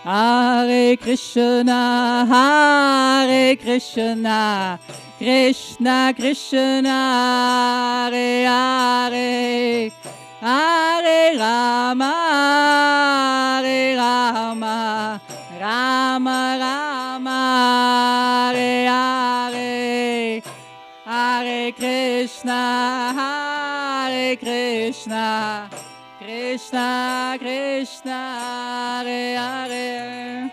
Hare Krishna, Hare Krishna, Krishna Krishna, Hare Hare, Hare Rama, Hare Rama, Rama Rama, Hare Hare, Hare Krishna, Hare Krishna, Krishna Krishna, Hare Hare,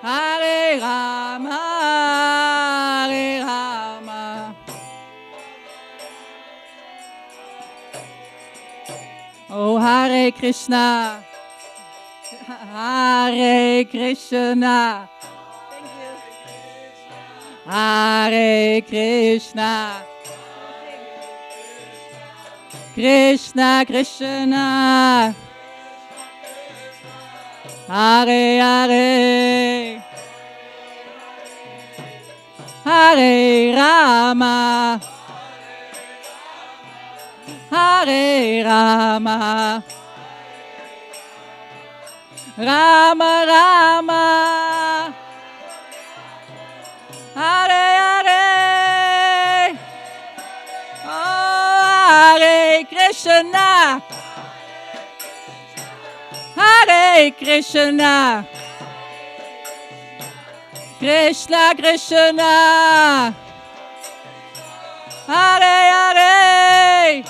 Hare Rama, Hare Rama. Oh, Hare Krishna, Hare Krishna. Thank you. Hare Krishna, Krishna Krishna, Hare Hare, Hare Rama, Hare Rama, Rama Rama, Hare Hare, oh Hare Krishna, Hare Krishna, Krishna Krishna, Hare Hare,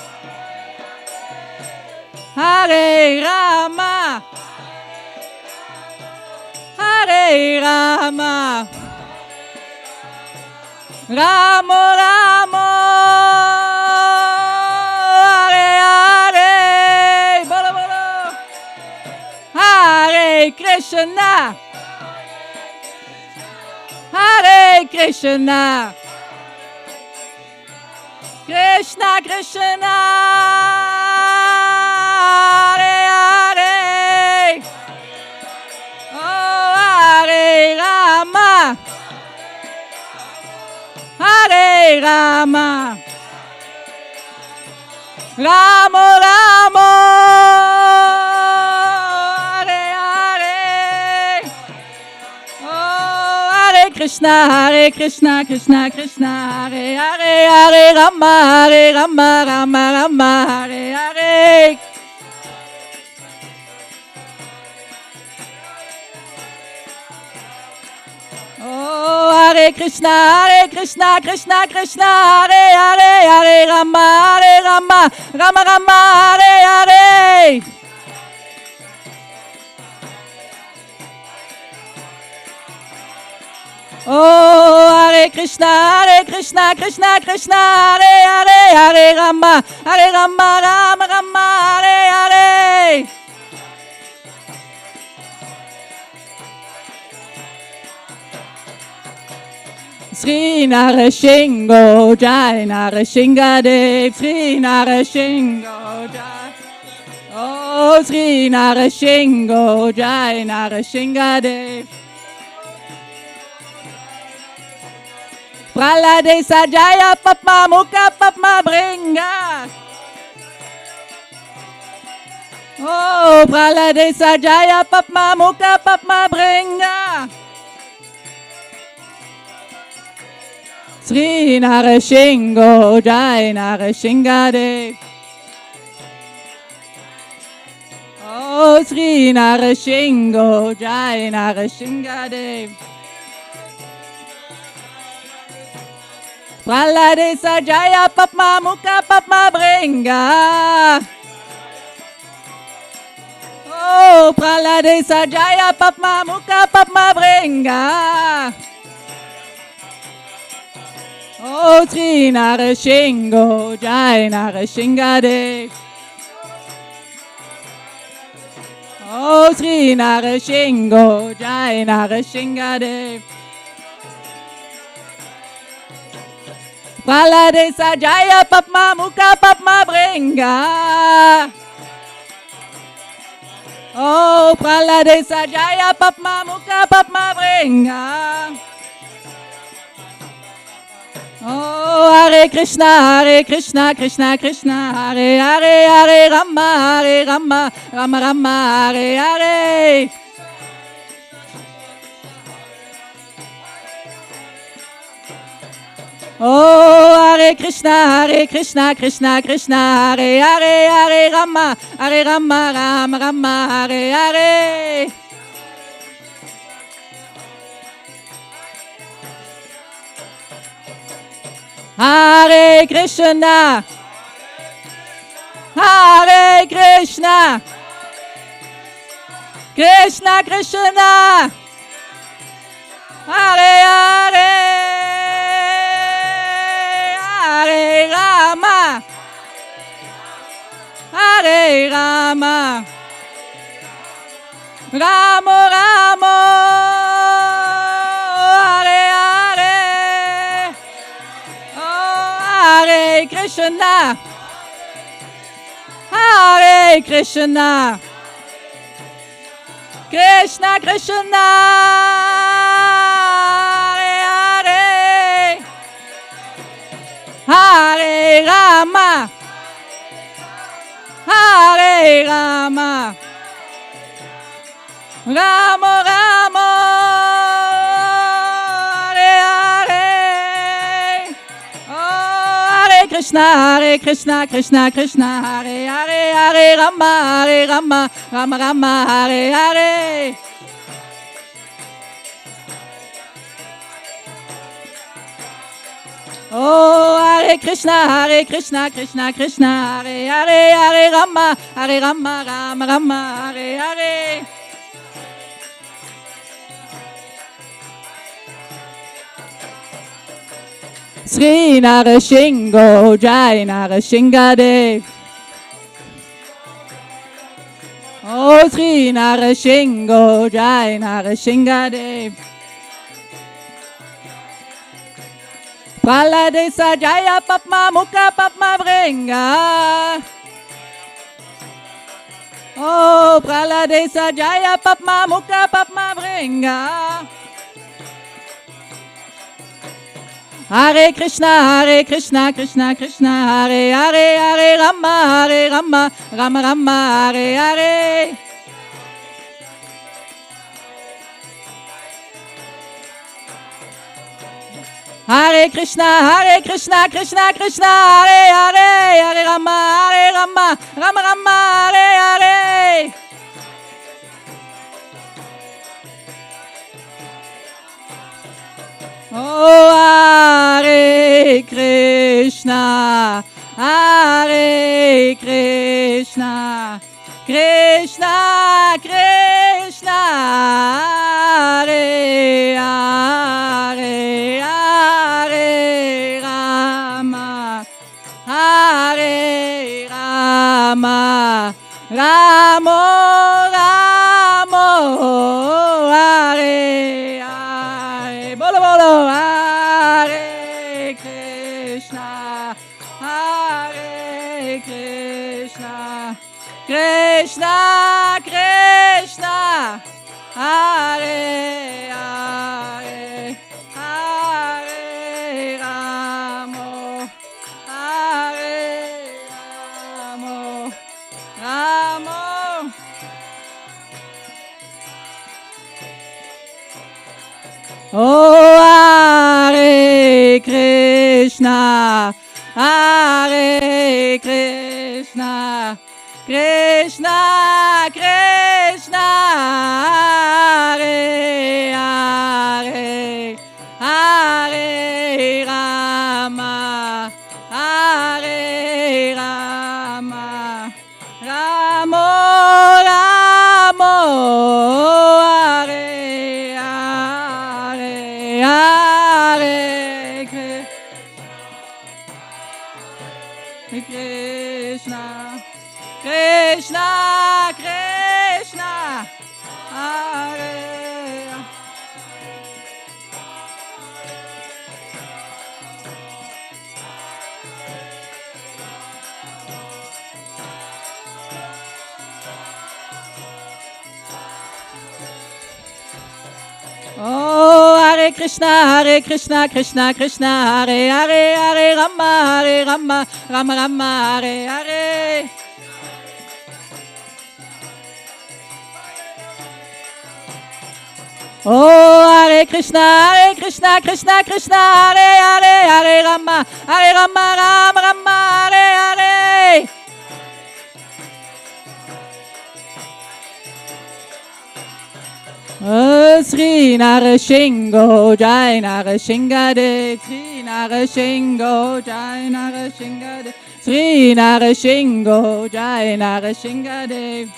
Hare Rama, Hare Rama, Rama Rama, Hare Hare, bolo bolo, Hare Krishna, Hare Krishna, Krishna Krishna, Hare Hare, oh Hare Rama, Hare Rama, Rama Rama, Hare Hare, oh Hare Krishna, Krishna Krishna, Hare Hare, Hare Rama, Rama Rama, Hare Hare. Oh, Hare Krishna, Krishna Krishna, Hare Hare, Hare Rama, Rama Rama, Hare Hare. Oh, Hare Krishna, Krishna Krishna, Hare Hare, Hare Rama, Rama Rama, Hare Hare. Sri Narasimha Jai, Narasimha Dev, Sri Narasimha Jai. Oh, Sri Narasimha Jai, Narasimha Dev. Praladesa Jaya Papma Mukha Papma Bringa. Oh, Praladesa Jaya Papma Mukha Papma Bringa. Sri Narasimha Jai, Narasimha Dev. Oh, Sri Narasimha Jai, Narasimha Dev. Praladesa Jaya Papma Mukha Papma Bringa. Oh, Praladesa Jaya Papma Mukha Papma Bringa. Oh, Sri Narasimha Jai, Narasimha Dev. Oh, Sri Narasimha Jai, Narasimha Dev. Praladesa Jaya Papma Mukha Papma Bringa. Oh, Praladesa Jaya Papma Mukha Papma Bringa. Oh, Hare Krishna, Krishna Krishna, Hare Hare, Hare Rama, Rama Rama, Hare Hare. Oh, Hare Krishna, Krishna, Krishna, Hare Hare, Hare Rama, Rama, Rama, Hare Hare. Hare Krishna, Hare Krishna, Krishna, Krishna, Hare Hare, Hare Rama, Hare Rama, Rama Rama, Hare Hare, oh Hare Krishna, Hare Krishna, Krishna Krishna, Hare Hare, Hare Rama, Hare Rama, Rama Rama, Hare Hare, oh Hare Krishna, Krishna, Krishna, Hare Hare, Hare Rama, Rama Rama, Hare Hare. Oh, Hare Krishna, Krishna, Hare Hare, Hare Rama, Rama Rama, Hare Hare. Sri Narashingo, Jai Narashingadev. Oh, Sri Narashingo, Jai Narashingadev. Praladesa Jaya Papma Mukha Papma Vringa. Oh, Praladesa Jaya Papma Mukha Papma Vringa. Hare Krishna, Krishna, Hare Hare, Hare Rama, Rama, Hare Hare. Hare Krishna, Krishna, Hare Hare, Hare Rama, Rama, Hare Hare. Oh, Hare Krishna, Krishna, Krishna, Hare Hare, Hare Rama, Ramo, Hare Hare, bolo, Hare Krishna, Krishna, Hare Hare, Hare Ramo, Ramo. Oh, Hare Krishna, Krishna, Hare Hare, Hare Rama, Ramo, Hare Hare, Hare Krishna, Hare. Oh, Hare Krishna, Krishna, Hare Hare, Hare Rama, Rama, Hare Hare. Oh, Hare Krishna, Krishna Krishna, Hare Hare, Hare Rama, Rama Rama, Hare Hare. Sri Narashingo Jai Narashingadev, Sri Narashingo Jai Narashingadev, Sri Narashingo Jai Narashingadev,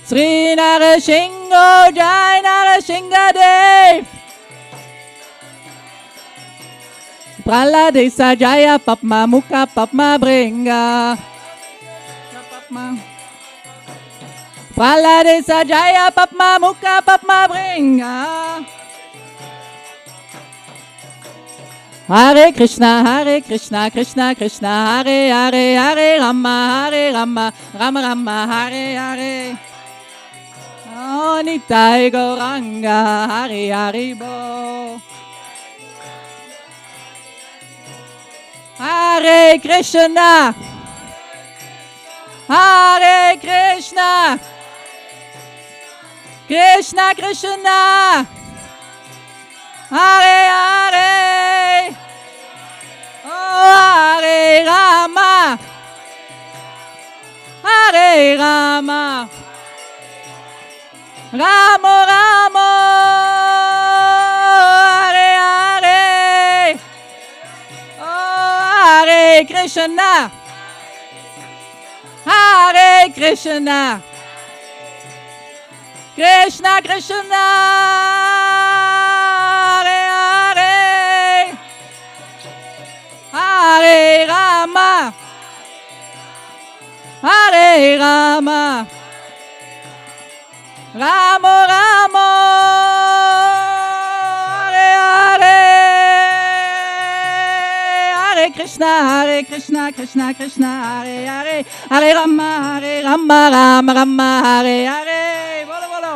Sri Narashingo Jai Narashingadev, Praladesa Jaya Papma Mukha Papma Bringa, Papma Praladesa Jaya Papma Mukha Papma Bringa. Hare Krishna, Krishna Krishna, Hare Hare, Hare Rama, Rama Rama, Hare Hare. Oh, Nitai Gauranga, Hare Hare Bo. Hare Krishna, Hare Krishna, Krishna Krishna, Hare Hare, oh Hare Rama, Hare Rama, Rama Rama, Hare Hare, oh Hare Krishna, Hare Krishna, Krishna Krishna, Hare Hare, Hare Rama, Hare Rama, Rama Rama, Hare Hare, Hare Krishna, Krishna Krishna, Hare Hare, Hare Rama, Rama Rama, Hare Hare. Bolo bolo.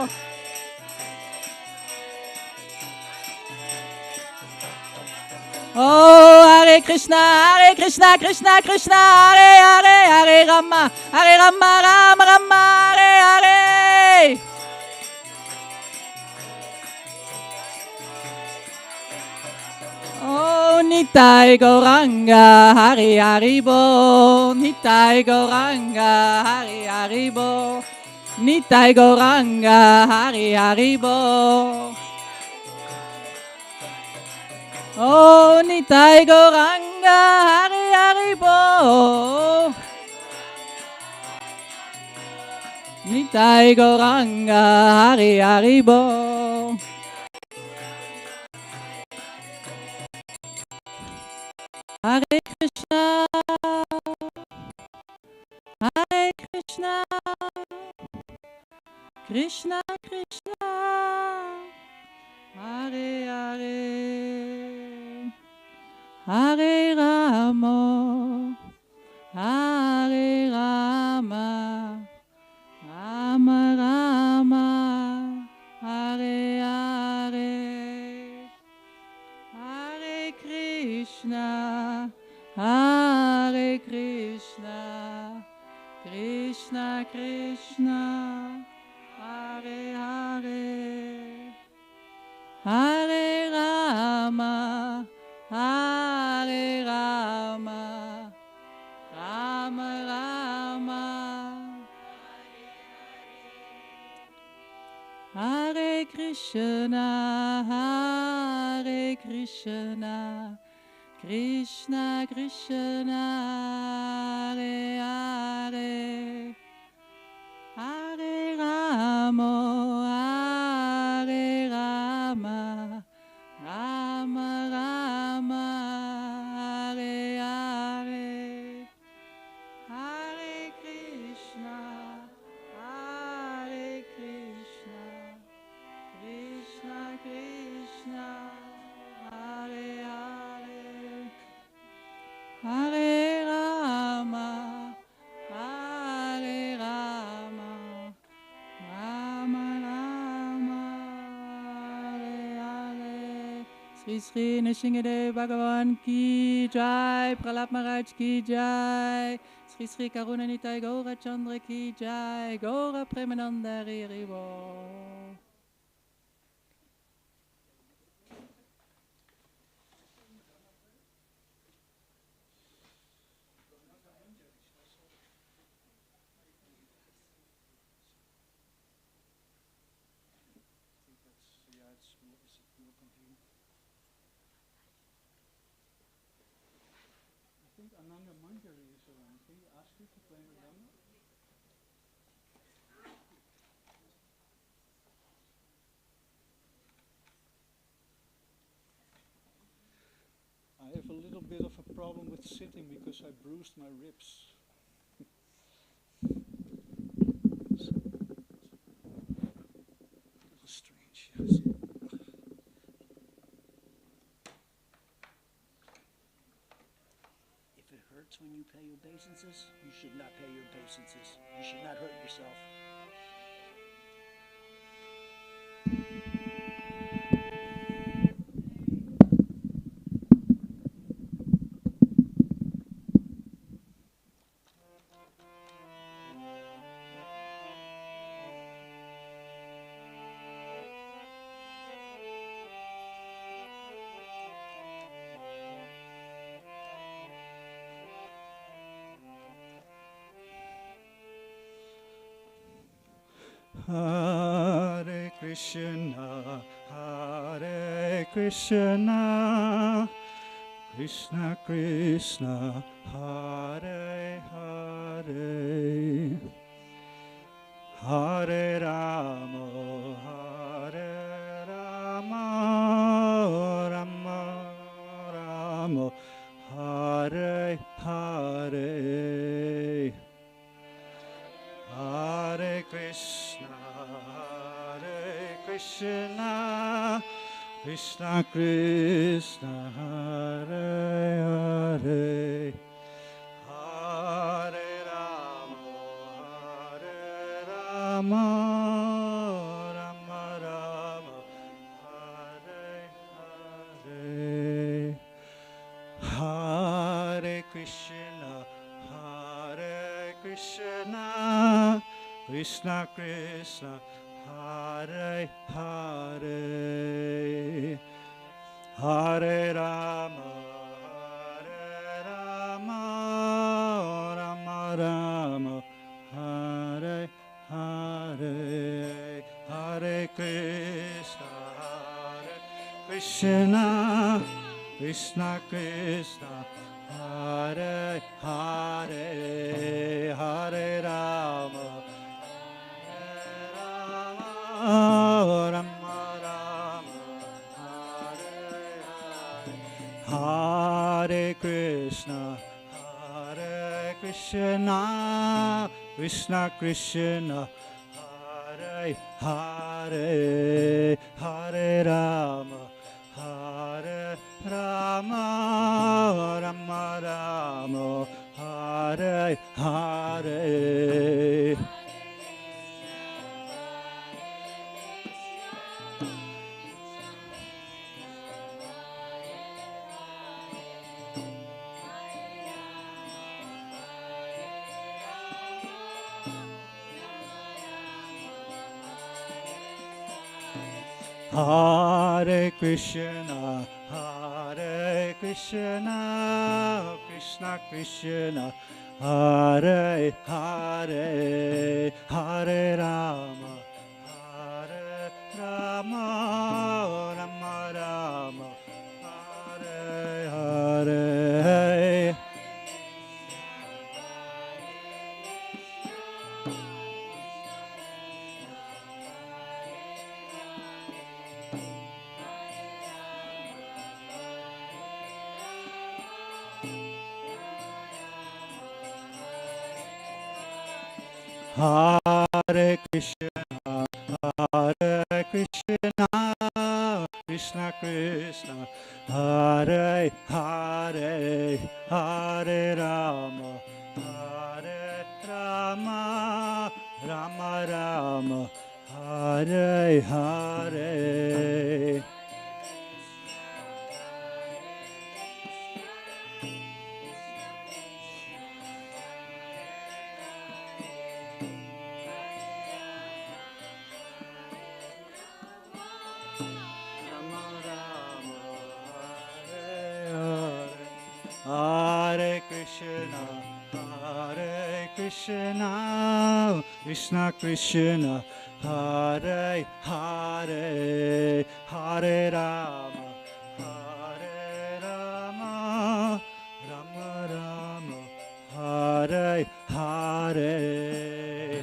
Oh, Hare Krishna, Krishna Krishna, Hare Hare, Hare Rama, Rama Rama, Hare Hare. Oh, Nitai Gauranga, Hare Hare Bo, Nitai Gauranga, Hare Hare Bo, Nitai Gauranga, Hare Hare Bo. Oh, Nitai Gauranga, Hare Hare Bo, Nitai Gauranga, Hare Hare Bo. Hare Krishna, Hare Krishna, Krishna Krishna, Hare Hare, Hare Rama, Hare Rama, Rama Rama, Hare Hare, Hare Krishna, Hare Krishna, Krishna Krishna, Hare Hare, Hare Rama, Hare Rama, Rama Rama, Hare Krishna, Hare Krishna, Krishna Krishna, Hare Hare, Hare Rama, Hare Rama, Rama Rama, Hare Hare, Hare Krishna, Hare Krishna, Krishna Krishna, Hare Hare, Hare Rama, Hare Rama, Rama Rama, Hare Hare. Sri Sri Nrsimhadev Bhagavan ki jai, Prahlad Maharaj ki jai, Sri Sri Karunanitai Gaura Chandra ki jai, Gaura Premananda Hare Hare Bo. I have a little bit of a problem with sitting because I bruised my ribs. Little strange. Yes. If it hurts when you pay your obeisances, you should not pay your obeisances. You should not hurt yourself. Hare Krishna, Hare Krishna, Krishna Krishna, Hare Hare, Hare Rama, Hare Rama, Rama Rama, Hare Hare, Hare Krishna, Hare Krishna, Krishna Krishna, Hare Hare, Hare Rama, Hare Rama, Rama Rama, Hare Hare, Hare Krishna, Hare Krishna, Krishna Krishna, Hare Hare, Hare Rama, Hare Rama, Rama Rama, Hare Hare, Hare Krishna, Hare Krishna, Krishna Krishna, Hare Hare, Hare Rama, Hare Rama, Rama Rama, Hare Hare, Hare Krishna, Hare Krishna, Krishna Krishna, Hare Hare, Hare Rama, Hare Rama, Rama Rama, Hare Hare, Hare Krishna, Hare Krishna, Krishna Krishna, Hare Hare, Hare Rama, Hare Rama, Rama Rama, Hare Hare, Hare Krishna, Hare Krishna, Krishna Krishna, Hare Hare, Hare Rama, Hare Rama, Rama Rama, Hare Hare, Hare Krishna, Hare Krishna, Krishna Krishna, Hare Hare, Hare Rama, Hare Rama, Rama Rama, Hare Hare.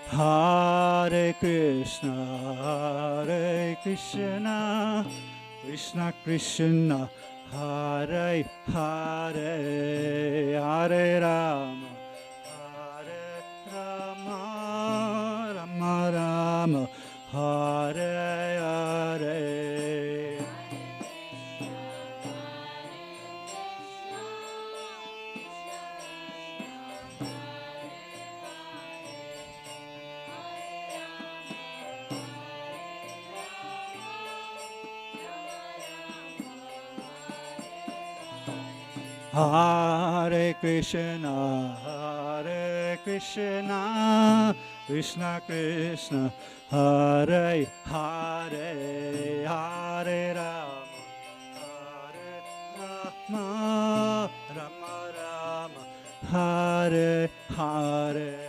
Hare Krishna, Krishna Krishna, Hare Hare, Hare Rama, Rama Rama, Hare Hare. Hare Krishna, Krishna Krishna, Hare Hare, Hare Rama, Rama Rama, Hare Hare.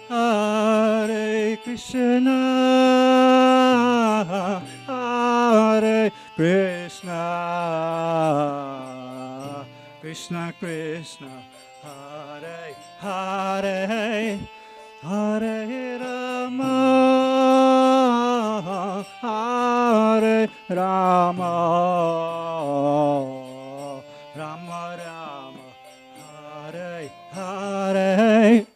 Hare Krishna, Hare Krishna, Krishna Krishna, Hare Hare, Hare Rama, Hare Rama, Rama Rama, Hare Hare.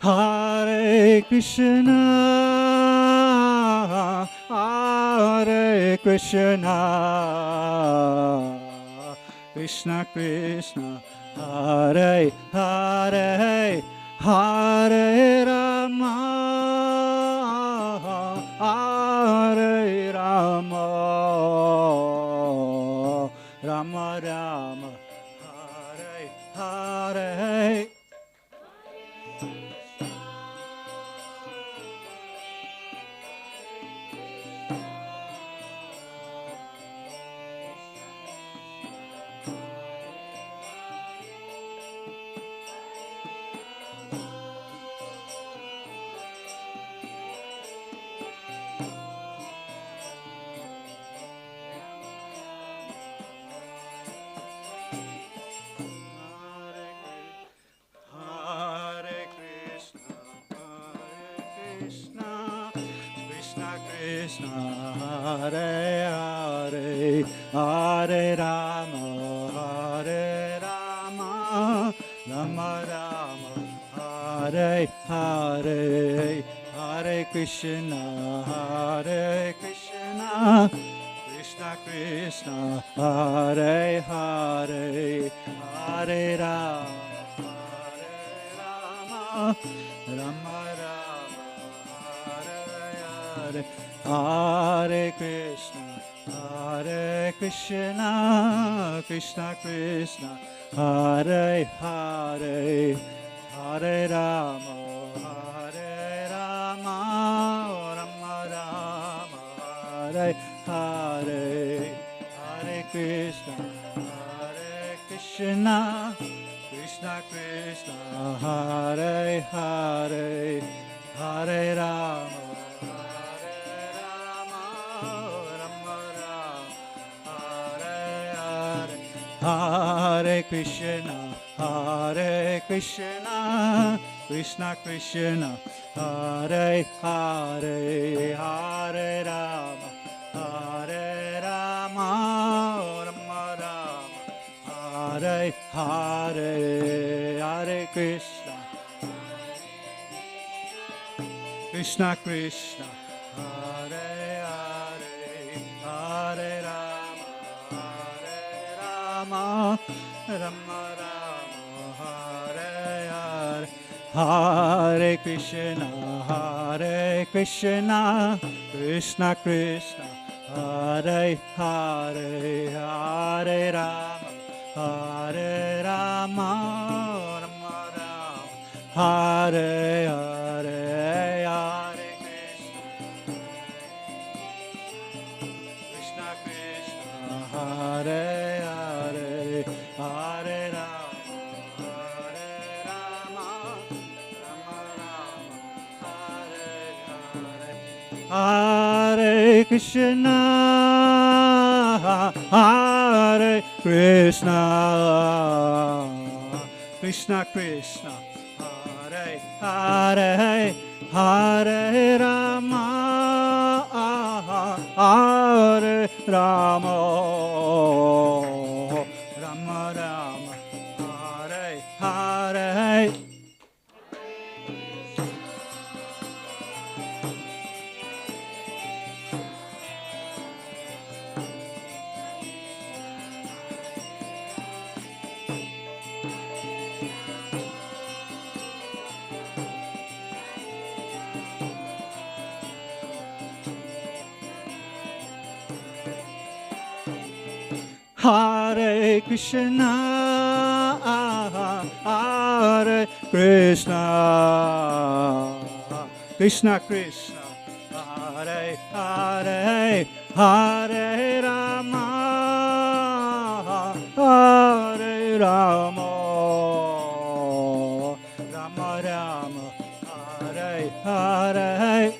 Hare Krishna, Hare Krishna, Krishna Krishna, Hare Hare, Hare Rama, Hare Rama, Rama Rama, Hare Hare. Hare Hare, Hare Rama, Hare Rama, Rama Rama, Hare Hare, Hare Krishna, Hare Krishna, Krishna Krishna, Hare Hare, Hare Rama, Rama Rama, Hare Hare. Hare Krishna, Krishna Krishna, Hare Hare, Hare Rama, Rama Rama, Hare Hare, Hare Krishna, Krishna Krishna, Hare Hare, Hare Rama. Hare Krishna, Krishna Krishna, Hare Hare, Hare Rama, Rama Rama, Hare Hare Krishna, Krishna Krishna, Hare Hare, Hare Rama, Rama Rama, Hare Hare, Hare Krishna, Krishna Krishna, Hare Hare, Hare Rama, Rama Rama, Hare Hare, Hare Krishna, Krishna Krishna, Hare Hare, Hare Rama, Rama Rama, Hare Hare, Hare Krishna, Hare Krishna, Krishna Krishna, Hare Hare, Hare Rama, Hare Rama, Rama Rama, Hare Hare. Hare Krishna, Hare Krishna, Krishna Krishna, Hare Hare, Hare Rama, Hare Rama, Rama Rama, Hare Hare.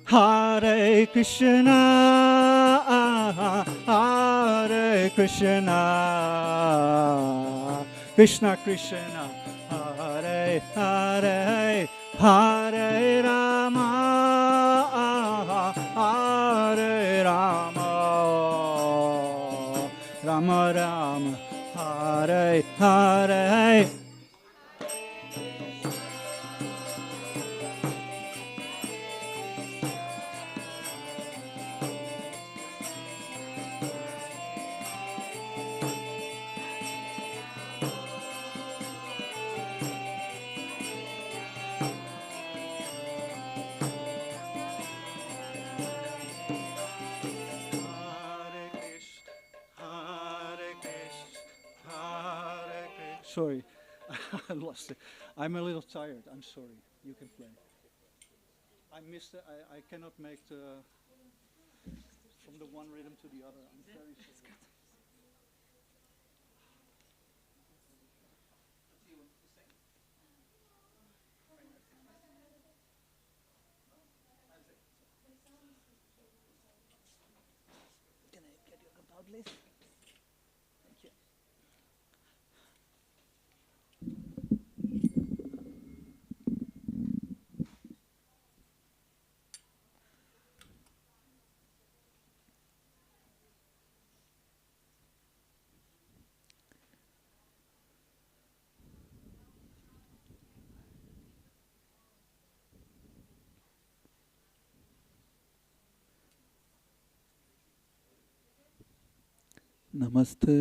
Hare Krishna, Hare Krishna, Krishna Krishna, Hare Hare, Hare Rama, Hare Rama, Rama Rama, Hare Hare. Sorry, I lost it. I'm a little tired. I'm sorry. You can play. I missed it. I cannot make the from the one rhythm to the other. I'm very sorry. Can I get your compound, please? Thank you. Namaste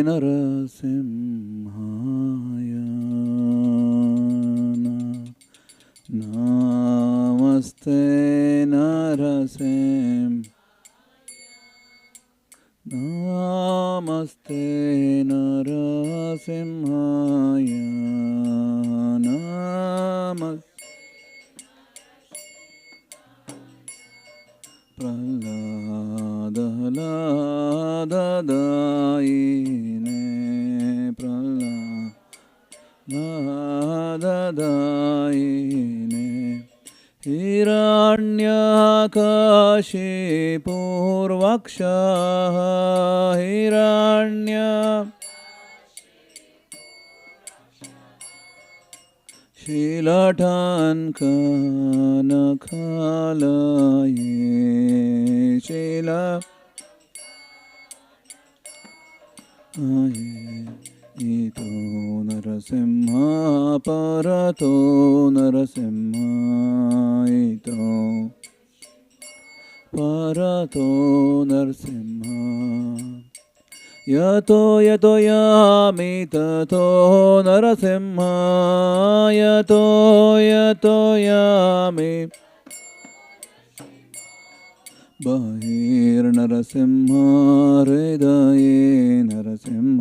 Narasimhaya, Namaste Narasimhaya, Namaste Narasimhaya, Namaste Praladadayine, Praladadayine, हिरण्यकशिपूर्वक्षः हिरण्य शीलठान्कनखालये शीला इतो नरसिंह परतो नरसिंह इतो परतो नरसिंह यतो यतो यामि ततो नरसिंह यतो यतो यामि बहिर्नरसिंह हृदये नरसिंह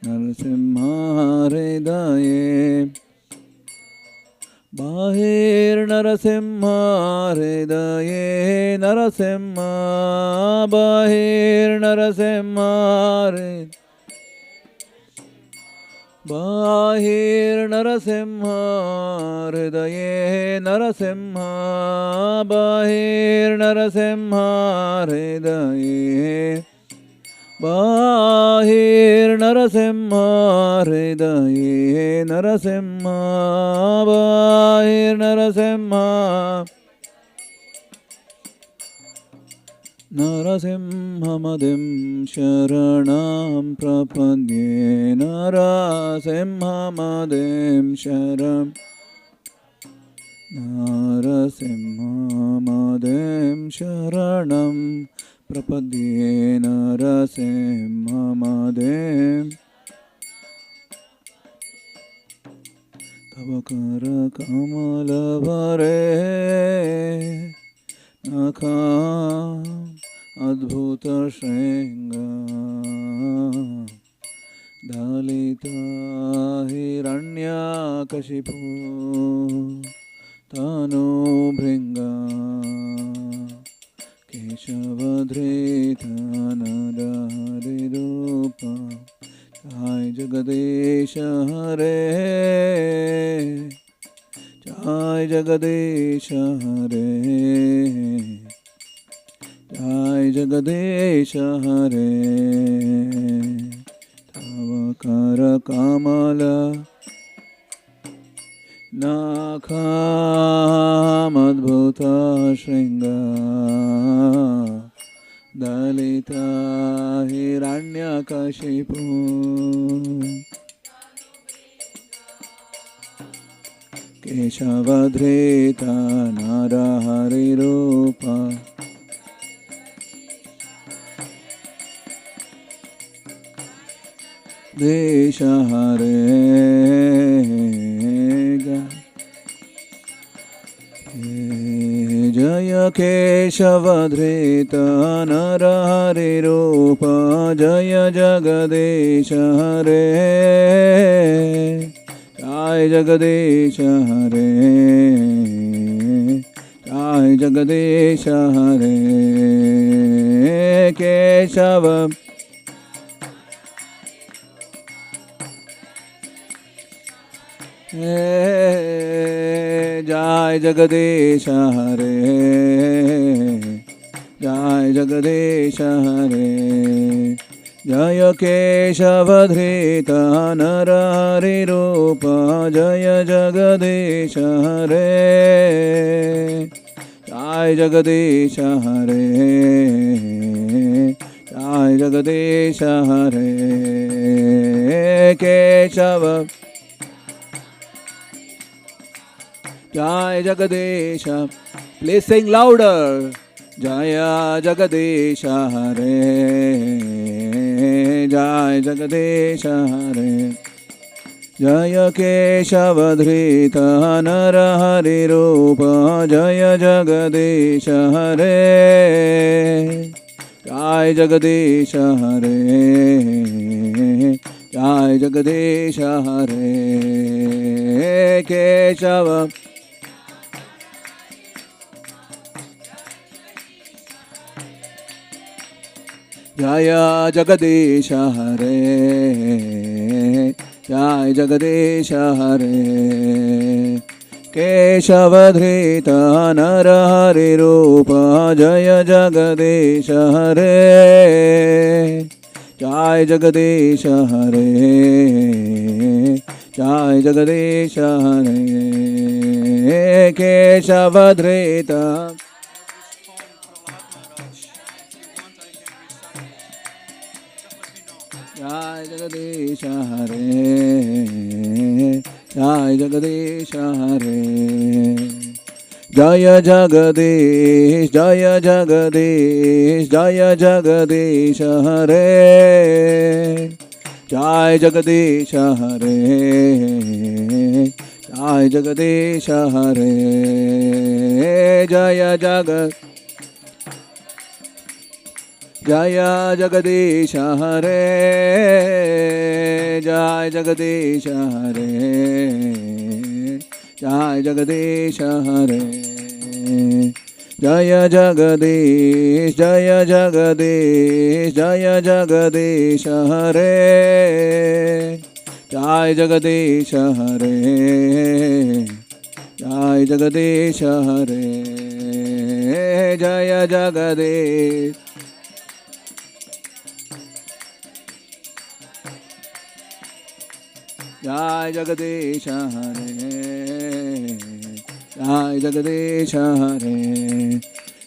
नरसिंह हृदये बहिर्नरसिंह हृदये नरसिंह बहिर्नरसिंह बहिर्नरसिंह हृदये नरसिंह बहिर्नरसिंह हृदये बहिर्नरसिंह हृदये नरसिंह बहिर्नरसिंह नरसिंहमदिं शरणं प्रपद्ये नरसिंहमदिं शरणं नरसिंहमदिं शरणं प्रपद्ये नरसिंहमदिं तव करकमलभरे नखा अद्भुत शृंग दलिता हिरण्यकशिपु तनु भृंग केशवधृत नरहरिरूप जय जगदीश हरे जय जगदीश हरे जय जगदीश हरे तव कर कमल नाखामद्भुत शृंग दलिता हिरण्यकशिपु केशवधृत नरहरिरूप देश हरे जय केशवधृत नरहरिरूप जय जगदीश हरे जय जगदीश हरे जय जगदीश हरे केशव जय जगदीश हरे जय जगदीश हरे जय केशवधृत नरहरिरूप जय जगदीश हरे जय जगदीश हरे जय जगदीश हरे केशव जय जगदीश please sing louder जय जगदीश हरे जय जगदीश हरे जय केशवधृत नरहरिरूप जय जगदीश हरे जय जगदीश हरे जय जगदीश हरे केशव जय जगदीश हरे जय जगदीश हरे केशवधृत नरहरिरूप जय जगदीश हरे जय जगदीश हरे जय जगदीश हरे केशवधृत जय जगदीश हरे जय जगदीश हरे जय जगदीश जय जगदीश जय जगदीश हरे जय जगदीश हरे जय जगदीश हरे जय जगदीश हरे जय जगदीश हरे जय जगदीश हरे जय जगदीश जय जगदीश जय जगदीश हरे जय जगदीश हरे जय जगदीश हरे जय जगदीश जय जगदीश हरे जय जगदीश हरे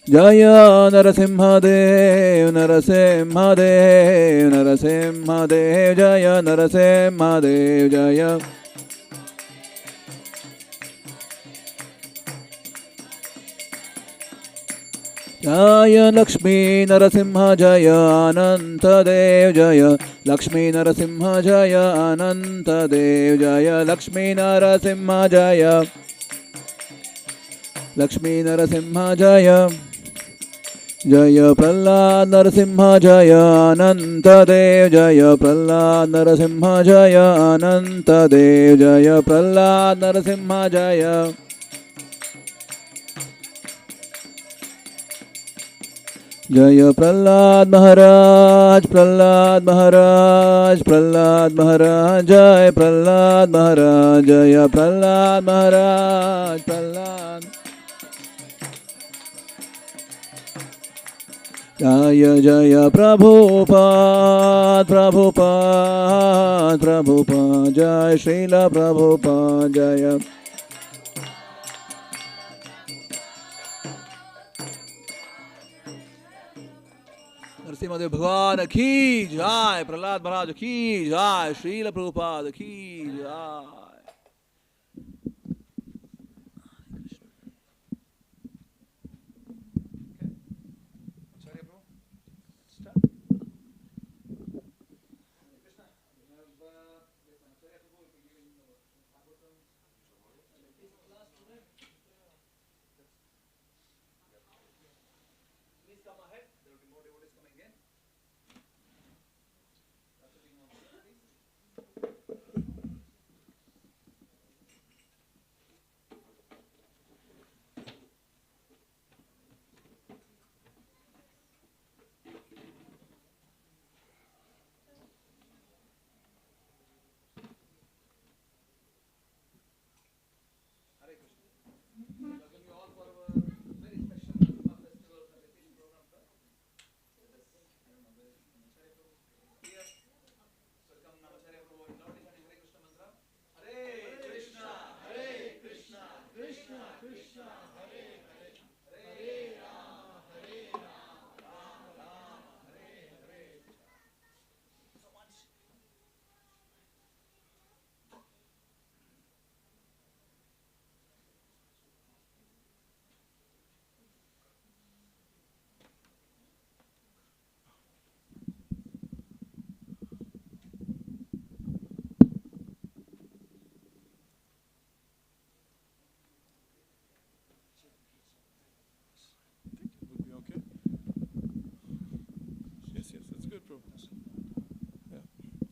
जय नरसिंहदेव नरसिंहदेव नरसिंहदेव जय नरसिंहदेव जय जय लक्ष्मी नरसिंह जय अनंत देव जय लक्ष्मी नरसिंह जय अनंत देव जय लक्ष्मी नरसिंह जय लक्ष्मी नरसिंह जय जय प्रह्लाद नरसिंह जय अनंत देव जय प्रह्लाद नरसिंह जय अनंत देव जय प्रह्लाद नरसिंह जय जय प्रह्लाद महाराज प्रह्लाद महाराज प्रह्लाद महाराज जय प्रह्लाद महाराज जय प्रह्लाद महाराज प्रह्लाद जय जय प्रभुपाद प्रभुपाद प्रभुपाद जय श्रील प्रभुपाद जय नरसिंहदेव भगवान की जय प्रह्लाद महाराज की जय श्रील प्रभुपाद की जय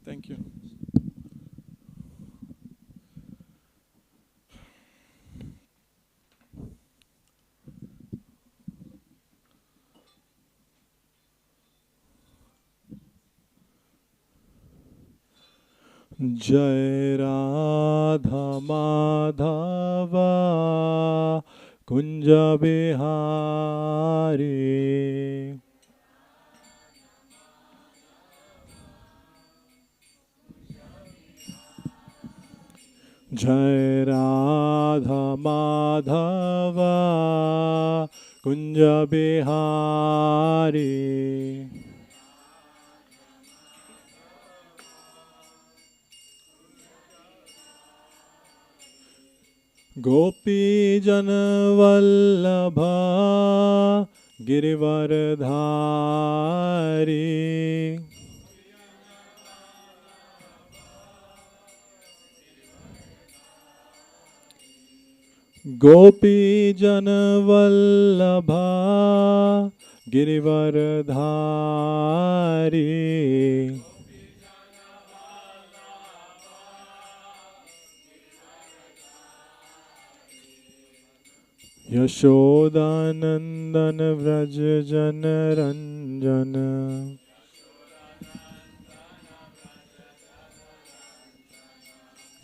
Thank you. जय राधा माधव कुंज बिहारी जय राधा माधव कुंज बिहारी गोपी जन वल्लभ गिरिवरधारी गोपी जन वल्लभ गिरिवरधारी यशोदानंदन व्रज जन रंजन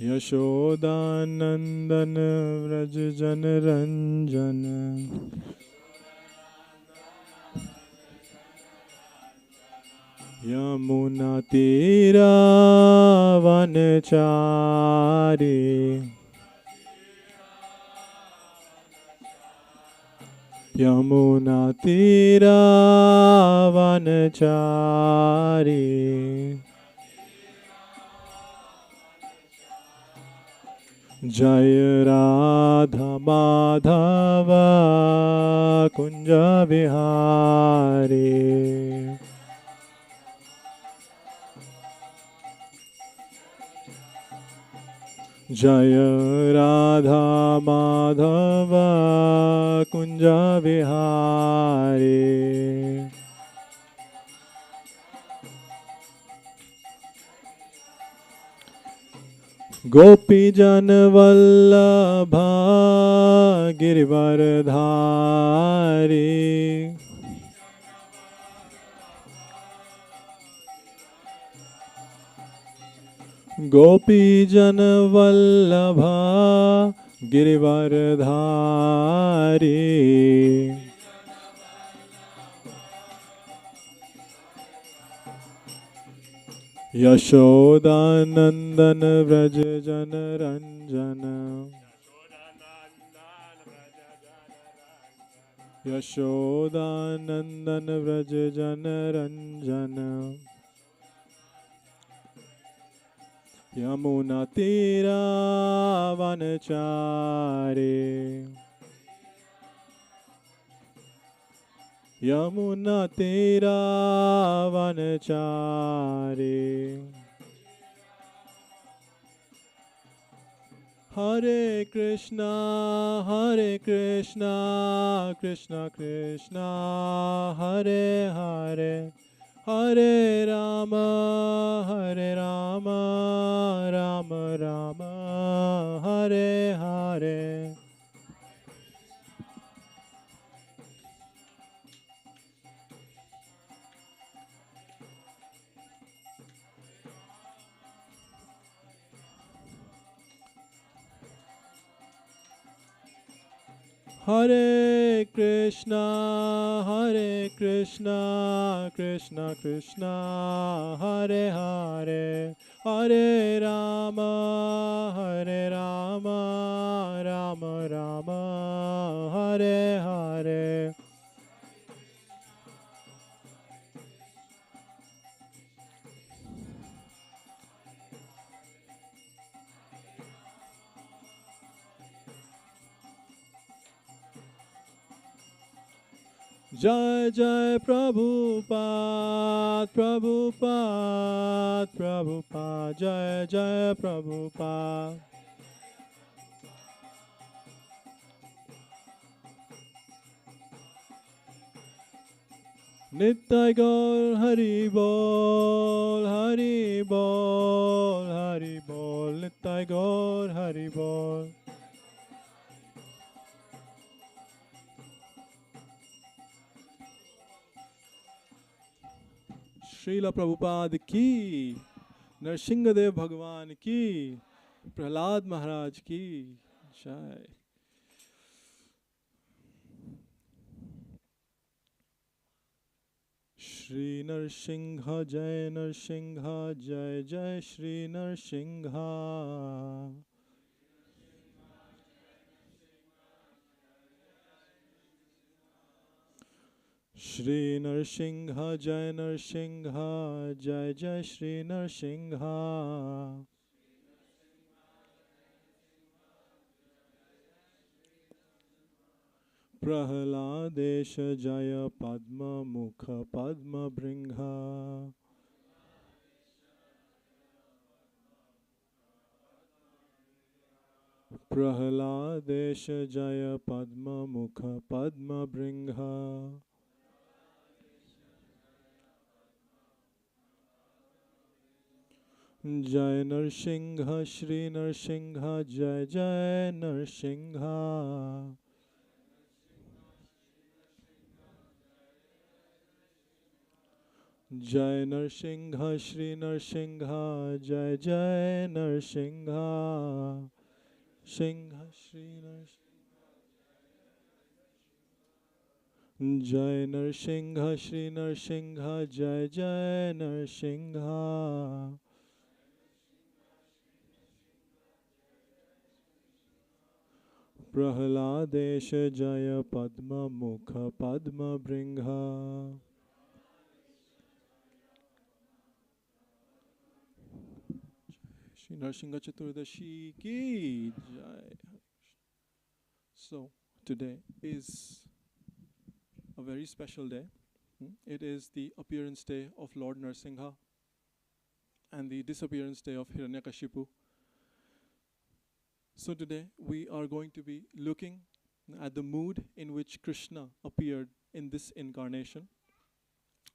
यशोदानंदन व्रज जन रंजन यमुना तीरा वनचारी यमुना तीरा वनचारी जय राधा माधव कुंज बिहारी जय राधा माधव कुंज बिहारी गोपी जन वल्लभ गिरिवरधारी गोपी जन वल्लभ गिरिवरधारी यशोदानंदन व्रज जन रंजन यशोदानंदन व्रज जन रंजन यमुना तीरा वनचारी यमुना तीरा वनचारी हरे कृष्णा कृष्णा कृष्णा हरे हरे हरे राम राम राम हरे हरे हरे कृष्णा कृष्णा कृष्णा हरे हरे हरे राम राम राम हरे हरे जय जय प्रभुपाद जय जय प्रभुपाद नित्य गौर हरि बोल नित्य गौर हरि बोल श्रील प्रभुपाद की, नरसिंहदेव भगवान की, प्रहलाद महाराज की जय। Shri Narsingha Jai Narsingha Jai Jai Shri Narsingha. Shri Narsingha Jai Narsingha Jai Jai Shri Narsingha. Prahladesh Jaya Padma Mukha Padma Bringha. Prahladesh Jaya Padma Mukha Padma Bringha. Jai Narsingha Shri Narsingha Jai Jai Narsingha. Jai Narsingha Shri Narsingha Jai Jai Narsingha. Singha Shri Narsingha Jai Narsingha Shri Narsingha Jai Jai Narsingha. Prahladesh Jaya Padma Mukha Padma Bringha. Shri Narasimha Chaturdashi ki jai. So today is a very special day. It is the appearance day of Lord Narasimha and the disappearance day of Hiranyakashipu. So today we are going to be looking at the mood in which Krishna appeared in this incarnation.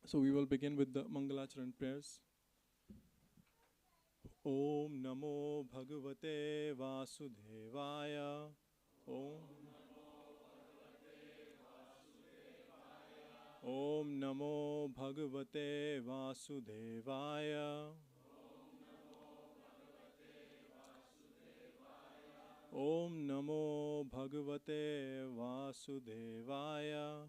So we will begin with the Mangalacharan prayers. Om Namo Bhagavate Vasudevaya. Om Namo Bhagavate Vasudevaya. Om Namo Bhagavate Vasudevaya.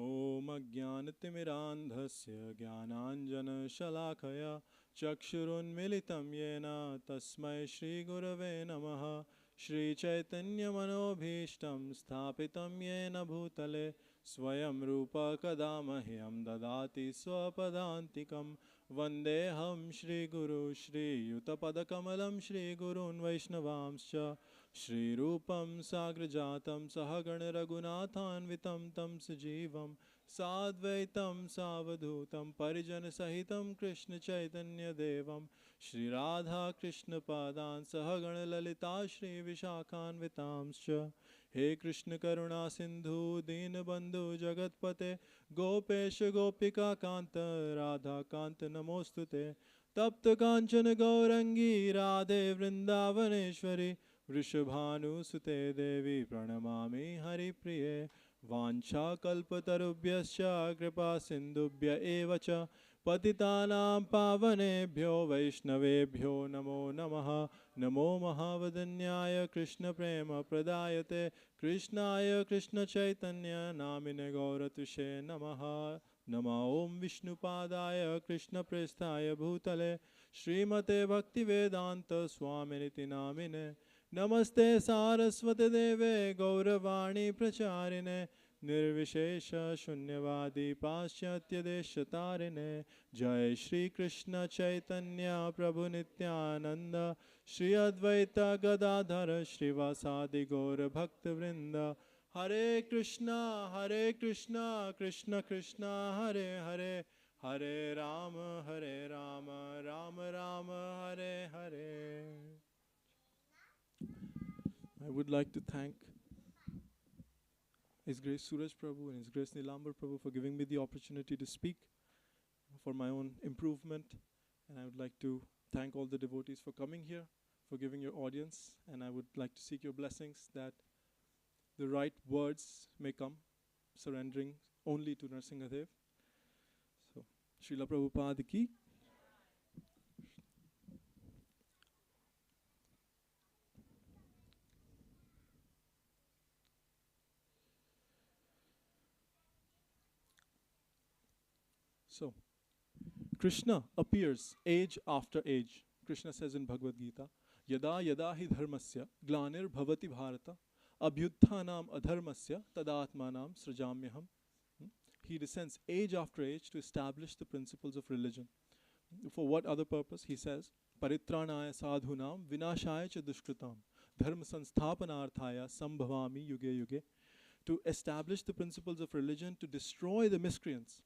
Om Ajnanatimirandhasya Jnananjana Shalakaya Chakshurunmilitam Yena Tasmai Shri Gurave Namaha. Shri Chaitanya Manobhishtam Sthapitam Yena Bhutale Swayam Rupa Kadamahyam Dadati Swapadantikam Vandeham Shri Guru Shri Yutapadakamalam Shri Gurun Vaishnavamscha Shri Rupam Sagrajatam Sahagana Raghunathanvitam Tam Sajivam Sadvaitam Savadhutam Parijana Sahitam Krishna Chaitanya Devam Shri Radha Krishna Padan Sahagana Lalita Shri Vishakhanvitamscha. He Krishna Karuna Sindhu Deenabandhu Jagatpate Gopesha Gopika Kanta Radha Kanta Namostute Tapta Kanchana Gaurangi Radhe Vrindavaneshwari Vrishabhanu Sute Devi Pranamami Hari Priye Vancha Kalpatarubhyascha Kripa Sindhubhya Evacha Patitanam Pavanebhyo Vaishnavebhyo Namo Namaha Namo Mahavadanyaya Krishna Prema Pradayate Krishnaya Krishna Chaitanya Namine Gauratushe Namaha Nama Om Vishnupadaya Krishna Prestaya Bhutale Srimate Bhaktivedanta Swaminiti Namine Namaste Saraswate Deve Gauravani Pracharine Nirvishesha Shunyavadi Paschatya Deshatarine Jai Shri Krishna Chaitanya Prabhu Nityananda Shri Advaita Gadadhara Srivasadi Gaura Bhakta Vrinda Hare Krishna Krishna Krishna Hare Hare Hare Rama Rama Rama Hare Hare. I would like to thank His Grace Suraj Prabhu and His Grace Nilambar Prabhu for giving me the opportunity to speak for my own improvement. And I would like to thank all the devotees for coming here, for giving your audience. And I would like to seek your blessings that the right words may come, surrendering only to Narasimhadev. So, Srila Prabhupada ki. So, Krishna appears age after age. Krishna says in Bhagavad Gita, Yada yada hi dharmasya glanir bhavati bharata abhyutthanam adharmasya tadatmanam srajamyaham. He descends age after age to establish the principles of religion. For what other purpose? He says, Paritranaya sadhunam vinashaya cha dushkritam dharma sansthapanarthaya sambhavami yuge yuge. To establish the principles of religion, to destroy the miscreants,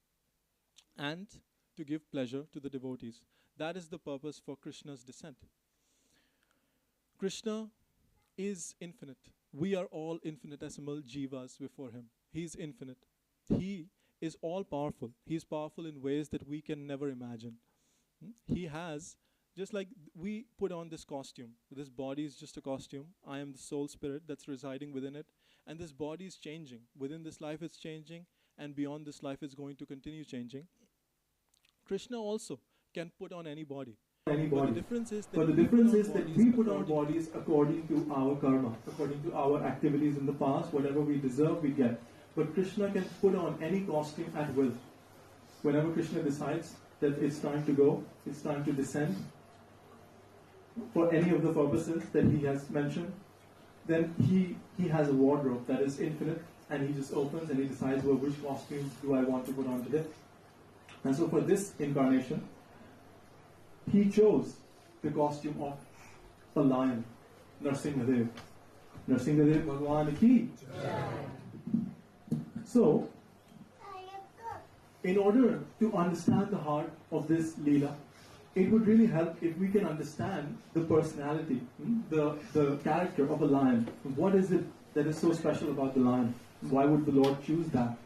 and to give pleasure to the devotees. That is the purpose for Krishna's descent. Krishna is infinite. We are all infinitesimal jivas before him. He is infinite. He is all powerful. He is powerful in ways that we can never imagine. He has, just like we put on this costume, this body is just a costume. I am the soul spirit that's residing within it, and this body is changing. Within this life it's changing, and beyond this life it's going to continue changing. Krishna also can put on any body. But the difference is that we put on bodies according to our karma, according to our activities in the past. Whatever we deserve, we get. But Krishna can put on any costume at will. Whenever Krishna decides that it's time to go, it's time to descend, for any of the purposes that he has mentioned, then he has a wardrobe that is infinite, and he just opens and he decides, well, which costume do I want to put on today? And so for this incarnation, he chose the costume of a lion, Narasimha. Narasimha Bhagwan ki. So, in order to understand the heart of this Leela, it would really help if we can understand the personality, the character of a lion. What is it that is so special about the lion? Why would the Lord choose that?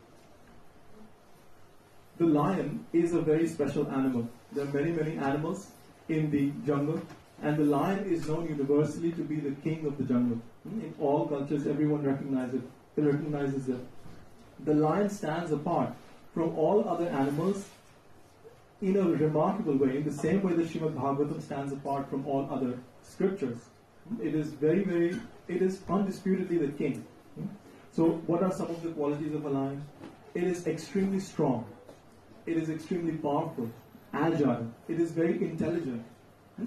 The lion is a very special animal. There are many, many animals in the jungle, and the lion is known universally to be the king of the jungle. In all cultures, everyone recognizes it. The lion stands apart from all other animals in a remarkable way, in the same way that Srimad Bhagavatam stands apart from all other scriptures. It is it is undisputedly the king. So what are some of the qualities of a lion? It is extremely strong. It is extremely powerful, agile. It is very intelligent.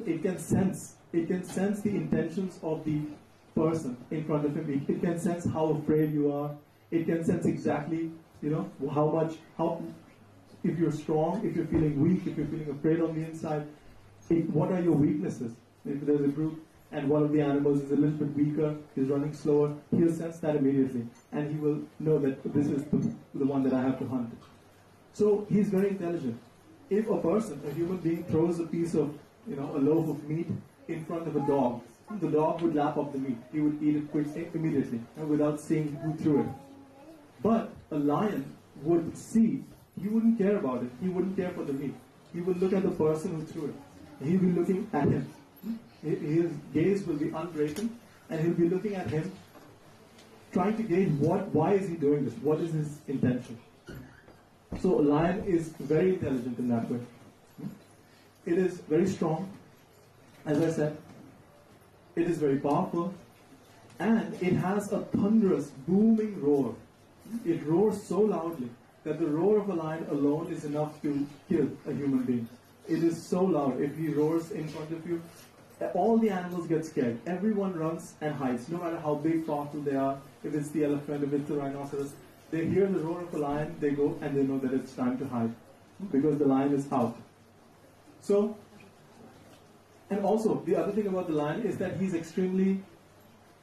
It can sense the intentions of the person in front of him. It can sense how afraid you are. It can sense exactly, how if you're strong, if you're feeling weak, if you're feeling afraid on the inside, what are your weaknesses? If there's a group and one of the animals is a little bit weaker, is running slower, he'll sense that immediately, and he will know that this is the one that I have to hunt. So he's very intelligent. If a person, a human being, throws a piece of, a loaf of meat in front of a dog, the dog would lap up the meat. He would eat it immediately, without seeing who threw it. But a lion would see. He wouldn't care about it. He wouldn't care for the meat. He would look at the person who threw it. He will be looking at him. His gaze will be unbreaking, and he'll be looking at him, trying to gauge why is he doing this? What is his intention? So a lion is very intelligent in that way. It is very strong, as I said. It is very powerful, and it has a thunderous, booming roar. It roars so loudly that the roar of a lion alone is enough to kill a human being. It is so loud. If he roars in front of you, all the animals get scared. Everyone runs and hides, no matter how big, powerful they are. If it's the elephant, if it's the rhinoceros, they hear the roar of a lion, they go and they know that it's time to hide, because the lion is out. So, and also, the other thing about the lion is that he's extremely,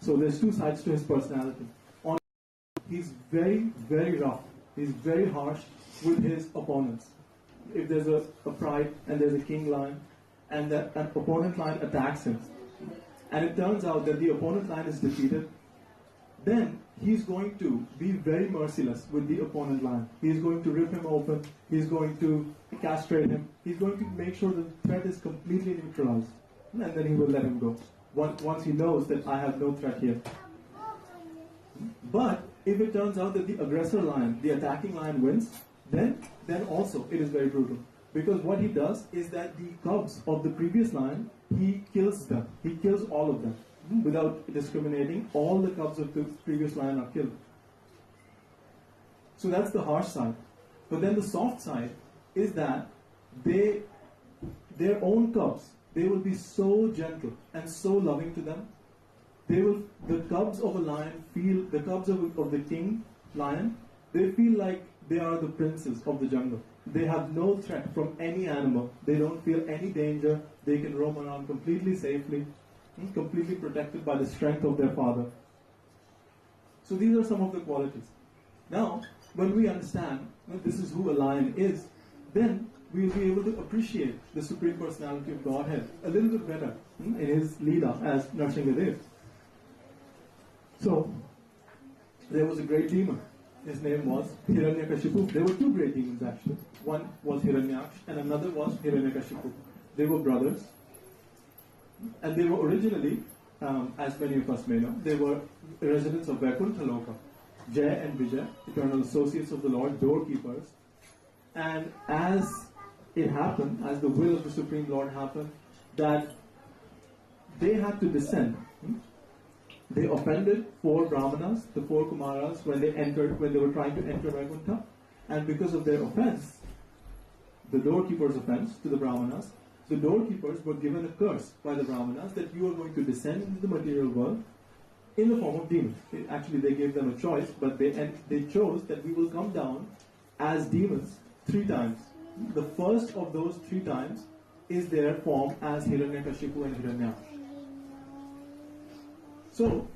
so there's two sides to his personality. He's very, very rough. He's very harsh with his opponents. If there's a pride and there's a king lion, and that an opponent lion attacks him, and it turns out that the opponent lion is defeated, then he's going to be very merciless with the opponent lion. He's going to rip him open. He's going to castrate him. He's going to make sure the threat is completely neutralized, and then he will let him go once he knows that I have no threat here. But if it turns out that the aggressor lion, the attacking lion, wins, then also it is very brutal. Because what he does is that the cubs of the previous lion, he kills them. He kills all of them without discriminating. All the cubs of the previous lion are killed. So that's the harsh side. But then the soft side is that their own cubs, they will be so gentle and so loving to them. The cubs of a lion feel, the cubs of the king lion, they feel like they are the princes of the jungle. They have no threat from any animal. They don't feel any danger. They can roam around completely safely, completely protected by the strength of their father. So these are some of the qualities. Now, when we understand that this is who a lion is, then we will be able to appreciate the Supreme Personality of Godhead a little bit better in his Leela as Narasimha. So, there was a great demon. His name was Hiranyakashipu. There were two great demons actually. One was Hiranyaksha and another was Hiranyakashipu. They were brothers. And they were originally, as many of us may know, they were residents of Vaikuntha Loka. Jaya and Vijay, eternal associates of the Lord, doorkeepers. And as it happened, as the will of the Supreme Lord happened, that they had to descend. They offended 4 Brahmanas, the 4 Kumaras, when they were trying to enter Vaikuntha. And because of their offense, the doorkeepers' offense to the Brahmanas, the doorkeepers were given a curse by the Brahmanas that you are going to descend into the material world in the form of demons. Actually, they gave them a choice, but they chose that we will come down as demons 3 times. The first of those 3 times is their form as Hiranyakashipu and Hiranyaksha. So,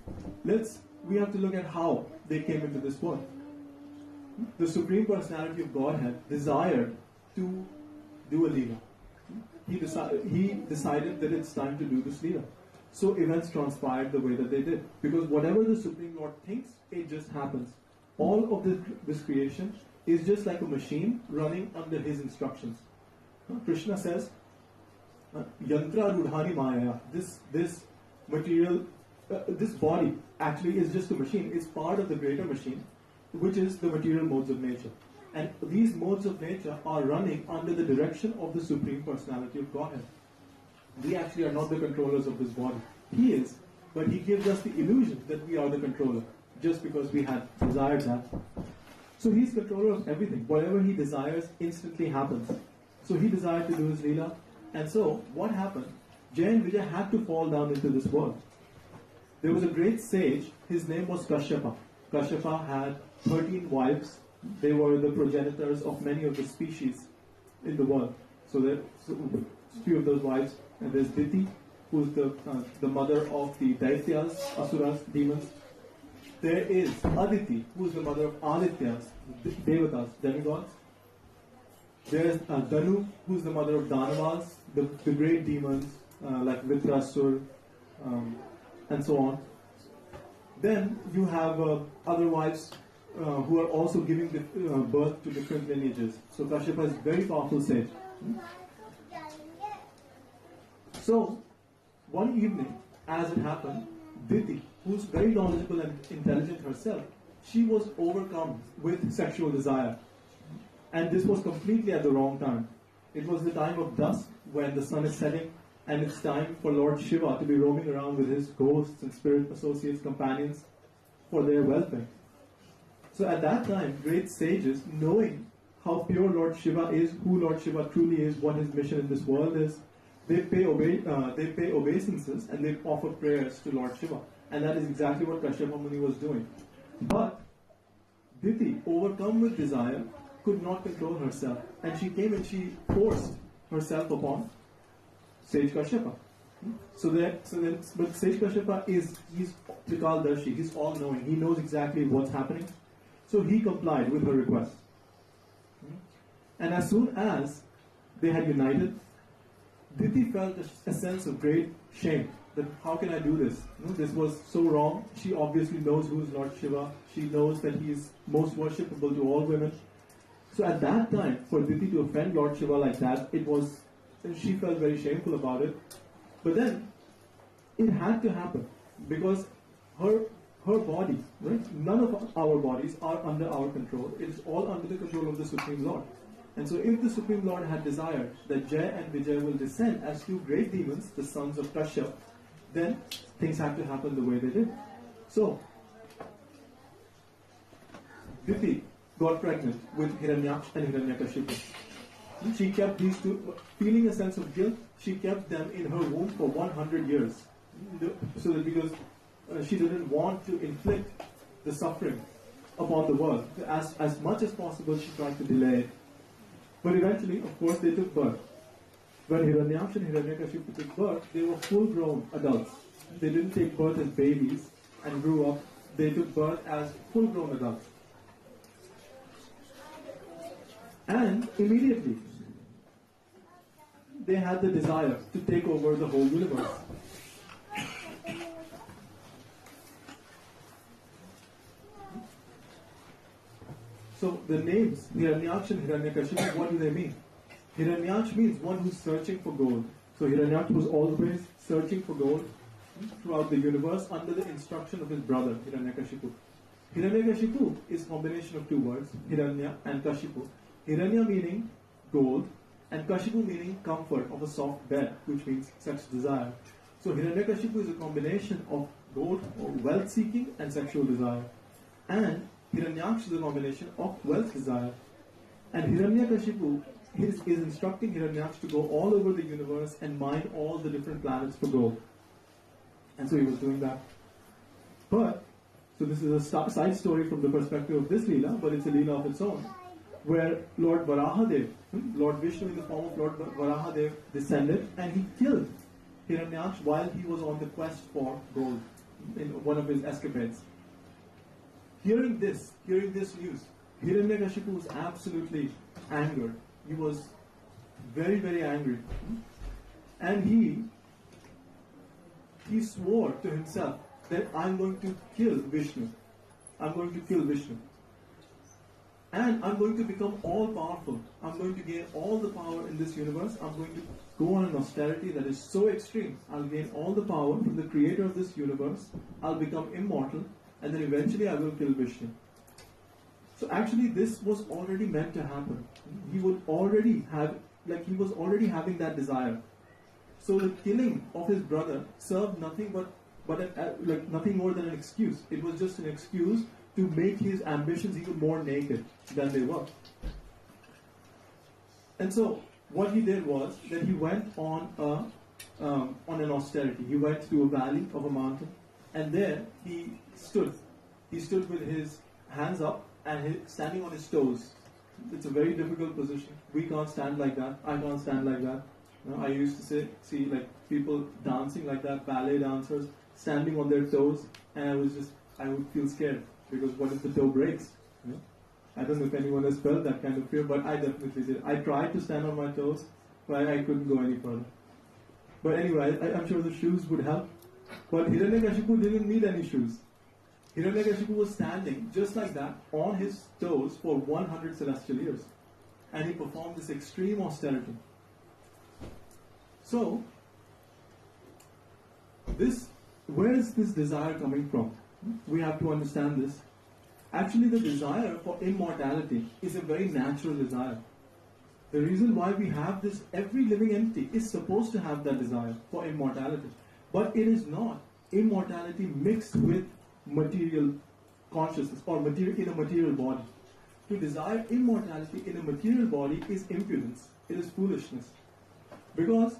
we have to look at how they came into this world. The Supreme Personality of Godhead desired to do a Leela. He decided that it's time to do this Leela. So events transpired the way that they did. Because whatever the Supreme Lord thinks, it just happens. All of this creation is just like a machine running under his instructions. Krishna says, Yantra Rudhani Maya, this material, this body actually is just a machine. It's part of the greater machine, which is the material modes of nature. And these modes of nature are running under the direction of the Supreme Personality of Godhead. We actually are not the controllers of this body. He is, but he gives us the illusion that we are the controller, just because we had desired that. So he's controller of everything. Whatever he desires instantly happens. So he desired to do his Leela. And so, what happened? Jay and Vijay had to fall down into this world. There was a great sage, his name was Kashyapa. Kashyapa had 13 wives. They were the progenitors of many of the species in the world. So there's a few of those wives. And there's Diti, who's the mother of the Daityas, Asuras, demons. There is Aditi, who's the mother of Adityas, Devatas, demigods. There's Danu, who's the mother of Danavas, the great demons like Vitrasur, and so on. Then you have other wives who are also giving birth to different lineages. So Kashyapa is a very powerful sage. So, one evening, as it happened, Diti, who's very knowledgeable and intelligent herself, she was overcome with sexual desire. And this was completely at the wrong time. It was the time of dusk, when the sun is setting, and it's time for Lord Shiva to be roaming around with his ghosts and spirit associates, companions, for their welfare. So at that time, great sages, knowing how pure Lord Shiva is, who Lord Shiva truly is, what his mission in this world is, they pay obeisances and they offer prayers to Lord Shiva. And that is exactly what Kashyapa Muni was doing. But Diti, overcome with desire, could not control herself. And she came and she forced herself upon Sage Kashyapa. But Sage Kashyapa he's Trikaldarshi, he's all-knowing. He knows exactly what's happening. So he complied with her request. And as soon as they had united, Diti felt a sense of great shame. That how can I do this? This was so wrong. She obviously knows who is Lord Shiva. She knows that he is most worshipable to all women. So at that time, for Diti to offend Lord Shiva like that, she felt very shameful about it. But then, it had to happen. Because her body, right? None of our bodies are under our control. It is all under the control of the Supreme Lord. And so if the Supreme Lord had desired that Jay and Vijay will descend as 2 great demons, the sons of Kashyap, then things had to happen the way they did. So, Diti got pregnant with Hiranyaksha and Hiranyakashipu. She kept these two, feeling a sense of guilt, she kept them in her womb for 100 years. So that because she didn't want to inflict the suffering upon the world. As much as possible, she tried to delay it. But eventually, of course, they took birth. When Hiranyaksha and Hiranyakashipu took birth, they were full-grown adults. They didn't take birth as babies and grew up. They took birth as full-grown adults. And immediately, they had the desire to take over the whole universe. So the names Hiranyaksha and Hiranyakashipu, what do they mean? Hiranyaksha means one who's searching for gold. So Hiranyaksha was always searching for gold throughout the universe under the instruction of his brother Hiranyakashipu. Hiranyakashipu is a combination of two words, Hiranya and Kashipu. Hiranya meaning gold and Kashipu meaning comfort of a soft bed, which means sex desire. So Hiranyakashipu is a combination of gold or wealth seeking and sexual desire. And Hiranyaksha is a combination of wealth desire. And Hiranyakashipu is instructing Hiranyaksha to go all over the universe and mine all the different planets for gold. And so he was doing that. But, so this is a side story from the perspective of this Leela, but it's a Leela of its own, where Lord Varahadev, Lord Vishnu in the form of Lord Varahadev descended and he killed Hiranyaksha while he was on the quest for gold in one of his escapades. Hearing this news, Hiranyakashipu was absolutely angered. He was very, very angry. And he swore to himself that I'm going to kill Vishnu. I'm going to kill Vishnu. And I'm going to become all powerful. I'm going to gain all the power in this universe. I'm going to go on an austerity that is so extreme. I'll gain all the power from the creator of this universe. I'll become immortal. And then eventually I will kill Vishnu. So actually this was already meant to happen. He would already have, he was already having that desire. So the killing of his brother served nothing but nothing more than an excuse. It was just an excuse to make his ambitions even more naked than they were. And so what he did was that he went on an austerity. He went to a valley of a mountain, and there he stood. He stood with his hands up and standing on his toes. It's a very difficult position. We can't stand like that. I can't stand like that. I used to see people dancing like that, ballet dancers standing on their toes, and I would feel scared because what if the toe breaks? I don't know if anyone has felt that kind of fear, but I definitely did. I tried to stand on my toes, but I couldn't go any further. But anyway, I'm sure the shoes would help. But Hiranyakashipu didn't need any shoes. Hiranyakashipu was standing just like that on his toes for 100 celestial years. And he performed this extreme austerity. So, where is this desire coming from? We have to understand this. Actually, the desire for immortality is a very natural desire. The reason why we have this, every living entity is supposed to have that desire for immortality. But it is not immortality mixed with material consciousness or in a material body. To desire immortality in a material body is impudence. It is foolishness. Because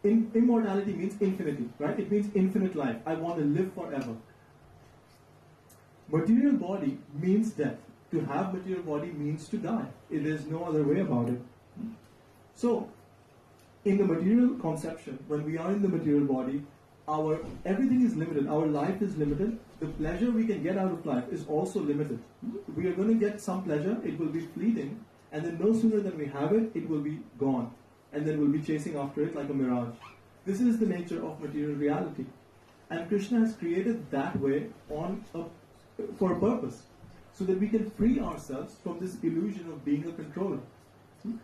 immortality means infinity, right? It means infinite life. I want to live forever. Material body means death. To have material body means to die. There's no other way about it. So, in the material conception, when we are in the material body, everything is limited. Our life is limited. The pleasure we can get out of life is also limited. We are going to get some pleasure. It will be fleeting. And then no sooner than we have it, it will be gone. And then we'll be chasing after it like a mirage. This is the nature of material reality. And Krishna has created that way for a purpose. So that we can free ourselves from this illusion of being a controller.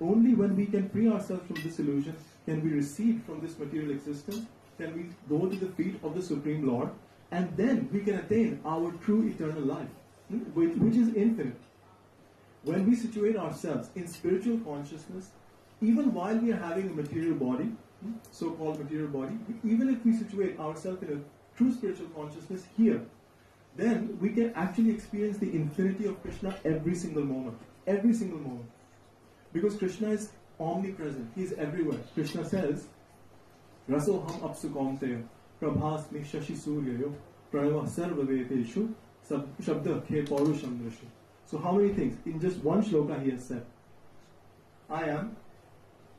Only when we can free ourselves from this illusion can we recede from this material existence, can we go to the feet of the Supreme Lord, and then we can attain our true eternal life, which is infinite. When we situate ourselves in spiritual consciousness, even while we are having a material body, so-called material body, even if we situate ourselves in a true spiritual consciousness here, then we can actually experience the infinity of Krishna every single moment. every single moment. Because Krishna is omnipresent, he is everywhere. Krishna says, Raso ham apsu kaunteya, prabhasmi shashi suryayo, pranava sarva vedeshu, shabda khe paurusham drashu. So how many things? In just one shloka he has said, I am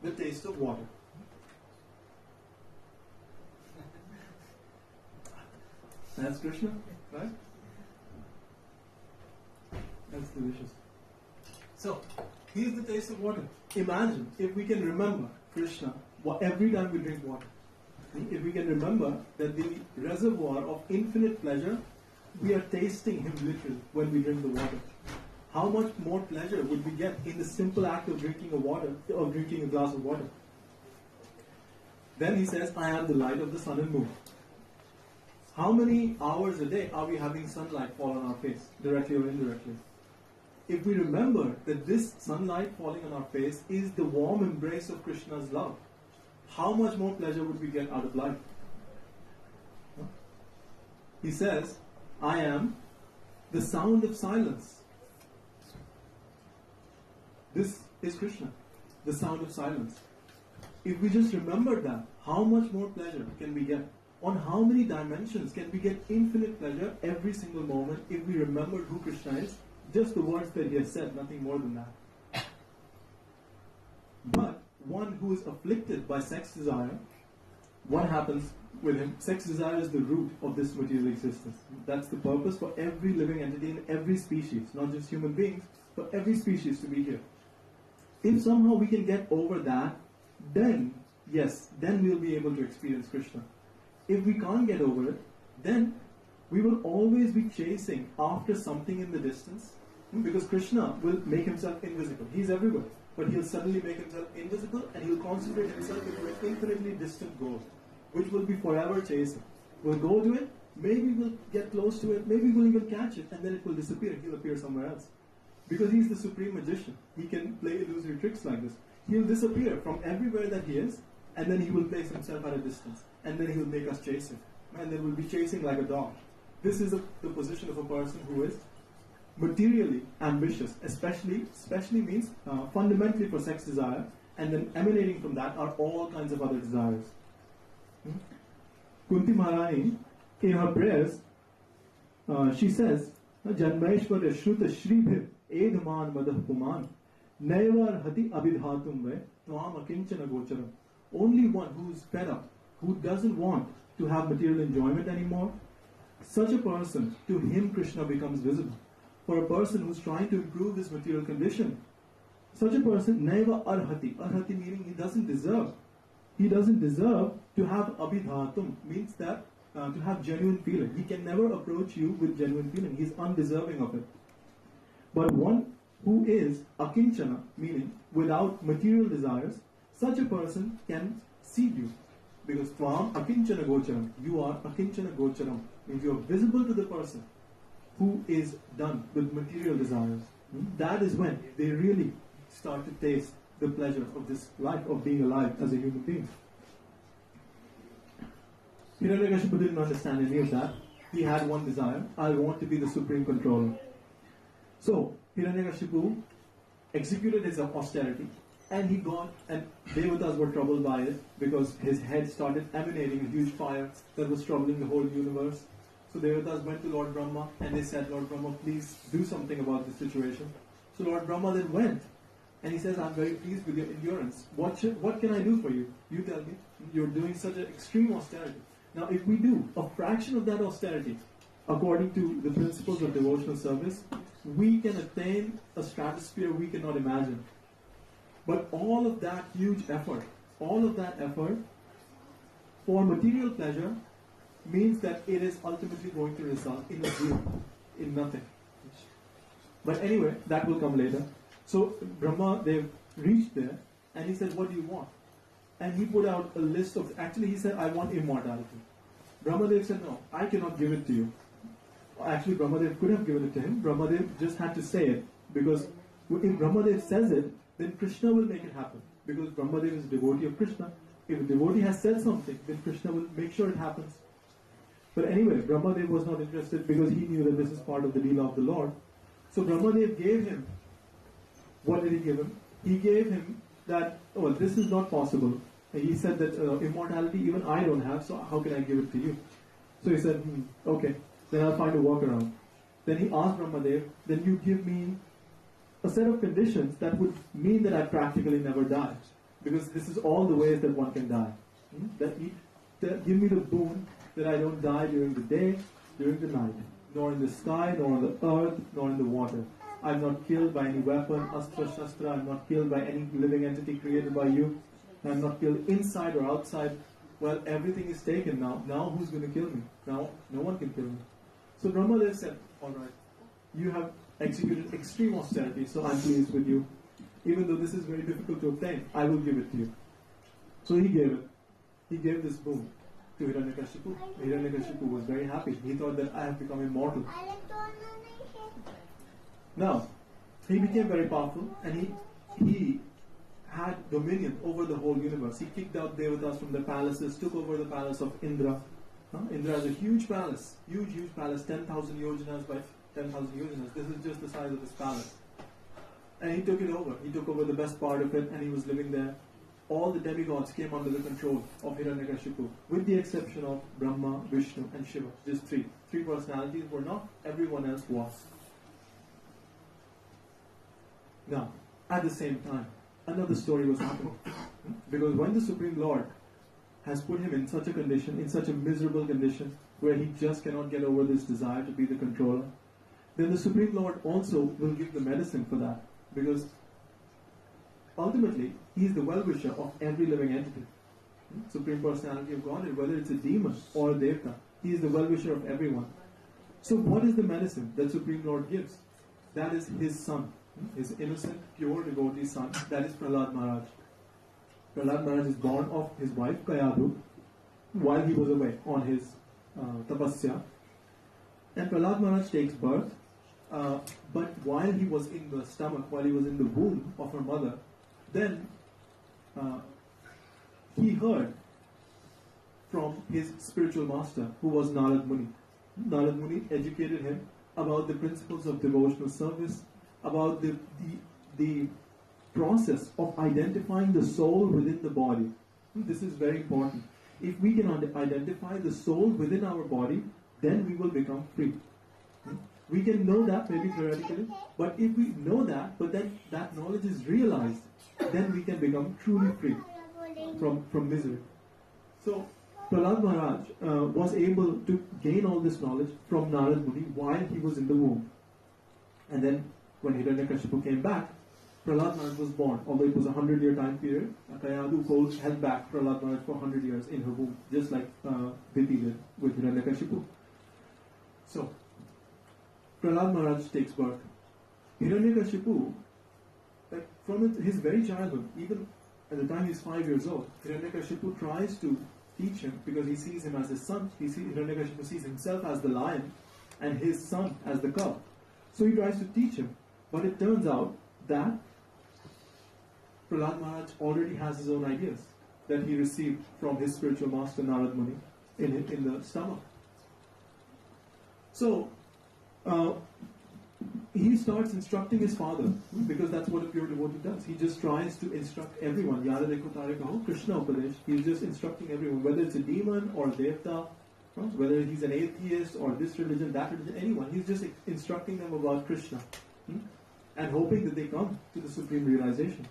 the taste of water. That's Krishna, right? That's delicious. So, here's the taste of water. Imagine if we can remember Krishna every time we drink water. If we can remember that the reservoir of infinite pleasure, we are tasting him literally when we drink the water. How much more pleasure would we get in the simple act of drinking a glass of water? Then he says, I am the light of the sun and moon. How many hours a day are we having sunlight fall on our face, directly or indirectly? If we remember that this sunlight falling on our face is the warm embrace of Krishna's love, how much more pleasure would we get out of life? He says, I am the sound of silence. This is Krishna, the sound of silence. If we just remember that, how much more pleasure can we get? On how many dimensions can we get infinite pleasure every single moment if we remember who Krishna is? Just the words that he has said, nothing more than that. But one who is afflicted by sex desire, what happens with him? Sex desire is the root of this material existence. That's the purpose for every living entity in every species, not just human beings, but every species to be here. If somehow we can get over that, then, yes, then we'll be able to experience Krishna. If we can't get over it, then we will always be chasing after something in the distance, because Krishna will make himself invisible. He's everywhere, but he'll suddenly make himself invisible and he'll concentrate himself into an infinitely distant goal, which will be forever chasing. We'll go to it, maybe we'll get close to it, maybe we'll even catch it, and then it will disappear. He'll appear somewhere else. Because he's the supreme magician. He can play illusory tricks like this. He'll disappear from everywhere that he is, and then he will place himself at a distance. And then he'll make us chase him. And then we'll be chasing like a dog. This is the position of a person who is materially ambitious, especially means fundamentally for sex desire, and then emanating from that are all kinds of other desires. Kunti Maharani, in her prayers, she says, Janmeshwara Shruta Shribhir Edhaman Madah Puman Naivar Hati Abhidhatum Ve Tvam Akinchana Gocharam. Only one who is fed up, who doesn't want to have material enjoyment anymore, such a person, to him Krishna becomes visible. For a person who's trying to improve his material condition, such a person, Naiva Arhati. Arhati meaning he doesn't deserve. He doesn't deserve to have Abhidhatum, means that to have genuine feeling. He can never approach you with genuine feeling. He's undeserving of it. But one who is akinchana, meaning without material desires, such a person can see you. Because tvam akinchana gocharam, you are akinchana gocharam, means you are visible to the person who is done with material desires. That is when they really start to taste the pleasure of this life, of being alive as a human being. Hiranyakashipu didn't understand any of that. He had one desire: I want to be the supreme controller. So Hiranyakashipu executed his austerity, and he got, and Devatas were troubled by it because his head started emanating a huge fire that was troubling the whole universe. So Devatas went to Lord Brahma and they said, Lord Brahma, please do something about this situation. So Lord Brahma then went and he says, I'm very pleased with your endurance. What can I do for you? You tell me. You're doing such an extreme austerity. Now if we do a fraction of that austerity according to the principles of devotional service, we can attain a stratosphere we cannot imagine. But all of that huge effort, for material pleasure means that it is ultimately going to result in a zero, in nothing. But anyway, that will come later. So Brahma, they've reached there, and he said, what do you want? And he put out a list of, actually he said, I want immortality. Brahmadev said, no, I cannot give it to you. Actually, Brahmadev could have given it to him. Brahmadev just had to say it, because if Brahmadev says it, then Krishna will make it happen. Because Brahmadev is a devotee of Krishna. If a devotee has said something, then Krishna will make sure it happens. But anyway, Brahmadev was not interested because he knew that this is part of the Leela of the Lord. So Brahmadev gave him what did he give him? He gave him that, oh, this is not possible. And he said that immortality even I don't have, so how can I give it to you? So he said, okay, then I'll find a workaround. Then he asked Brahmadev, then you give me a set of conditions that would mean that I practically never die. Because this is all the ways that one can die. That give me the boon that I don't die during the day, during the night, nor in the sky, nor on the earth, nor in the water. I'm not killed by any weapon, astra, shastra. I'm not killed by any living entity created by you. I'm not killed inside or outside. Well, everything is taken now. Now who's going to kill me? Now no one can kill me. So Brahmadev said, all right, you have executed extreme austerity, so I'm pleased with you. Even though this is very difficult to obtain, I will give it to you. So he gave it. He gave this boon to Hiranyakashipu. Hiranyakashipu was very happy. He thought that I have become immortal. Now, he became very powerful and he had dominion over the whole universe. He kicked out devatas from the palaces, took over the palace of Indra. Indra has a huge palace, huge palace, 10,000 yojanas by 10,000 yojanas. This is just the size of his palace. And he took it over. He took over the best part of it and he was living there. All the demigods came under the control of Hiranyakashipu, with the exception of Brahma, Vishnu and Shiva. Just three. Three personalities were not, everyone else was. Now, at the same time, another story was happening. Because when the Supreme Lord has put him in such a condition, in such a miserable condition, where he just cannot get over this desire to be the controller, then the Supreme Lord also will give the medicine for that. Because ultimately, he is the well-wisher of every living entity. Supreme Personality of Godhead, whether it's a demon or a devta, he is the well-wisher of everyone. So what is the medicine that Supreme Lord gives? That is his son, his innocent, pure devotee son, that is Prahlad Maharaj. Prahlad Maharaj is born of his wife Kayadu while he was away on his tapasya. And Prahlad Maharaj takes birth, but while he was in the stomach, while he was in the womb of her mother, then he heard from his spiritual master, who was Narad Muni. Narad Muni educated him about the principles of devotional service, about the process of identifying the soul within the body. This is very important. If we can identify the soul within our body, then we will become free. We can know that maybe theoretically, but if we know that, but then that knowledge is realized, then we can become truly free from misery. So Prahlad Maharaj was able to gain all this knowledge from Narad Muni while he was in the womb. And then when Hiranyakashipu came back, Prahlad Maharaj was born, although it was a 100-year time period. Kayadu held back Prahlad Maharaj for 100 years in her womb, just like Diti did with Hiranyakashipu. So, Prahlad Maharaj takes birth. Hiranyakashipu, like from his very childhood, even at the time he's 5 years old, Hiranyakashipu tries to teach him because he sees him as his son. Hiranyakashipu sees himself as the lion and his son as the cub. So he tries to teach him, but it turns out that Prahlad Maharaj already has his own ideas that he received from his spiritual master Narad Muni in the stomach. So he starts instructing his father, because that's what a pure devotee does. He just tries to instruct everyone. Yada dekho tare kaho, Krishna Upadesh. He's just instructing everyone, whether it's a demon or a devta, whether he's an atheist or this religion, that religion, anyone. He's just instructing them about Krishna and hoping that they come to the supreme realization.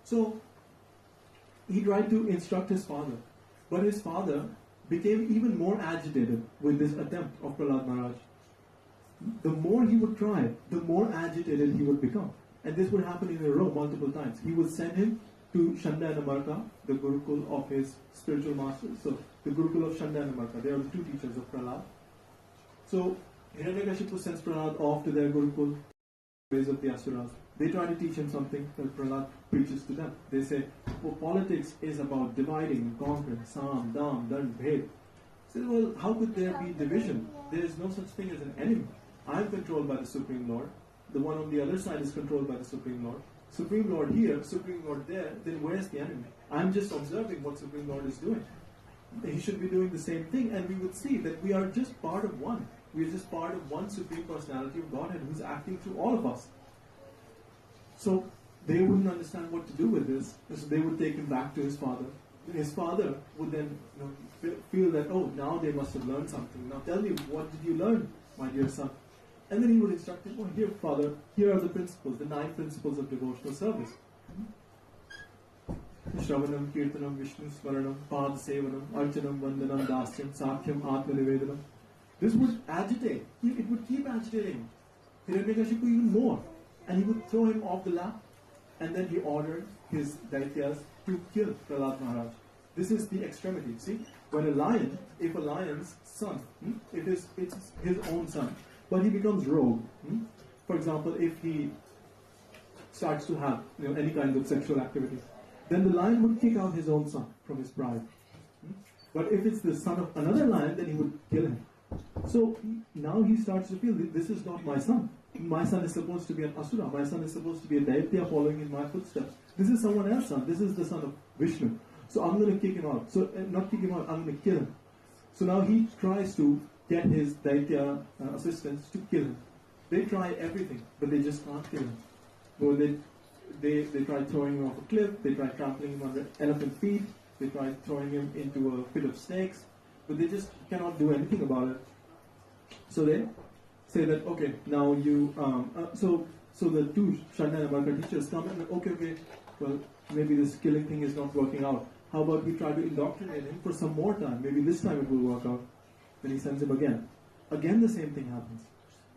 So he tried to instruct his father, but his father became even more agitated with this attempt of Prahlad Maharaj. The more he would try, the more agitated he would become. And this would happen in a row multiple times. He would send him to Shanda and Amarka, the Gurukul of his spiritual master. So, the Gurukul of Shanda and Amarka, they are the two teachers of Prahlad. So, Hiranyakashipu sends Prahlad off to their Gurukul, ways of the Asuras. They try to teach him something that Prahlad preaches to them. They say, oh, politics is about dividing and conquering, Sam, Dam, Dand, Bhed. He says, well, how could there be division? There is no such thing as an enemy. I am controlled by the Supreme Lord. The one on the other side is controlled by the Supreme Lord. Supreme Lord here, Supreme Lord there, then where's the enemy? I'm just observing what Supreme Lord is doing. He should be doing the same thing, and we would see that we are just part of one. We are just part of one Supreme Personality of Godhead who's acting through all of us. So they wouldn't understand what to do with this, so they would take him back to his father. His father would then feel that, oh, now they must have learned something. Now tell me, what did you learn, my dear son? And then he would instruct him, oh, here, father, here are the principles, the 9 principles of devotional service. Shravanam, Kirtanam, Vishnu Smaranam, Pad Sevanam, Archanam, Vandanam, Dasyam, Sakhyam, Atma Nivedanam. This would agitate. It would keep agitating Hiranyakashipu even more. And he would throw him off the lap. And then he ordered his Daityas to kill Prahlad Maharaj. This is the extremity. See, when a lion, if a lion's son, it's his own son, but he becomes rogue. For example, if he starts to have any kind of sexual activity, then the lion would kick out his own son from his pride. But if it's the son of another lion, then he would kill him. So now he starts to feel, this is not my son. My son is supposed to be an asura. My son is supposed to be a daitya following in my footsteps. This is someone else's son. This is the son of Vishnu. So I'm going to kick him out. So not kick him out, I'm going to kill him. So now he tries to get his daitya assistants to kill him. They try everything, but they just can't kill him. Well, they try throwing him off a cliff. They try trampling him on elephant feet. They try throwing him into a pit of snakes. But they just cannot do anything about it. So they say that, okay, now you, so the 2 Shanda and Amarka teachers come and, okay, well, maybe this killing thing is not working out. How about we try to indoctrinate him for some more time? Maybe this time it will work out. Then he sends him again. Again the same thing happens.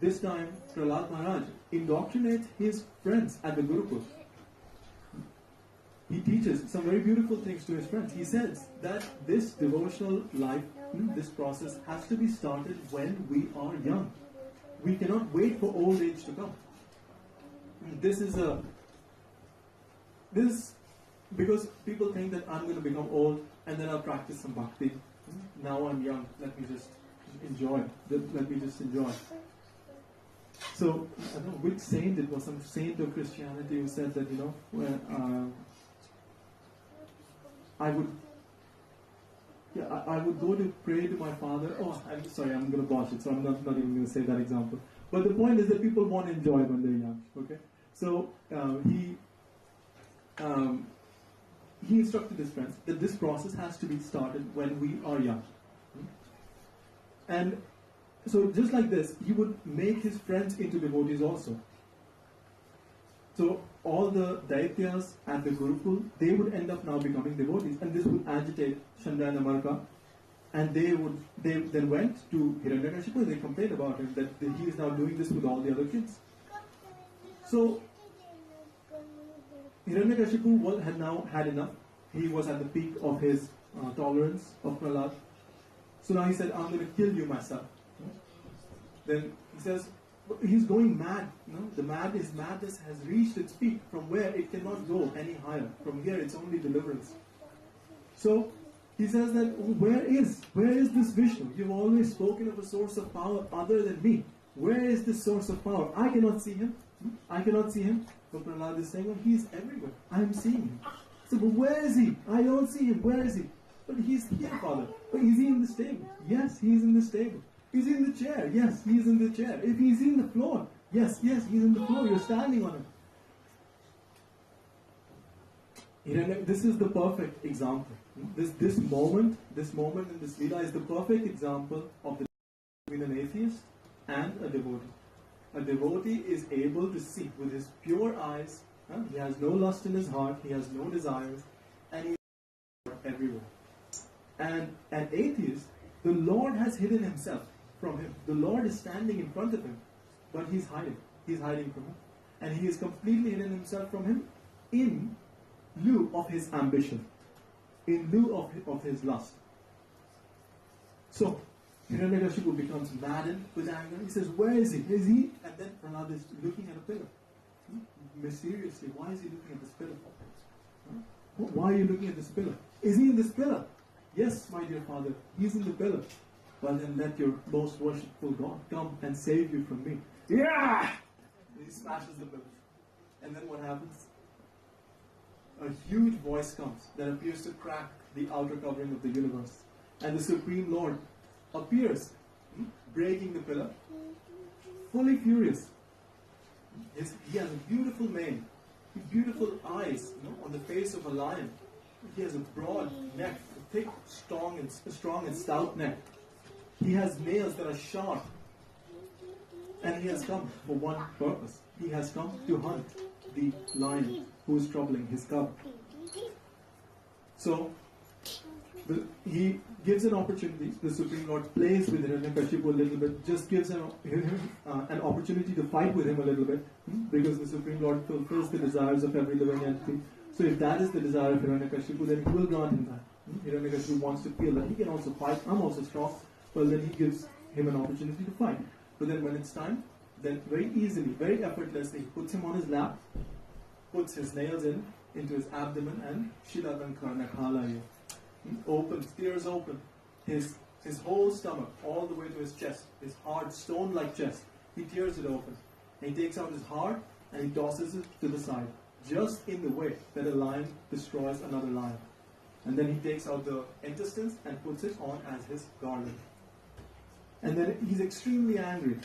This time, Prahlad Maharaj indoctrinates his friends at the Gurukul. He teaches some very beautiful things to his friends. He says that this devotional life, this process has to be started when we are young. We cannot wait for old age to come. This because people think that I'm going to become old and then I'll practice some bhakti. Now I'm young, let me just enjoy. Let me just enjoy. So, I don't know which saint it was, some saint of Christianity who said that, I would go to pray to my father. Oh, I'm sorry, I'm going to botch it, so I'm not even going to say that example. But the point is that people want to enjoy when they're young. Okay, so he instructed his friends that this process has to be started when we are young. And so, just like this, he would make his friends into devotees also. So all the daityas at the Gurukul, they would end up now becoming devotees, and this would agitate Shanda and Amarka, and they then went to Hiranyakashipu and they complained about him that he is now doing this with all the other kids. So Hiranyakashipu had now had enough. He was at the peak of his tolerance of Prahlad. So now he said, I'm going to kill you myself. Then he says, he's going mad. His madness has reached its peak from where it cannot go any higher. From here it's only deliverance. So he says that, where is this Vishnu? You've always spoken of a source of power other than me. Where is this source of power? I cannot see him. I cannot see him. But Prahlad is saying, well, he's everywhere. I am seeing him. So, but where is he? I don't see him. Where is he? But he's here, Father. But is he in the stable? Yes, he's in the stable. Is he in the chair? Yes, he's in the chair. If he's in the floor, yes, he's in the floor. You're standing on him. This is the perfect example. This moment in this Leela is the perfect example of the between an atheist and a devotee. A devotee is able to see with his pure eyes. He has no lust in his heart. He has no desires, and he is everywhere. And an atheist, the Lord has hidden himself from him. The Lord is standing in front of him, but he's hiding. He's hiding from him, and he is completely hidden himself from him in lieu of his ambition, in lieu of his lust. So Hiranyakashipu becomes maddened with anger. He says, where is he? Is he? And then Prahlad is looking at a pillar. Mysteriously, why is he looking at this pillar? Why are you looking at this pillar? Is he in this pillar? Yes, my dear father, he's in the pillar. Well, then let your most worshipful God come and save you from me. Yeah! And he smashes the pillar. And then what happens? A huge voice comes that appears to crack the outer covering of the universe. And the Supreme Lord appears, breaking the pillar, fully furious. He has a beautiful mane, beautiful eyes, on the face of a lion. He has a broad neck, a thick, strong and stout neck. He has nails that are sharp. And he has come for one purpose. He has come to hunt the lion who is troubling his cub. So, he gives an opportunity. The Supreme Lord plays with Hiranyakashipu a little bit, just gives him an opportunity to fight with him a little bit, because the Supreme Lord fulfills the desires of every living entity. So if that is the desire of Hiranyakashipu, then he will grant him that. Hiranyakashipu wants to feel that he can also fight, I'm also strong. Well, then he gives him an opportunity to fight. But then when it's time, then very easily, very effortlessly, he puts him on his lap, puts his nails into his abdomen, and Shilavankarnakalaya. He opens, tears open his whole stomach, all the way to his chest, his hard, stone-like chest. He tears it open. And he takes out his heart and he tosses it to the side, just in the way that a lion destroys another lion. And then he takes out the intestines and puts it on as his garland. And then he's extremely angry.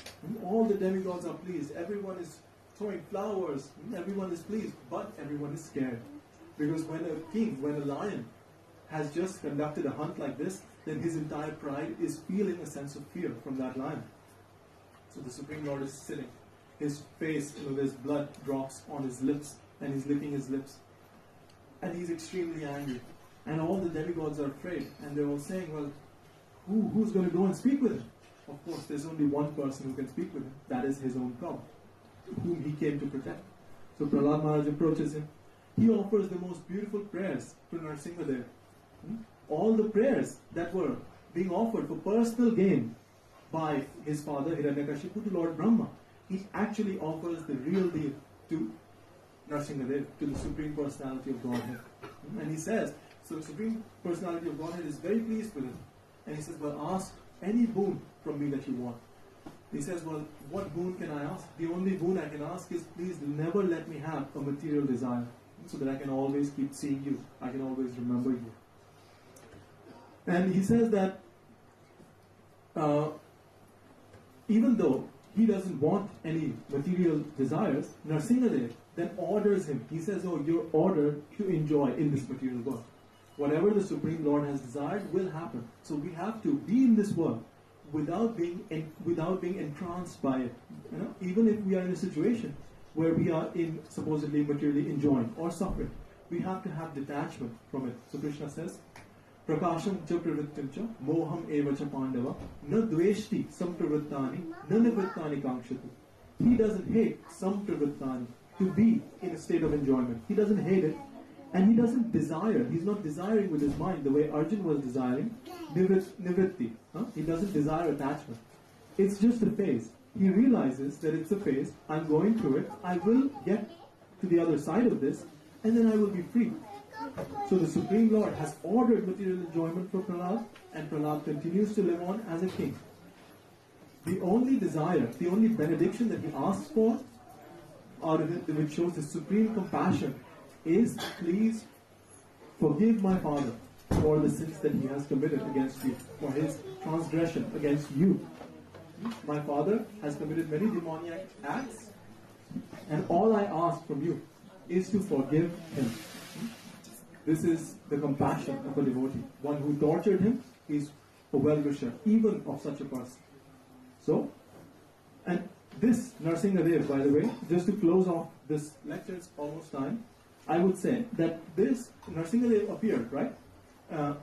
All the demigods are pleased. Everyone is throwing flowers. Everyone is pleased. But everyone is scared. Because when a lion has just conducted a hunt like this, then his entire pride is feeling a sense of fear from that lion. So the Supreme Lord is sitting. His face, there's blood drops on his lips, and he's licking his lips. And he's extremely angry. And all the demigods are afraid. And they're all saying, well, who's going to go and speak with him? Of course, there's only one person who can speak with him. That is his own Prabhu, whom he came to protect. So Prahlad Maharaj approaches him. He offers the most beautiful prayers to Narasimha there. All the prayers that were being offered for personal gain by his father Hiranyakashipu to Lord Brahma, he actually offers the real deal to Narasimha, to the Supreme Personality of Godhead. And he says, so the Supreme Personality of Godhead is very pleased with him. And he says, well, ask any boon from me that you want. He says, well, what boon can I ask? The only boon I can ask is, please never let me have a material desire, so that I can always keep seeing you. I can always remember you. And he says that even though he doesn't want any material desires, Narasimha then orders him. He says, oh, you're ordered to enjoy in this material world. Whatever the Supreme Lord has desired will happen. So we have to be in this world without being entranced by it. Even if we are in a situation where we are supposedly materially enjoying or suffering, we have to have detachment from it. So Krishna says, Prakasham cha pravrittim cha moham eva cha pandava na dveshti sampravrittani na nivrittani kankshatu. He doesn't hate sampravrittani, to be in a state of enjoyment. He doesn't hate it, and he doesn't desire. He's not desiring with his mind the way Arjun was desiring nivritti. He doesn't desire attachment. It's just a phase. He realizes that it's a phase. I'm going through it. I will get to the other side of this, and then I will be free. So the Supreme Lord has ordered material enjoyment for Prahlad, and Prahlad continues to live on as a king. The only desire, the only benediction that he asks for, out of it, which shows his supreme compassion, is, please forgive my father for the sins that he has committed against you, for his transgression against you. My father has committed many demoniac acts, and all I ask from you is to forgive him. This is the compassion of a devotee. One who tortured him is a well-wisher, even of such a person. So, and this Narasimha, by the way, just to close off this lecture, it's almost time, I would say that this Narasimha appeared, right?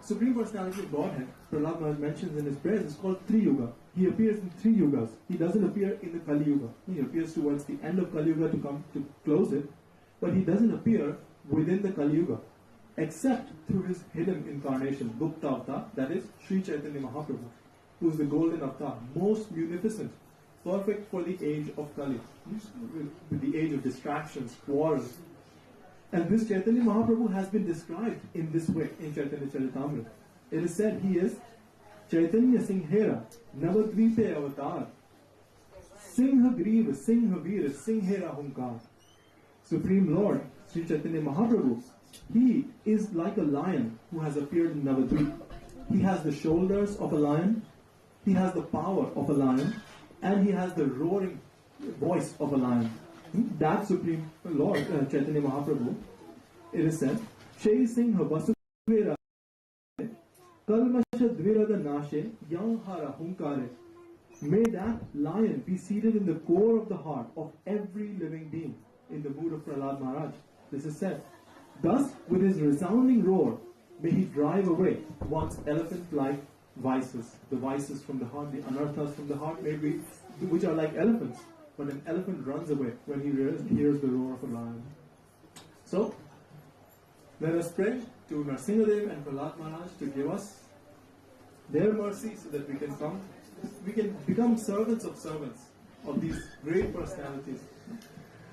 Supreme Personality of Godhead, Prahlad Maharaj mentions in his prayers, is called Tri Yuga. He appears in 3 yugas. He doesn't appear in the Kali Yuga. He appears towards the end of Kali Yuga to come to close it, but he doesn't appear within the Kali Yuga, except through his hidden incarnation, Gupta Avatar, that is Sri Chaitanya Mahaprabhu, who is the golden avatar, most munificent, perfect for the age of Kali, with the age of distractions, quarrels. And this Chaitanya Mahaprabhu has been described in this way in Chaitanya Charitamrita. It is said he is Chaitanya Singhera, Navadvipe Avatar, Singha Griva, Singha Veera, Singhera Hunkar. Supreme Lord, Sri Chaitanya Mahaprabhu, he is like a lion who has appeared in Navadvip. He has the shoulders of a lion, he has the power of a lion, and he has the roaring voice of a lion. that Supreme Lord, Chaitanya Mahaprabhu, it is said, Shri Singha Vasudevara Kalmasha Dvirada Nashe Yanhara Hunkare. May that lion be seated in the core of the heart of every living being in the mood of Prahlad Maharaj. This is said. Thus, with his resounding roar, may he drive away one's elephant-like vices, the vices from the heart, the anarthas from the heart, maybe, which are like elephants. But an elephant runs away when he hears the roar of a lion. So, let us pray to Narasimha and Prahlad Maharaj to give us their mercy so that we can become servants of these great personalities.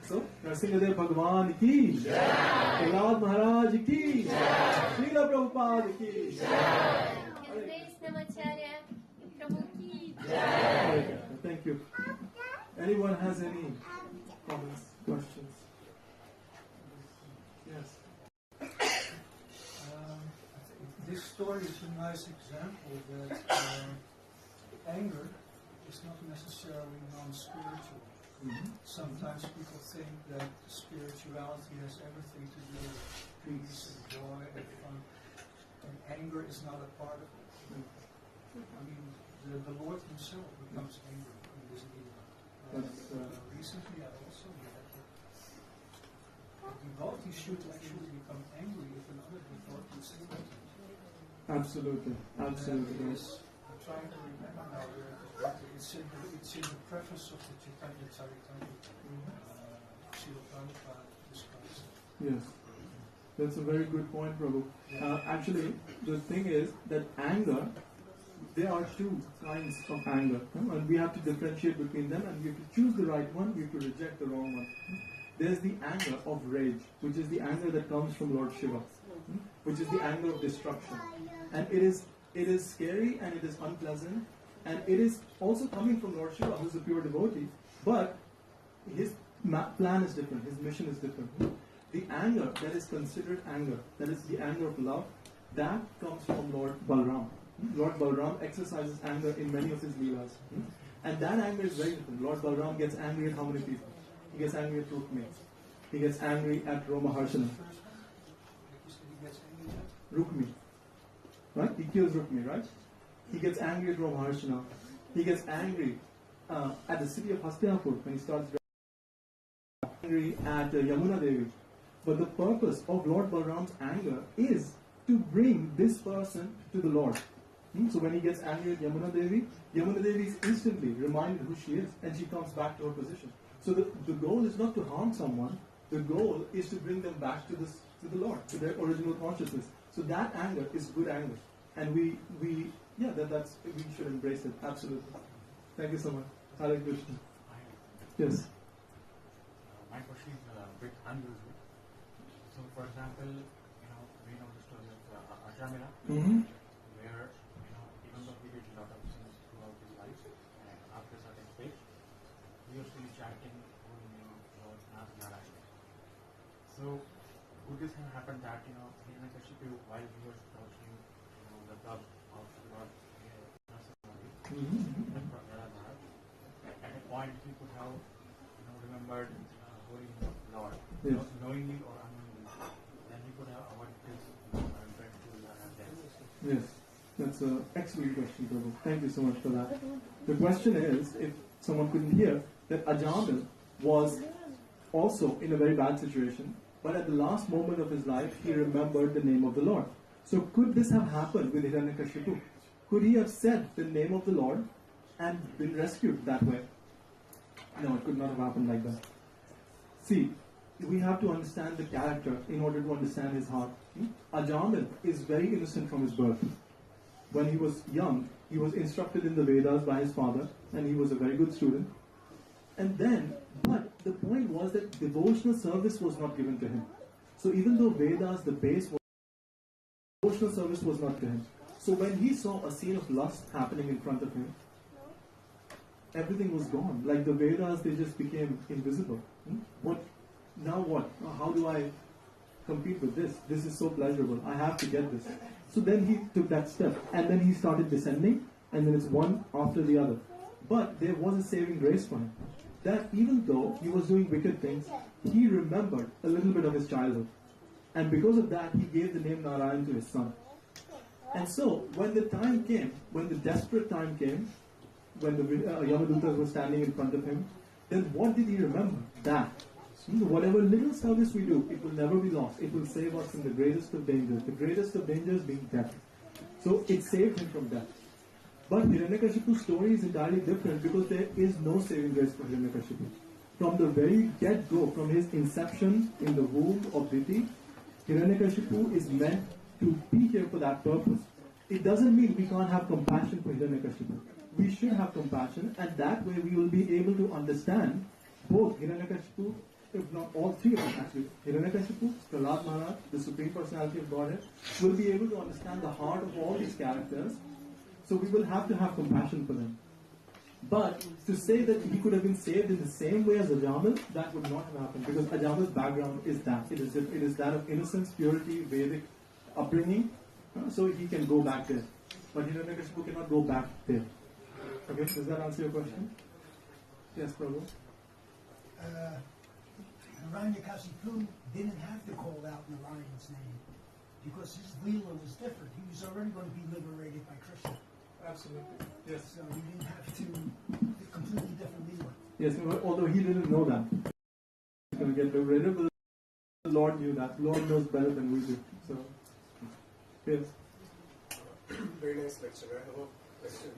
So, Narasimha Bhagwan ki Jai, Prahlad Maharaj ki Jai, Srila Prabhupada ki Jai. Namacharya, Prabhu ki Jai. Thank you. Anyone has any comments, questions? Yes. This story is a nice example that anger is not necessarily non-spiritual. Sometimes people think that spirituality has everything to do with peace and joy and fun, and anger is not a part of it. I mean, the Lord Himself becomes angry in this Leela. Recently, I also read that the devotee should actually become angry if another devotee is angry. Absolutely. I'm trying to remember now. It's in the preface of the Chaitanya Charitamrita. Srila Prabhupada discussed. Yes. That's a very good point, Prabhu. Actually, the thing is that anger, there are two kinds of anger. And we have to differentiate between them, and we have to choose the right one, we have to reject the wrong one. There's the anger of rage, which is the anger that comes from Lord Shiva, which is the anger of destruction. And it is scary and it is unpleasant, and it is also coming from Lord Shiva, who is a pure devotee, but his plan is different, his mission is different. The anger that is considered anger, that is the anger of love, that comes from Lord Balram. Lord Balram exercises anger in many of his leelas. And that anger is very different. Lord Balram gets angry at how many people? He gets angry at Rukmi. He gets angry at Roma Harshana. Rukmi. Right? He kills Rukmi, right? He gets angry at Roma Harshana. He gets angry at the city of Hastinapur when he starts angry at Yamuna Devi. But the purpose of Lord Balram's anger is to bring this person to the Lord. So when he gets angry at Yamuna Devi is instantly reminded who she is, and she comes back to her position. So the goal is not to harm someone, the goal is to bring them back to the Lord, to their original consciousness. So that anger is good anger. And we should embrace it, absolutely. Thank you so much. Hare Krishna. Yes. My question is a bit unusual. So, for example, we know the story of Ajamila, where even though he did a lot of sins throughout his life, and after a certain stage, he was still chanting Lord Narasimha. So, would this have happened that Hiranyakashipu, while he was approaching the club of Lord Narasimha, at a point he could have remembered Holy Lord, Yes. knowingly or unknowingly, then he could have avoided this reference to death. Yes, that's an excellent question, Prabhu. Thank you so much for that. The question is, if someone couldn't hear, that Ajamil was also in a very bad situation, but at the last moment of his life, he remembered the name of the Lord. So could this have happened with Hiranyakashipu? Could he have said the name of the Lord and been rescued that way? No, it could not have happened like that. See, we have to understand the character in order to understand his heart. Ajamil is very innocent from his birth. When he was young, he was instructed in the Vedas by his father, and he was a very good student. But the point was that devotional service was not given to him. So even though Vedas, the base was, devotional service was not to him. So when he saw a scene of lust happening in front of him, everything was gone. Like the Vedas, they just became invisible. What? Now what? How do I compete with this? This is so pleasurable. I have to get this. So then he took that step, and then he started descending, and then it's one after the other. But there was a saving grace for him. that even though he was doing wicked things, he remembered a little bit of his childhood. And because of that, he gave the name Narayan to his son. And so, when the time came, when the desperate time came, when the Yamadutas were standing in front of him, then what did he remember? That whatever little service we do, it will never be lost. It will save us from the greatest of dangers. The greatest of dangers being death. So it saved him from death. But Hiranyakashipu's story is entirely different because there is no saving grace for Hiranyakashipu. From the very get-go, from his inception in the womb of Diti, Hiranyakashipu is meant to be here for that purpose. It doesn't mean we can't have compassion for Hiranyakashipu. We should have compassion, and that way we will be able to understand both Hiranyakashipu, if not all three of them actually, Hiranyakashipu, Prahlad Maharaj, the Supreme Personality of Godhead, will be able to understand the heart of all these characters. So we will have to have compassion for them. But to say that he could have been saved in the same way as Ajamal, that would not have happened, because Ajamal's background is that. It is that of innocence, purity, Vedic upbringing, so he can go back there. But Hiranyakashipu cannot go back there. Okay, does that answer your question? Yes, Prabhu? Hiranyakashipu didn't have to call out Narayan's name because his Leela was different. He was already going to be liberated by Krishna. Absolutely. Yes. So he didn't have to completely different Leela. Yes, although he didn't know that. He's going to get liberated, but the Lord knew that. The Lord knows better than we do. So, yes. Very nice lecture. I have a question.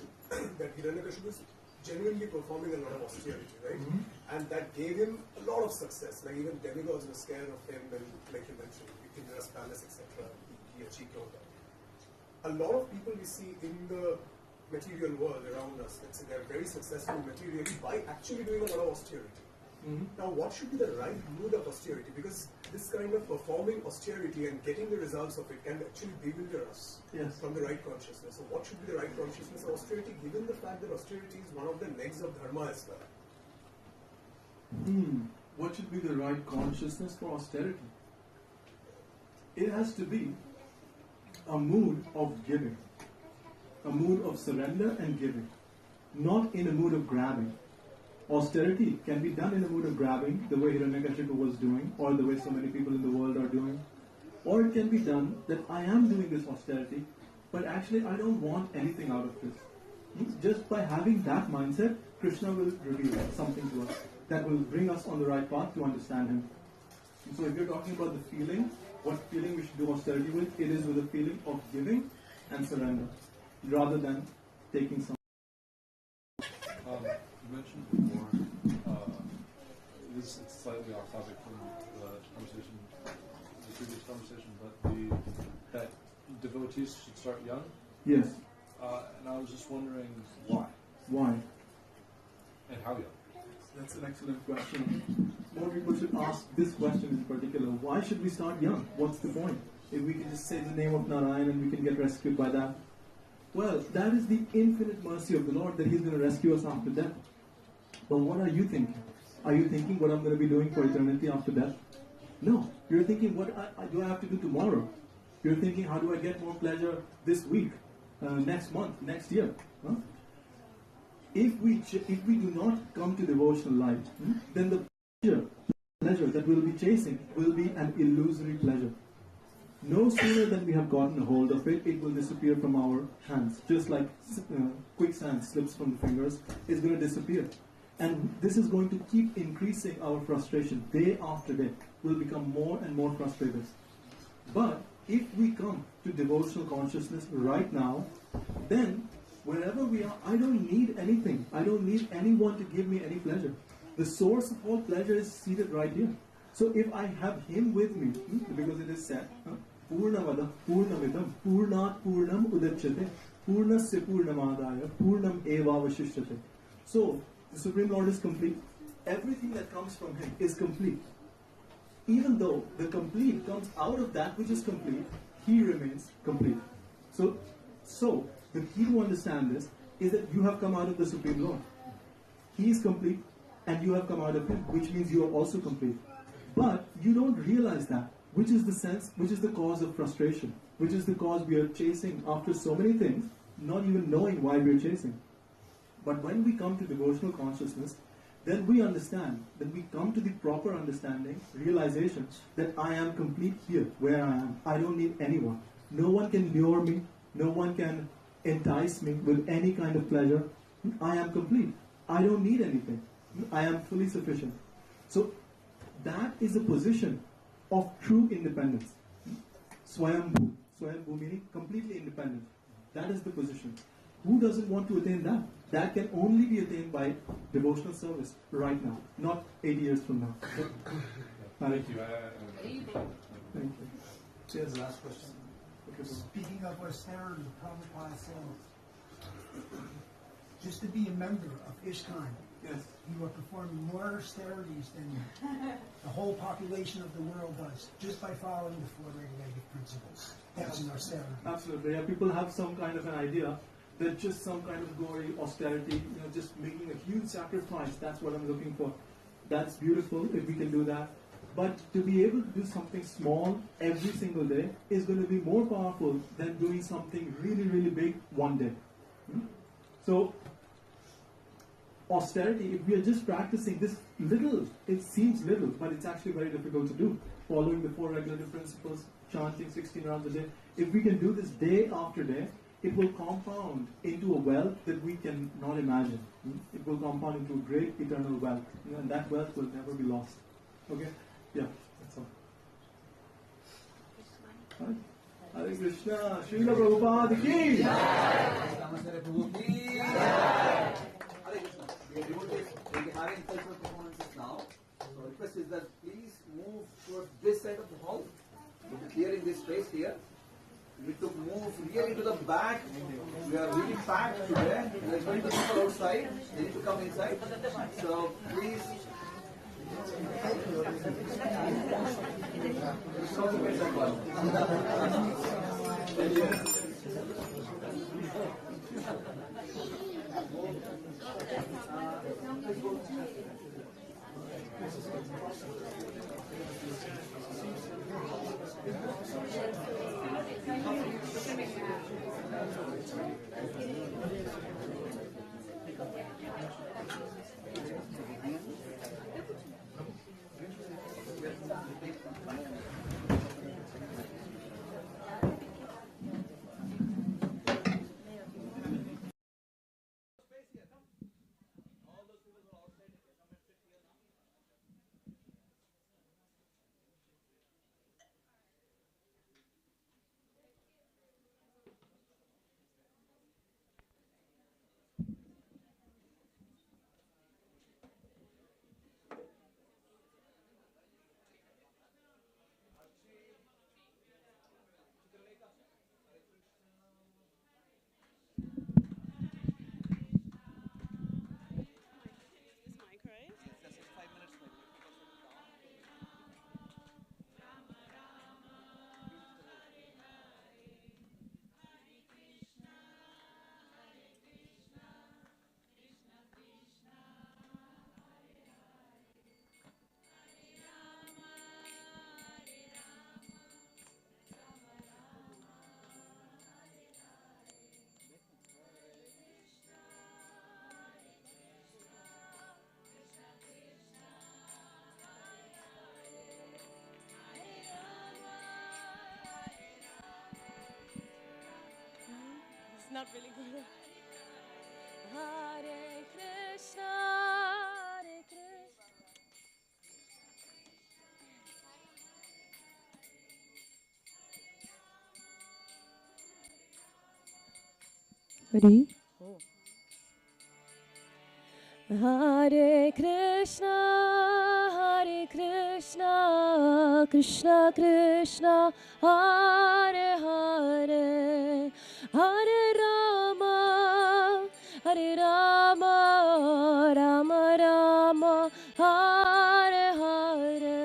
That Hiranyakashipu is genuinely performing a lot of austerity, right? Mm-hmm. And that gave him a lot of success. Like even demigods were scared of him when, like you mentioned, Indra's palace, etc. He achieved all that. A lot of people we see in the material world around us, let's say they're very successful materially by actually doing a lot of austerity. Mm-hmm. Now, what should be the right mood of austerity? Because this kind of performing austerity and getting the results of it can actually bewilder us from the right consciousness. So, what should be the right consciousness of austerity, given the fact that austerity is one of the legs of dharma as well? What should be the right consciousness for austerity? It has to be a mood of giving, a mood of surrender and giving, not in a mood of grabbing. Austerity can be done in a mood of grabbing, the way Hiranyakashipu was doing, or the way so many people in the world are doing. Or it can be done that I am doing this austerity, but actually I don't want anything out of this. Just by having that mindset, Krishna will reveal something to us that will bring us on the right path to understand him. And so if you're talking about the feeling, what feeling we should do austerity with, it is with a feeling of giving and surrender, rather than taking some. You mentioned before, it's slightly off topic from the conversation, the previous conversation, but that devotees should start young. Yes. And I was just wondering why. Why? And how young? That's an excellent question. More people should ask this question in particular. Why should we start young? What's the point? If we can just say the name of Narayan and we can get rescued by that. Well, that is the infinite mercy of the Lord that He's going to rescue us after death. But what are you thinking? Are you thinking what I'm going to be doing for eternity after death? No. You're thinking, what do I have to do tomorrow? You're thinking, how do I get more pleasure this week, next month, next year? Huh? If we do not come to devotional life, then the pleasure that we'll be chasing will be an illusory pleasure. No sooner than we have gotten a hold of it, it will disappear from our hands. Just like quicksand slips from the fingers, it's going to disappear. And this is going to keep increasing our frustration day after day. We'll become more and more frustrated. But if we come to devotional consciousness right now, then wherever we are, I don't need anything. I don't need anyone to give me any pleasure. The source of all pleasure is seated right here. So if I have Him with me, because it is said, Purnavada Purnamidam Purnat Purnam Udachyate Purnasya Purnamadaya Purnam Eva Vashishyate. So the Supreme Lord is complete. Everything that comes from Him is complete. Even though the complete comes out of that which is complete, He remains complete. So the key to understand this is that you have come out of the Supreme Lord. He is complete and you have come out of Him, which means you are also complete. But you don't realize that, which is the cause of frustration, which is the cause we are chasing after so many things, not even knowing why we are chasing. But when we come to devotional consciousness, then we understand, then we come to the proper understanding, realization that I am complete here, where I am. I don't need anyone. No one can lure me, no one can entice me with any kind of pleasure. I am complete. I don't need anything. I am fully sufficient. So that is a position of true independence. Swayambhu. Swayambhu meaning completely independent. That is the position. Who doesn't want to attain that? That can only be attained by devotional service right now, not 80 years from now. Thank you. Thank you. Yes, last question. Speaking of austerity, Prabhupada said, just to be a member of ISKCON, yes, you are performing more austerities than the whole population of the world does, just by following the four regulative principles. That's an austerity. Absolutely. Yeah, people have some kind of an idea that just some kind of gory austerity, just making a huge sacrifice, that's what I'm looking for. That's beautiful if we can do that. But to be able to do something small every single day is going to be more powerful than doing something really, really big one day. So, austerity, if we are just practicing this little, it seems little, but it's actually very difficult to do. Following the four regulative principles, chanting 16 rounds a day. If we can do this day after day, it will compound into a wealth that we can not imagine. It will compound into a great eternal wealth. And that wealth will never be lost. Okay? Yeah, that's all. Right. Hare Krishna, Srila Prabhupada ki! Namacharya Prabhu ki! Hare Krishna. We are having cultural performances now. So request is that please move towards this side of the hall. We'll be clearing this space here. We need to move really to the back. We are really packed today. There are going to people outside. They need to come inside. So please. Not really good. Hare Krishna, Hare Krishna. Ready? Oh. Hare Krishna, Hare Krishna, Krishna Krishna, Hare Hare, Hare Rama, Hare Rama, Rama Rama, Hare Hare.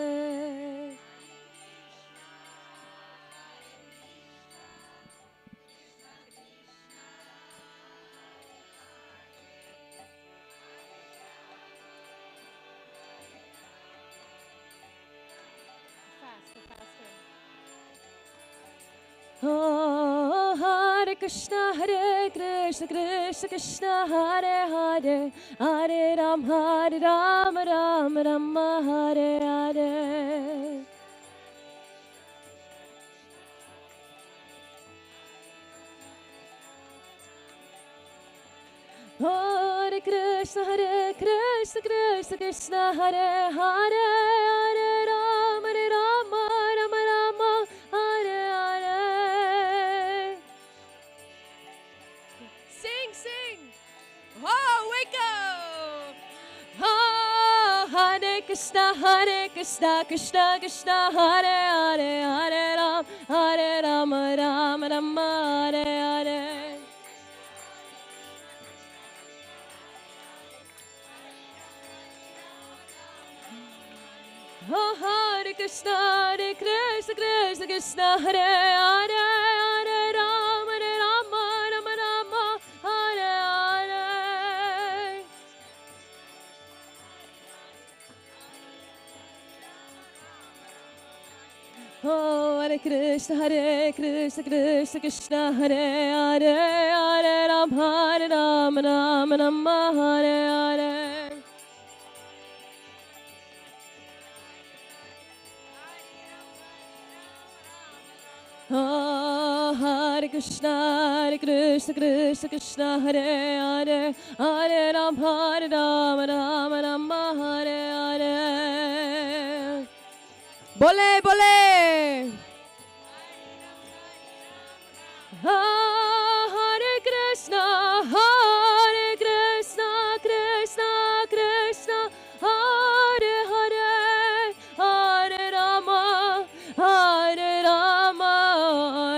Oh, Hare Krishna Krishna Krishna Hare Hare Hare Ram Ram Rama Hare Hare. Hare Krishna Krishna Krishna Hare Hare Hare Ram Rama Hare Hare. Sing, sing. Oh, wake up. Oh, Hare Krishna Krishna Krishna Hare Hare Hare Ram Rama Hare Hare. Oh, Hare Krishna Krishna Krishna Hare Hare Hare Ram Rama Hare Hare. Oh, Hare Krishna Krishna Hare Hare Hare Ram Rama Hare Hare. Oh, Hare Krishna Krishna Hare Hare Hare Ram Rama Hare Hare. Bole bole. Oh, Hare Krishna Krishna Krishna Hare Hare Hare Rama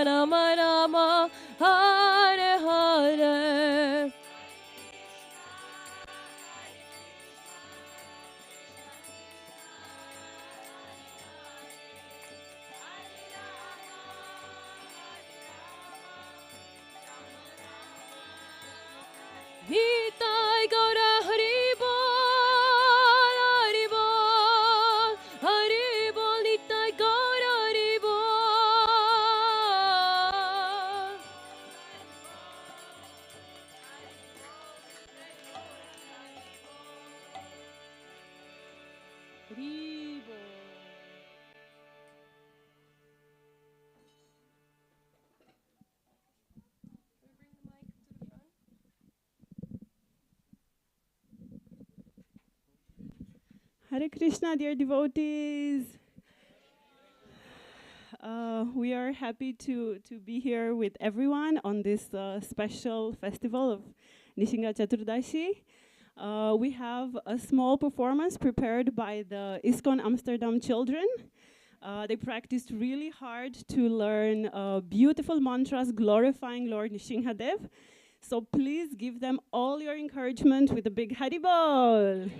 Rama Hare Hare. Nitai Gaura Hari Bol, Hari Bol, Hari Bol, Nitai Gaura Hari Bol. Hari Bol. Hare Krishna, dear devotees. We are happy to be here with everyone on this special festival of Nishinga Chaturdashi. We have a small performance prepared by the ISKCON Amsterdam children. They practiced really hard to learn beautiful mantras glorifying Lord Nrsimhadev. So please give them all your encouragement with a big Haribol.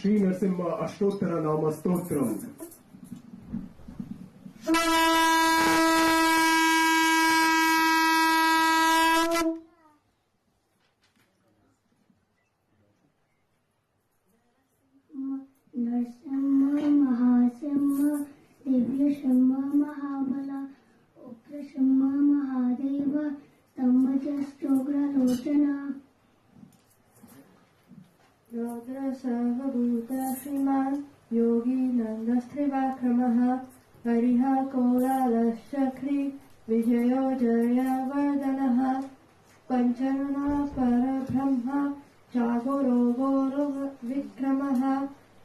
Shri Narasimha Ashtottara Nama Stotram. Narasimha Mahasimha Divya Shimha Mahabala Ukra Shimha Mahadeva Stambhajastogra Lochana Rodra Sarvabhuta Shriman Yogi Nandasthrivakramaha हरिः कोलालश्चक्री विजयो जयवर्धनः पञ्चमः परब्रह्म जागरो विक्रमः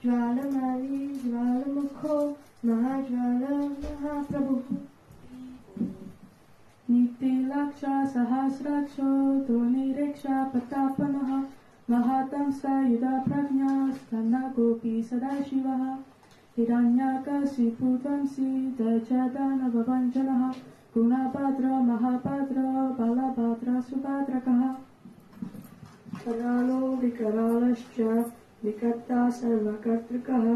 ज्वालमाली ज्वालमुखो महाज्वालमहाप्रभुः नीतिलक्षा सहस्राक्षो ध्वनिरेक्षा प्रतापनः महातंसा युधा प्रज्ञा स्कन्दगोपी सदाशिवः हिरण्यकशिपुध्वंसी दशदानवभञ्जनः गुणभद्र महाभद्र बलभद्र सुभद्रकः करालो विकरालश्च विकर्ता सर्वकर्तृकः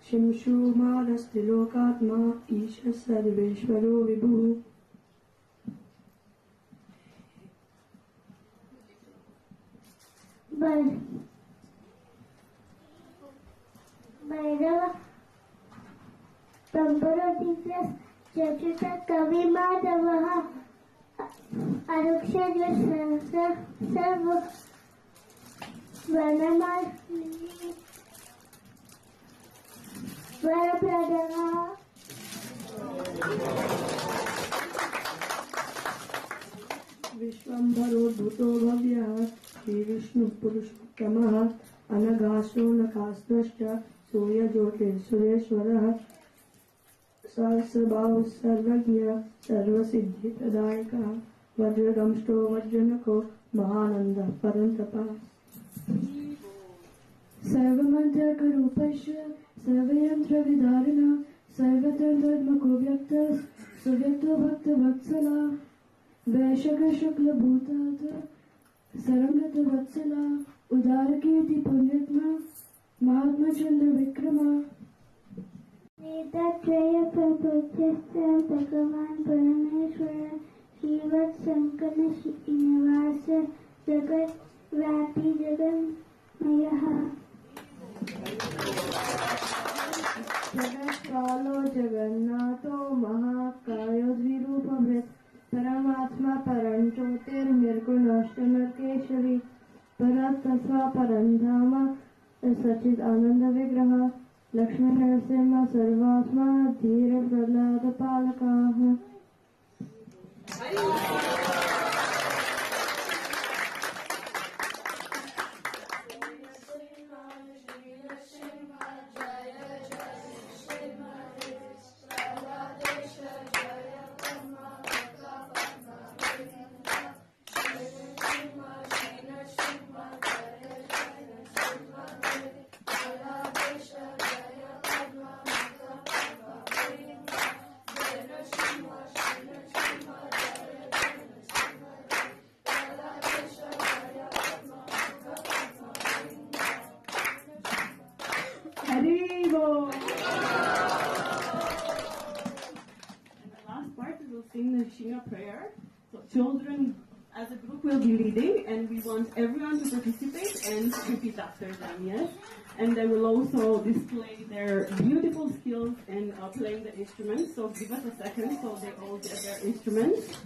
शिंशुमानस्त्रिलोकात्मा ईशः सर्वेश्वरो विभुः भैरव तंबुरोतिप्लस चतुर्थ कवि माधवः अरुक्षज सर्व वनमाली वरप्रदः विश्वम्भरो भूतो भव्यः श्रीविष्णुपुरुषोत्तमः अनघासो नखास्तश्च सूर्यज्योतिर्सुरेश्वरः सहस्रबाहुः सर्वज्ञ सर्वसिद्धिप्रदायकः वज्रदंष्टो वज्रनको महानन्दः परन्तपः सर्वमन्त्रकरूपश्च सर्वयन्त्रविधारिणः सर्वतन्त्रत्मको व्यक्तः सुव्यक्तो भक्तवत्सला वैशकशुक्लभूतात् सरंगतवत्सला उदारकीर्ति पुण्यत्मा महात्मचंद्र विक्रमा वेदत्रय प्रपंचस्य भगवान् परमेश्वर श्रीवत्सङ्कन श्रीनिवास जगद्व्यापी जगन्मयः जगत्पालो जगन्नाथो महाकायो द्विरूपभृत् परमात्मा परं ज्योतिर्निर्गुणश्च नरकेशरी परतस्वा परं धाम सचिद आनंद विग्रह लक्ष्मी नरसिंह सर्वात्मा धीर Prahlad पालकाः Prayer. So children as a group will be leading and we want everyone to participate and repeat after them, yes? And they will also display their beautiful skills in playing the instruments. So give us a second so they all get their instruments.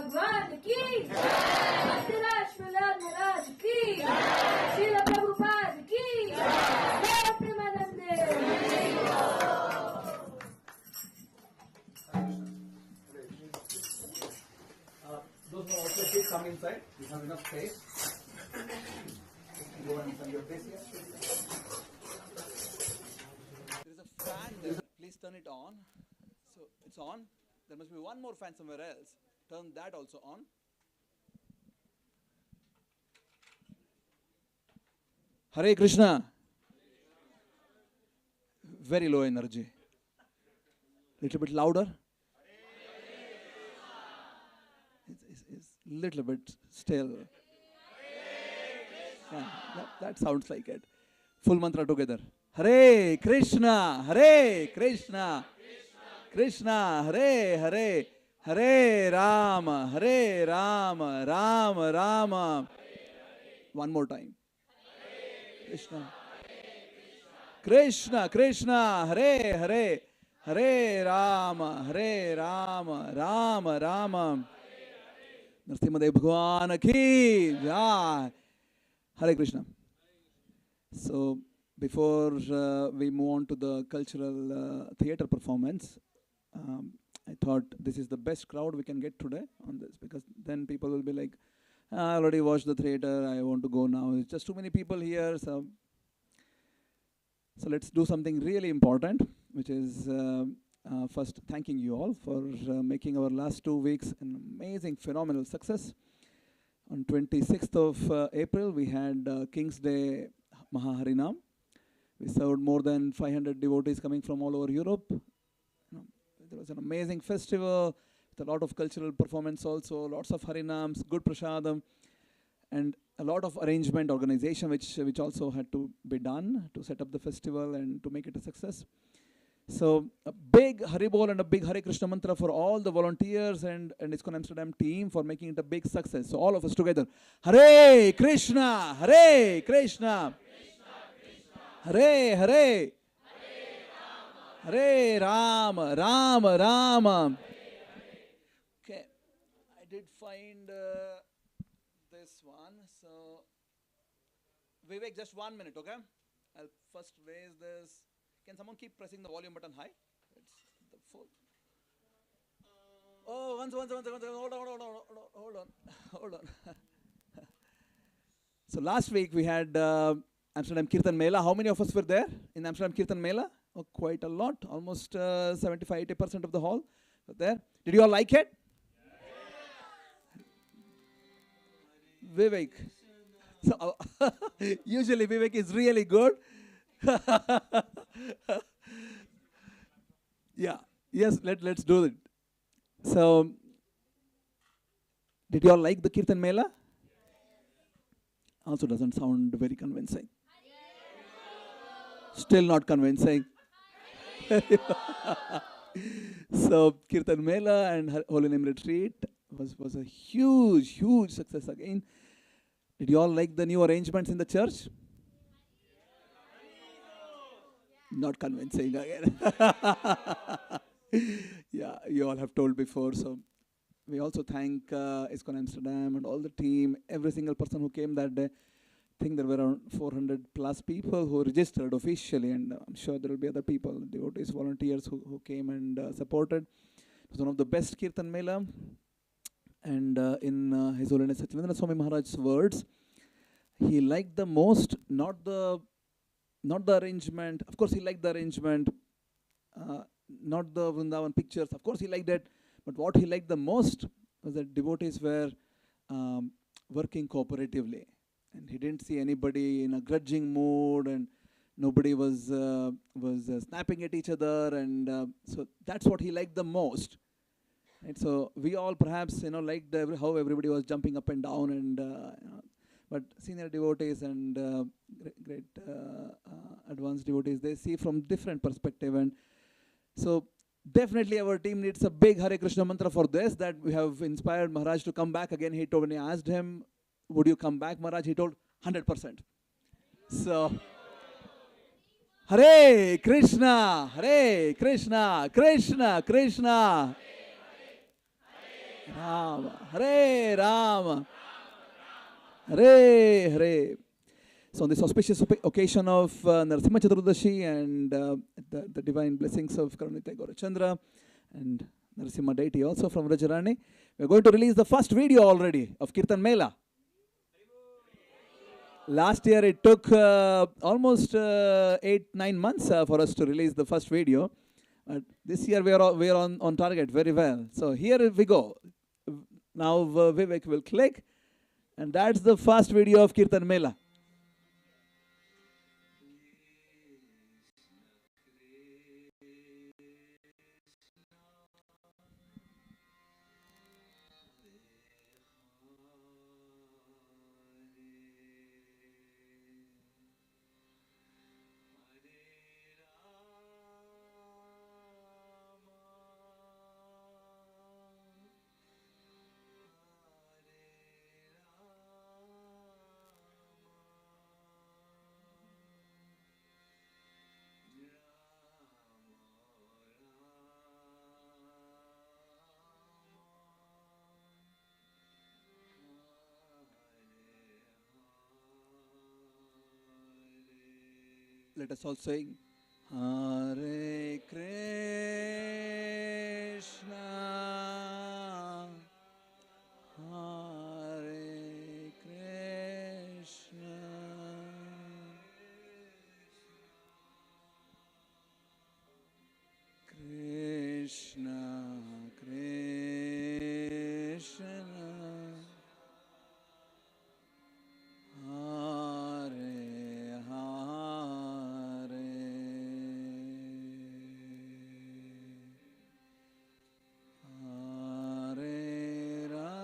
भगवान की भक्तराज प्रहलाद महाराज की श्रील प्रभुपाद की जय प्रेमानंदे। Those who are also please come inside. We have enough space. Go and find your place here. There is a fan there. Please turn it on. So it's on. There must be one more fan somewhere else. Turn that also on. Hare Krishna. Very low energy. Little bit louder. It's little bit still. Yeah, that sounds like it. Full mantra together. Hare Krishna, Hare Krishna, Krishna Hare Hare, Hare Rama, Hare Rama, Rama Rama. One more time. Krishna. Krishna, Krishna, Hare Hare, Hare Rama, Hare Rama, Rama Rama. Narasimha Bhagwan ki jai. Hare Krishna. So, before we move on to the cultural theatre performance, I thought this is the best crowd we can get today on this, because then people will be like, I already watched the theatre, I want to go now. It's just too many people here. So let's do something really important, which is first thanking you all for making our last 2 weeks an amazing, phenomenal success. On 26th of April, we had King's Day Mahaharinam. We served more than 500 devotees coming from all over Europe. There was an amazing festival with a lot of cultural performance also, lots of Harinams, good prasadam, and a lot of arrangement organization which also had to be done to set up the festival and to make it a success. So a big Haribol and a big Hare Krishna mantra for all the volunteers and ISKCON Amsterdam team for making it a big success. So all of us together. Hare Krishna, Hare Krishna, Hare Hare, Hare Rama, Rama Rama. Okay, I did find this one. So Vivek, just 1 minute, okay? I'll first raise this. Can someone keep pressing the volume button high? It's the full. Oh, one second. Hold on. So last week we had Amsterdam Kirtan Mela. How many of us were there in Amsterdam Kirtan Mela? Oh, quite a lot. Almost 75-80% of the hall were there. Did you all like it? Vivek. So usually Vivek is really good. Yeah. Yes. Let's do it. So, did you all like the Kirtan Mela? Also doesn't sound very convincing. Still not convincing. So, Kirtan Mela and Holy Name Retreat was a huge success again. Did you all like the new arrangements in the church? Not convincing again. Yeah, you all have told before. So we also thank ISKCON Amsterdam and all the team, every single person who came that day. I think there were around 400 plus people who registered officially, and I'm sure there will be other people, devotees, volunteers who came and supported. It was one of the best Kirtan Mela. And in His Holiness Sachidananda Swami Maharaj's words, he liked the most, not the arrangement. Of course, he liked the arrangement, not the Vrindavan pictures. Of course, he liked that. But what he liked the most was that devotees were working cooperatively. And he didn't see anybody in a grudging mood, and nobody was snapping at each other. And so that's what he liked the most. And so we all perhaps, liked how everybody was jumping up and down. And but senior devotees and great advanced devotees, they see from different perspective. And so definitely our team needs a big Hare Krishna mantra for this, that we have inspired Maharaj to come back again. He told, when I asked him, would you come back, Maharaj? He told 100%. So, Hare Krishna, Hare Krishna, Krishna Krishna, Rama, Hare Rama, Hare Hare. So on this auspicious occasion of Narasimha Chaturdashi and the divine blessings of Karunite Gaurachandra and Narasimha deity also from Rajarani, we are going to release the first video already of Kirtan Mela. Last year it took almost 8-9 months for us to release the first video. This year we are on target very well. So here we go. Now Vivek will click, and that's the first video of Kirtan Mela. Let us all sing. Hare Krishna, Hare Krishna, Krishna Krishna, Hare Hare, Hare Rama,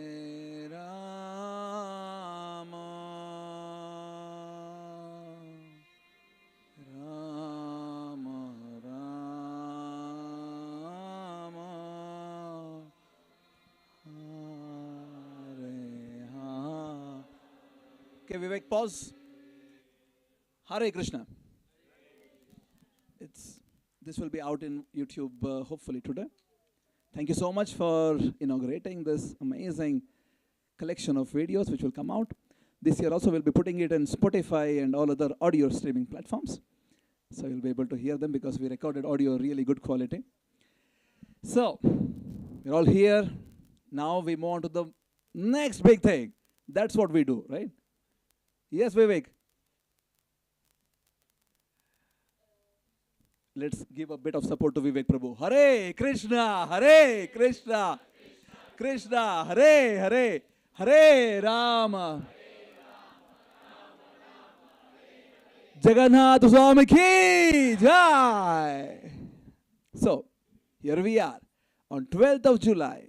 Hare Rama, Rama Rama, Hare Hare. Okay, Vivek, pause. Hare Krishna. This will be out in YouTube hopefully today. Thank you so much for inaugurating this amazing collection of videos which will come out. This year also we'll be putting it in Spotify and all other audio streaming platforms. So you'll be able to hear them because we recorded audio really good quality. So, we're all here. Now we move on to the next big thing. That's what we do, right? Yes, Vivek. Let's give a bit of support to Vivek Prabhu. Hare Krishna, Hare Krishna, Krishna, Hare Hare, Hare Rama. Jagannath Swami ki jai. So, here we are on 12th of July,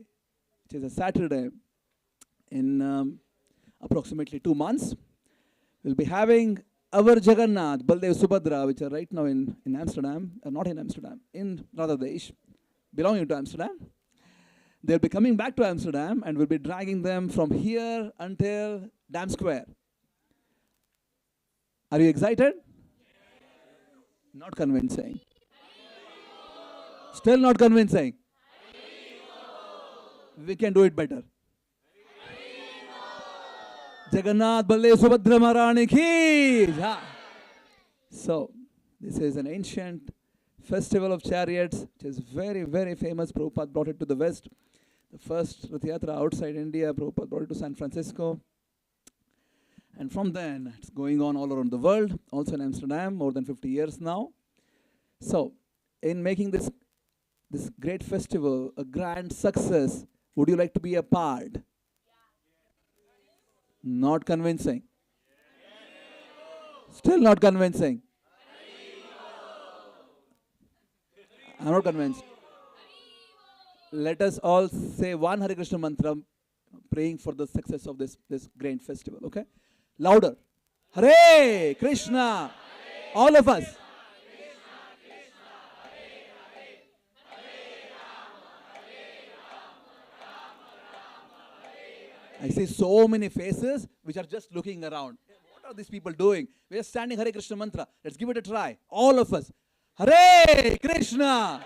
which is a Saturday, in approximately 2 months. We'll be having our Jagannath, Baldev Subhadra, which are right now in Amsterdam, not in Amsterdam, in Radhadesh, belonging to Amsterdam. They'll be coming back to Amsterdam and we'll be dragging them from here until Dam Square. Are you excited? Not convincing. Still not convincing. We can do it better. Jagannath Baldev Subhadra Maharani ki jai. So, this is an ancient festival of chariots, which is very, very famous. Prabhupada brought it to the West. The first Rath Yatra outside India, Prabhupada brought it to San Francisco. And from then, it's going on all around the world, also in Amsterdam, more than 50 years now. So, in making this great festival a grand success, would you like to be a part? Not convincing. Still not convincing. I'm not convinced. Let us all say one Hare Krishna mantra, praying for the success of this great festival, okay? Louder. Hare Krishna. All of us. I see so many faces which are just looking around. What are these people doing? We are standing Hare Krishna mantra. Let's give it a try. All of us. Hare Krishna.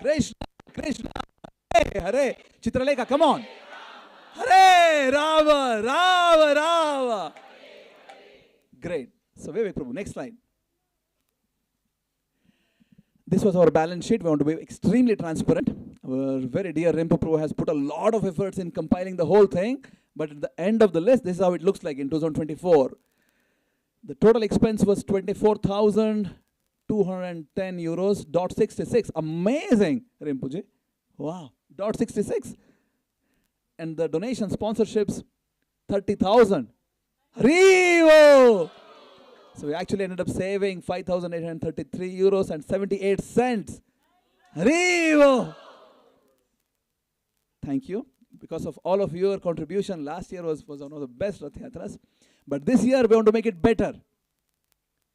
Krishna, Krishna. Hare, Hare. Chitralekha, come on. Hare Rama, Rama, Rama. Great. So, Vivek Prabhu, next slide. This was our balance sheet. We want to be extremely transparent. Our very dear Rimpa Prabhu has put a lot of efforts in compiling the whole thing. But at the end of the list, this is how it looks like in 2024. The total expense was 24,210 euros, .66. Amazing, Rimpuji. Wow, .66. And the donation sponsorships, 30,000. Harivo! So we actually ended up saving 5,833 euros and 78 cents. Harivo! Thank you. Because of all of your contribution, last year was one of the best Rath Yatras. But this year we want to make it better.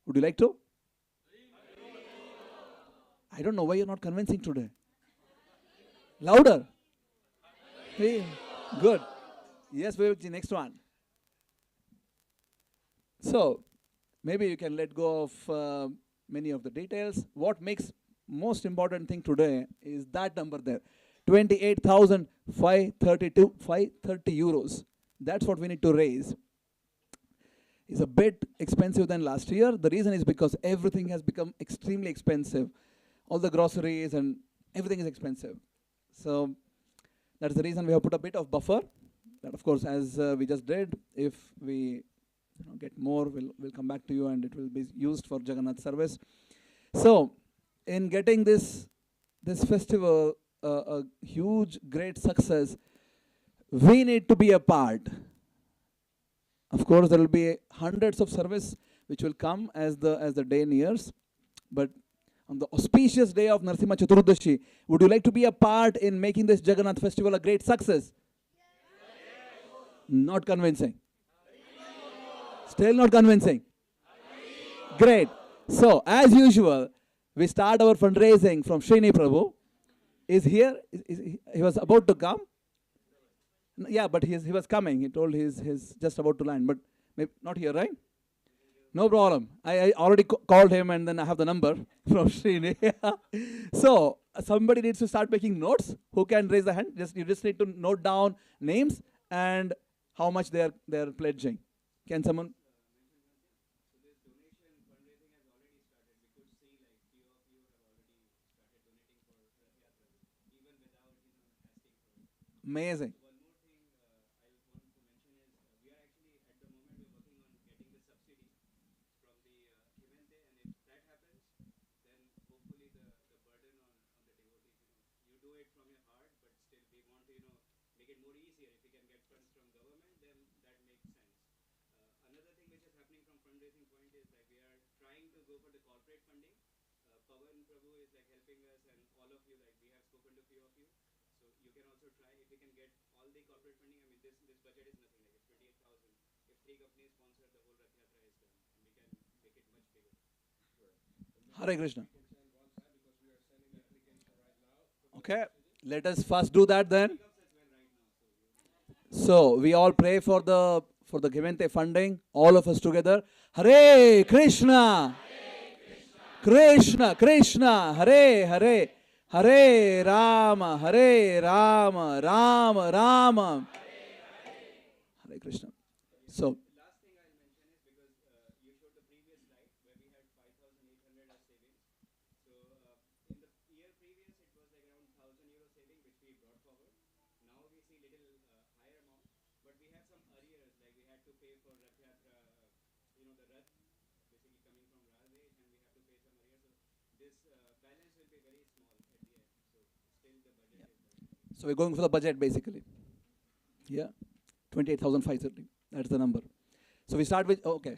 Would you like to? I don't know why you're not convincing today. Louder. Hey, good. Yes, Vivekji, next one. So, maybe you can let go of many of the details. What makes most important thing today is that number there. 28,530 euros. That's what we need to raise. It's a bit expensive than last year. The reason is because everything has become extremely expensive. All the groceries and everything is expensive. So that's the reason we have put a bit of buffer. That of course, as we just did, if we get more, we'll come back to you and it will be used for Jagannath service. So in getting this festival a huge, great success, we need to be a part. Of course, there will be hundreds of service which will come as the day nears. But on the auspicious day of Narasimha Chaturdashi, would you like to be a part in making this Jagannath festival a great success? Not convincing. Still not convincing. Great. So, as usual, we start our fundraising from Srini Prabhu. Is here. He was about to come. Yeah, but he was coming. He told he's just about to land, but maybe not here, right? No problem. I already called him, and then I have the number from Srini. So somebody needs to start making notes. Who can raise the hand? You just need to note down names and how much they're pledging. Can someone? Amazing. Hare Krishna. Okay, let us first do that then. So we all pray for the Gemente funding, all of us together. Hare Krishna. Krishna Krishna. Hare Hare. Hare Rama. Hare Rama. Rama Rama. Hare Krishna. So we're going for the budget basically. Yeah, 28,530. That's the number. So we start with, okay.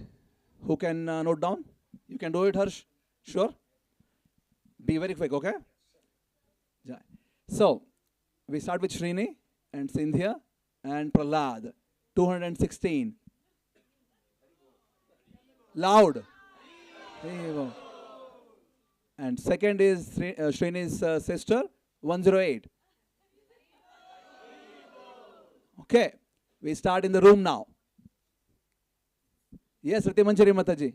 Who can note down? You can do it, Harsh? Sure? Be very quick, okay? Yeah. So we start with Srini and Sindhya and Prahlad. 216. Loud. And second is Srini's sister, 108. Okay, we start in the room now. Yes, Ratimanchari Mataji.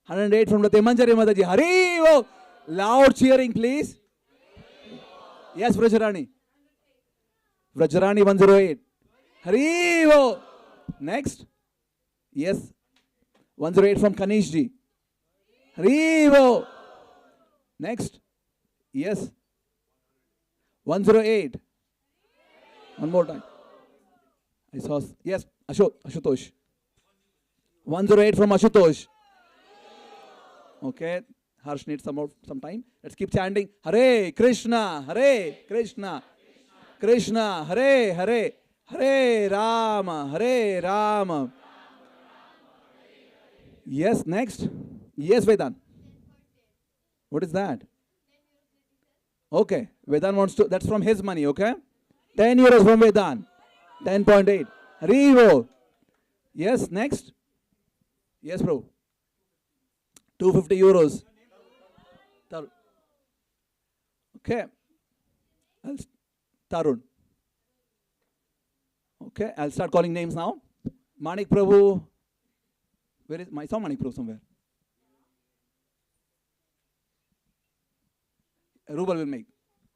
108 from Ratimanchari Mataji. Hari Bo. Loud cheering, please. Yes, Vrajrani. Vrajrani 108. Hari Bo. Next. Yes. 108 from Kanishji. Hari Bo. Next. Yes. 108. One more time. I saw. Yes. Ashutosh. 108 from Ashutosh. Okay. Harsh needs some time. Let's keep chanting. Hare Krishna. Hare Krishna. Krishna. Hare Hare. Hare Rama. Hare Rama. Yes. Next. Yes, Vedan. What is that? Okay. Vedan wants to. That's from his money. Okay. 10 euros from Vedan. 10.8. Harivo. Yes. Next. Yes, bro. 250 euros. Okay. Tarun. Okay. I'll start calling names now. Manik Prabhu. Where is my saw Manik Prabhu somewhere? Rubal will make.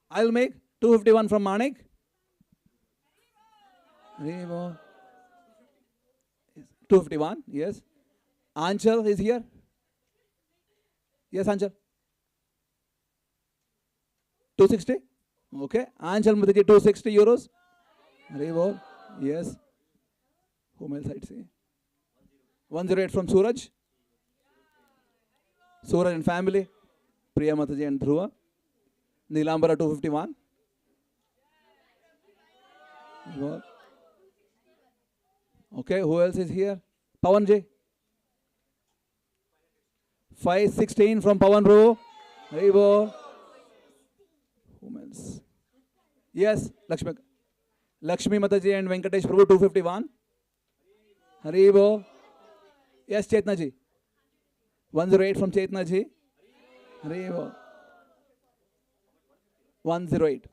I'll make 251 from Manik. Harivo. 251. Yes. Anchal is here. Yes, Anchal. 260. Okay. Anchal Mataji 260 euros. Harivo. Yes. Whom else I'd say? 108 from Suraj. Suraj and family. Priya Mataji and Dhruva. Nilambara 251. Okay, who else is here? Pawan J. 516 from Pawan Prabhu. Haribo. Whom else? Yes, Lakshmi Mataji and Venkatesh Prabhu 251. Haribo. Yes, Chetna Ji. 108 from Chetna Ji. Haribo. 108.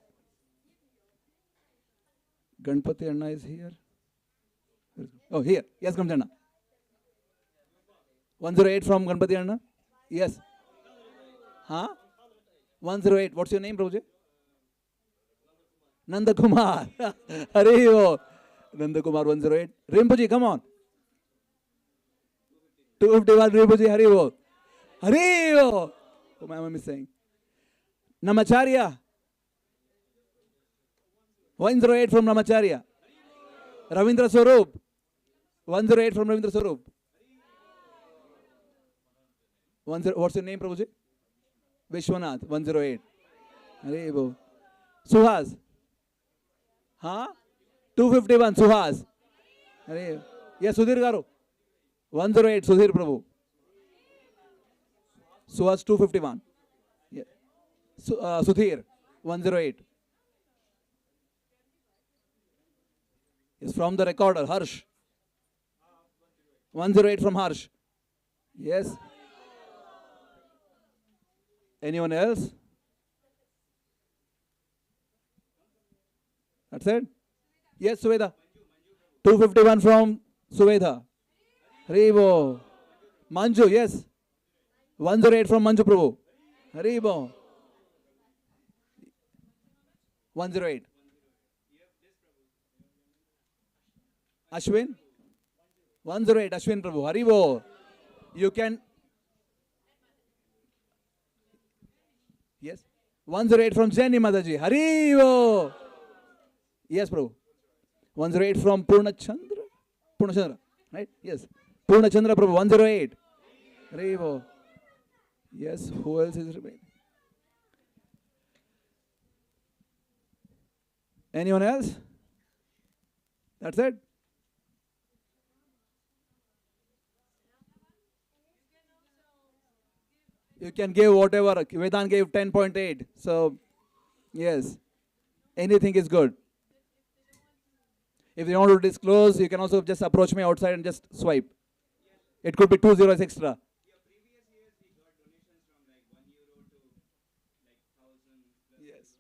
Ganpati Anna is here. Oh, here. Yes, Ganpati Anna. 108 from Ganpati Anna. Yes. Huh? 108. What's your name, Prabhuji? Nanda Kumar. Haribo. Nanda Kumar 108. Rimpuji, come on. 251 Rimpuji, Haribo. Haribo. Whom am I missing? Namacharya. 108 from Namacharya. Ravindra Swarup. 108 from Ravindra Swarup. What's your name, Prabhuji? Vishwanath. 108. Haribo. Suhas. Huh? 251 Suhas. Haribo. Yes, Sudhir Garu. 108 Sudhir Prabhu. Suhas 251. Yeah. Sudhir 108. Is from the recorder, Harsh. 108 from Harsh. Yes. Anyone else? That's it? Yes, Suveda. 251 from Suveda. Haribo. Manju, yes. 108 from Manju Prabhu. Haribo. 108. Ashwin? 108, Ashwin Prabhu. Haribo. You can. Yes. 108 from Jenny Mataji. Haribo. Yes, Prabhu. 108 from Purnachandra. Purnachandra. Right? Yes. Purnachandra Prabhu. 108. Haribo. Yes. Who else is remaining? Anyone else? That's it? You can give whatever. Vedan gave 10.8. So, yes. Anything is good. If you want to disclose, you can also just approach me outside and just swipe. It could be 2 zeros extra. Yes.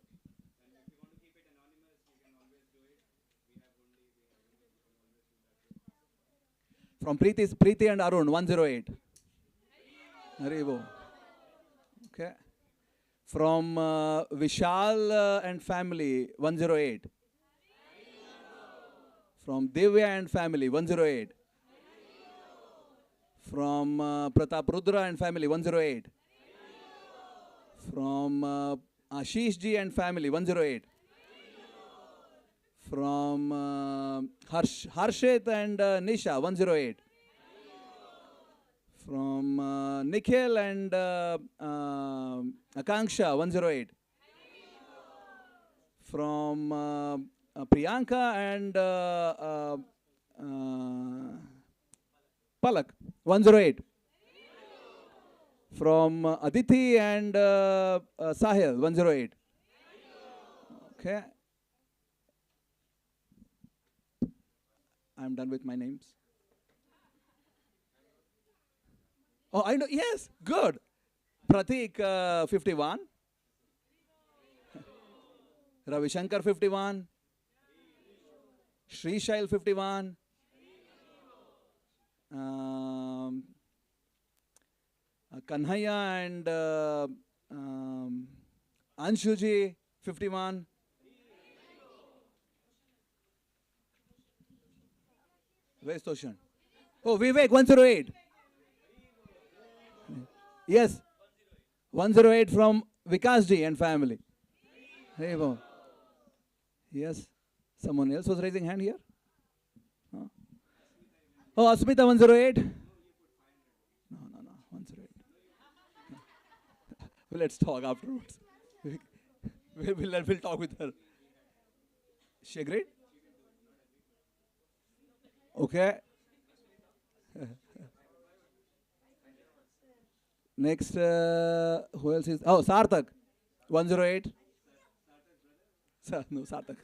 From Preeti and Arun, 108. Haribo. Okay. From Vishal and family, 108. From Divya and family, 108. From Pratap Rudra and family, 108. From Ashish ji and family, 108. From Harshit and Nisha, 108. From Nikhil and Akanksha, 108. From Priyanka and Palak, 108. From Aditi and Sahil, 108. Okay. I'm done with my names. Oh, I know. Yes, good. Pratik, 51. Ravi Shankar, 51. Sri Shail, 51. Kanhaya and Anshuji, 51. Where's Toshan? Oh, Vivek, 108. Yes. 108 from Vikasji and family. Hey, wow. Yes. Someone else was raising hand here? Huh? Oh, Asmita, 108. No, 108. Well, let's talk afterwards. We'll talk with her. She agreed? Okay. Next, who else is? Oh, Sarthak, 108. No, Sarthak.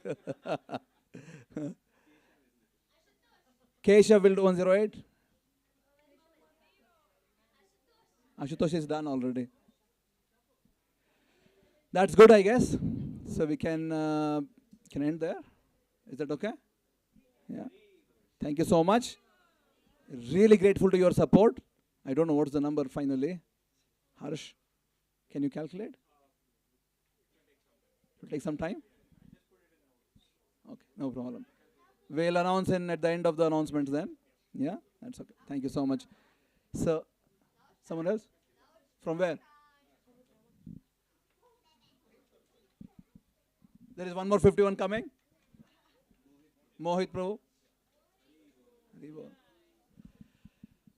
Keshav will do 108. Ashutosh is done already. That's good, I guess. So we can end there. Is that okay? Yeah. Thank you so much. Really grateful to your support. I don't know what's the number finally. Harsh, can you calculate? It will take some time. Okay, no problem. We'll announce at the end of the announcements then. Yeah, that's okay. Thank you so much. So, someone else? From where? There is one more 51 coming. Mohit Prabhu.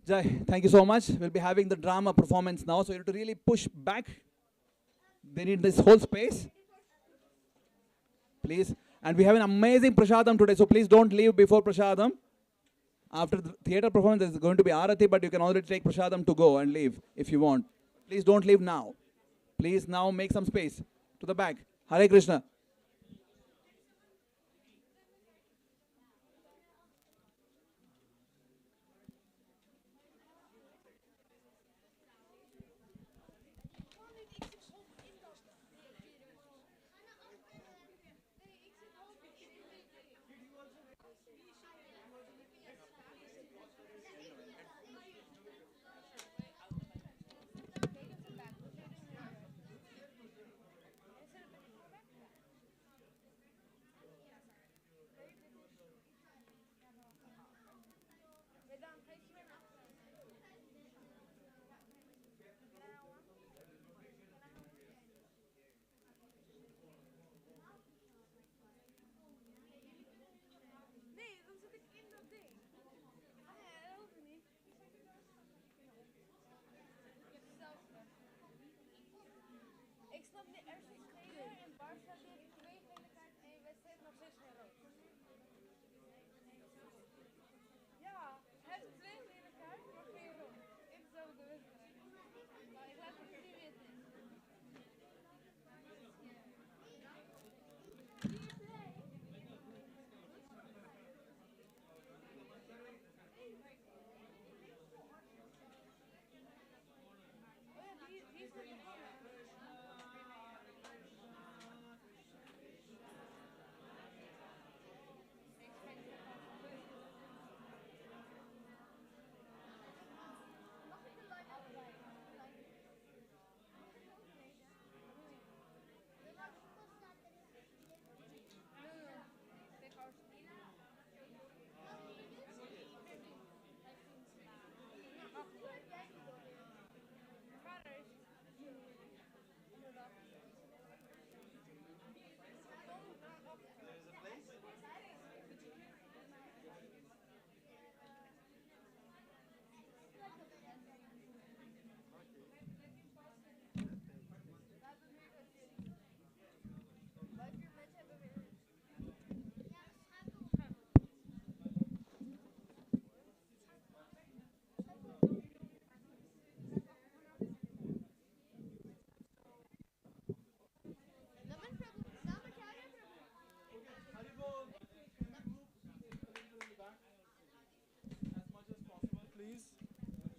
Jai, thank you so much. We'll be having the drama performance now. So you have to really push back. They need this whole space. Please. And we have an amazing prasadam today. So please don't leave before prasadam. After the theater performance, there's going to be Aarti, but you can already take prasadam to go and leave if you want. Please don't leave now. Please now make some space to the back. Hare Krishna.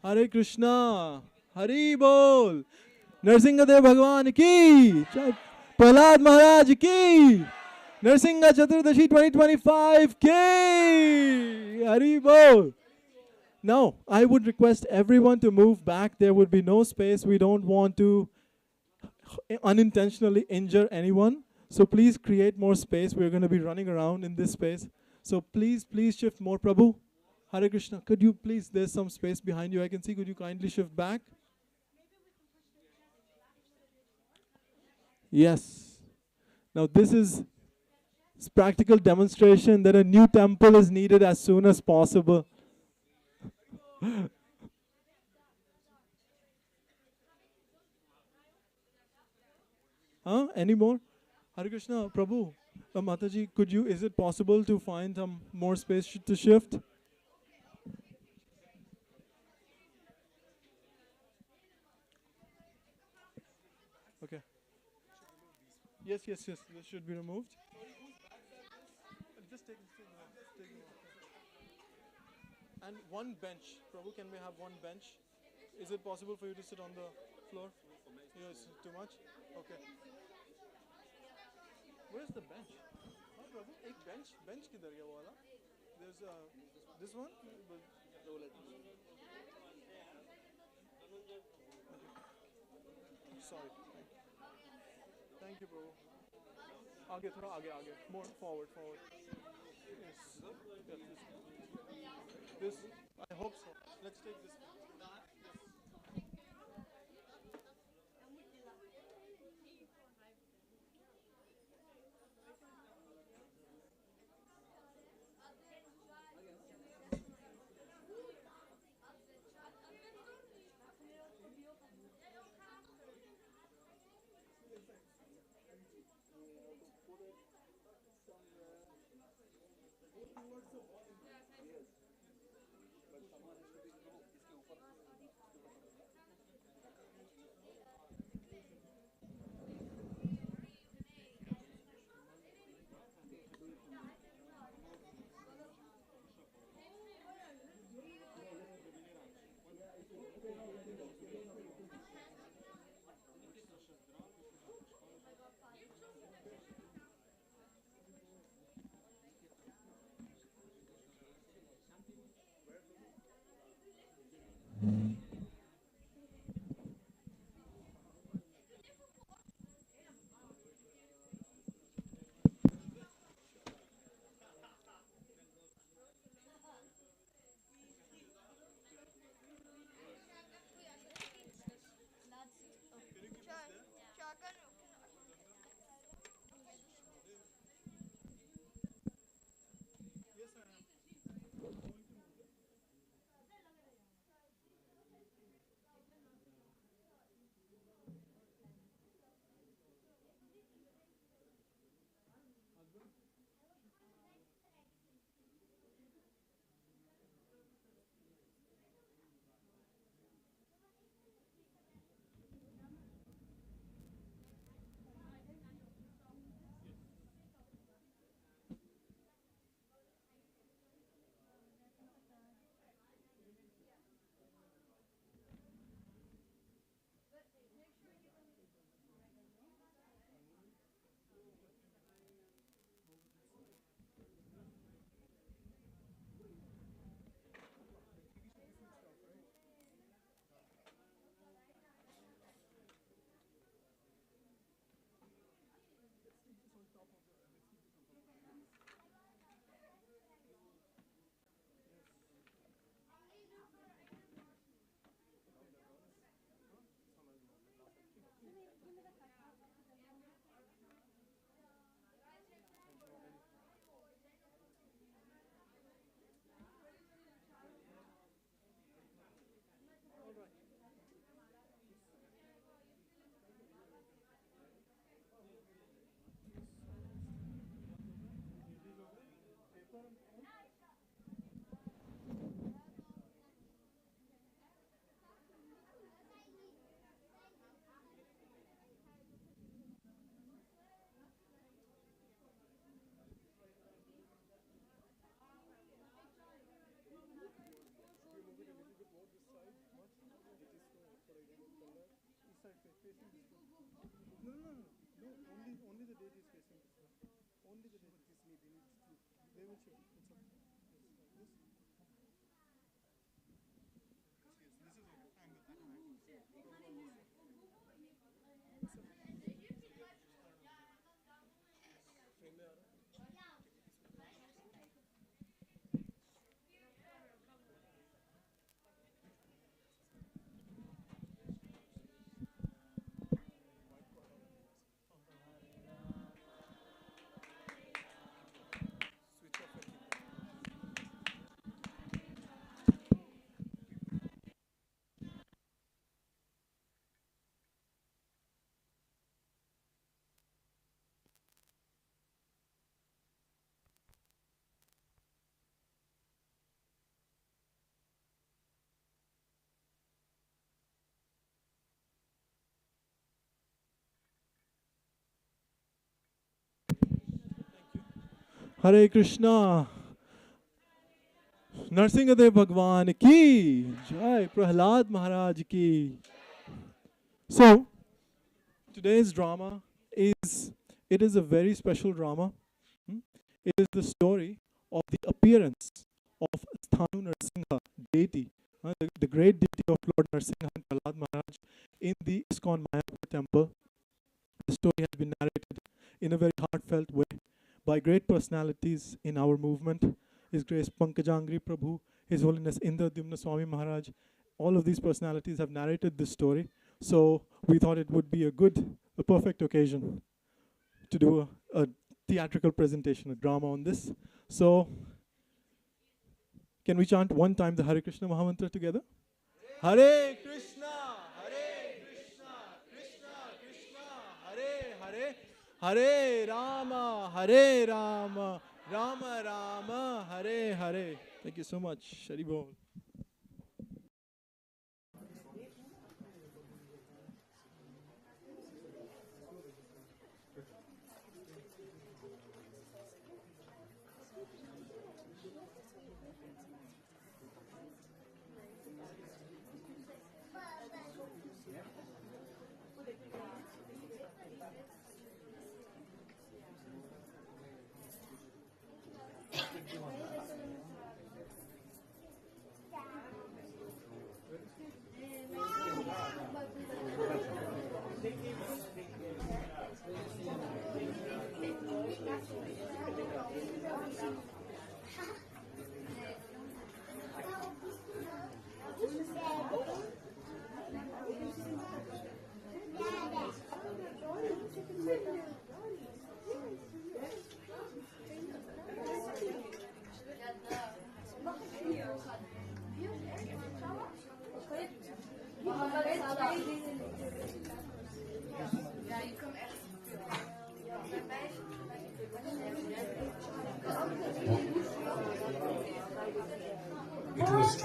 Hare Krishna. Hari Bol. Narasimhadev Bhagwan ki. Prahlad Maharaj ki. Narasimha Chaturdashi 2025 ki. Hari Bol. Now, I would request everyone to move back. There would be no space. We don't want to unintentionally injure anyone. So please create more space. We're going to be running around in this space. So please shift more. Prabhu, Hare Krishna, could you please, there's some space behind you I can see. Could you kindly shift back? Yes. Now this is practical demonstration that a new temple is needed as soon as possible. Huh? Any more? Hare Krishna, Prabhu, Mataji, is it possible to find some more space to shift? Okay. Yes. This should be removed. Just take it off. And one bench. Prabhu, can we have one bench? Is it possible for you to sit on the floor? Yes, too much? Okay. Where's the bench? Oh, Prabhu, एक bench किधर गया वो वाला? There's this one? Sorry. Thank you, Prabhu. आगे थोड़ा आगे. More forward. Yes. This, I hope so. Let's take this. side facing this way. No, no, no, no. Only the deities facing this way. Only the deities. They will shift. It's okay. Yes, like this. Yes, this is okay. Angle. Frame में आ रहा है? Hare Krishna. Narasimha Bhagwan ki Jai. Prahlad Maharaj ki. So, today's drama is a very special drama. It is the story of the appearance of Sthanu Narasimha, deity, the great deity of Lord Narasimha and Prahlad Maharaj in the ISKCON Mayapur temple. The story has been narrated in a very heartfelt way by great personalities in our movement. His Grace Pankajangri Prabhu, His Holiness Indradyumna Swami Maharaj. All of these personalities have narrated this story. So we thought it would be a perfect occasion to do a theatrical presentation, a drama on this. So can we chant one time the Hare Krishna Mahamantra together? Hare Krishna, Hare Krishna, Krishna Krishna, Hare Hare, Hare Rama, Hare Rama, Rama Rama, Hare Hare. Thank you so much. Shari Bol.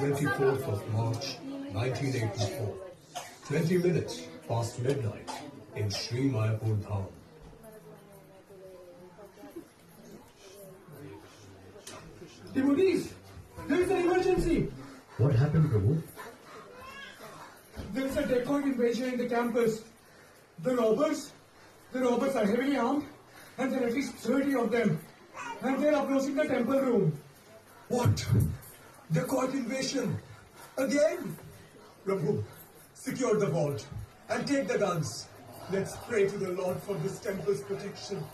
24th of March, 1984. 20 minutes past midnight in Sri Mayapur Dham. Devotees, there is an emergency. What happened, Prabhu? There is a dacoit invasion in the campus. The robbers are heavily armed, and there are at least 30 of them. And they are approaching the temple room. What? Dacoit invasion? Again? Prabhu, secure the vault and take the guns. Let's pray to the Lord for this temple's protection.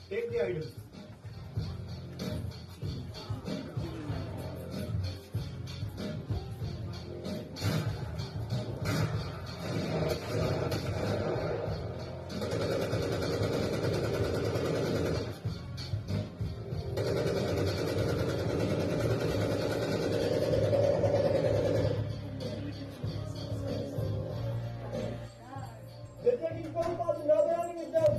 Take the idol. They're taking Prabhupada and Radharani with them.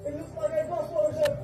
It looks like I crossed over them.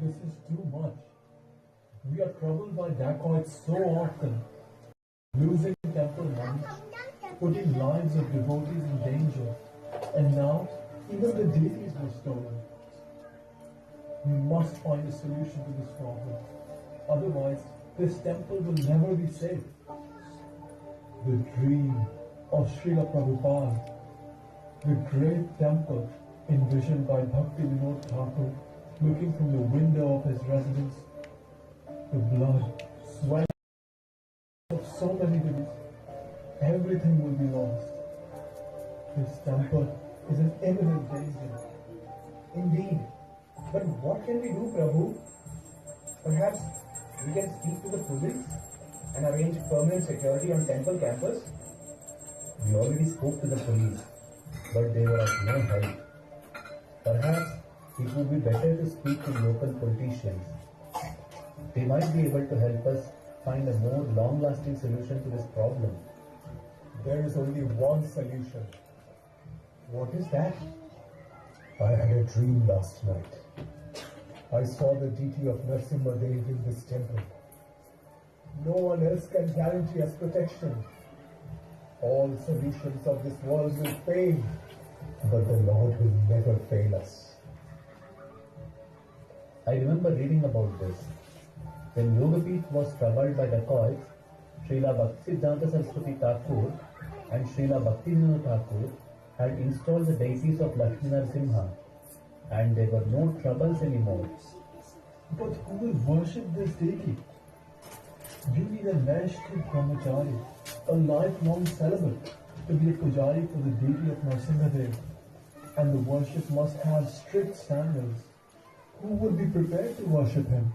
This is too much. We are troubled by dacoits so often, losing temple money, putting lives of devotees in danger, and now even the deities were stolen. We must find a solution to this problem. Otherwise, this temple will never be safe. The dream of Srila Prabhupada, the great temple envisioned by Bhakti Vinod Thakur, looking from the window of his residence, the blood, sweat of so many devotees, everything will be lost. This temple is in imminent danger. Indeed. But what can we do, Prabhu? Perhaps we can speak to the police and arrange permanent security on temple campus? We already spoke to the police, but they were of no help. Perhaps it would be better to speak to local politicians. They might be able to help us find a more long-lasting solution to this problem. There is only one solution. What is that? I had a dream last night. I saw the deity of Narasimha in this temple. No one else can guarantee us protection. All solutions of this world will fail, but the Lord will never fail us. I remember reading about this. When Yogapeeth was troubled by dacoits, Srila Bhaktisiddhanta Saraswati Thakur and Srila Bhaktivinoda Thakur had installed the deities of Lakshmi Narasimha, and there were no troubles anymore. But who will worship this deity? You need a Naishthik Namacharya, a lifelong celibate, to be a pujari for the deity of Narasimha. And the worship must have strict standards. Who would be prepared to worship him?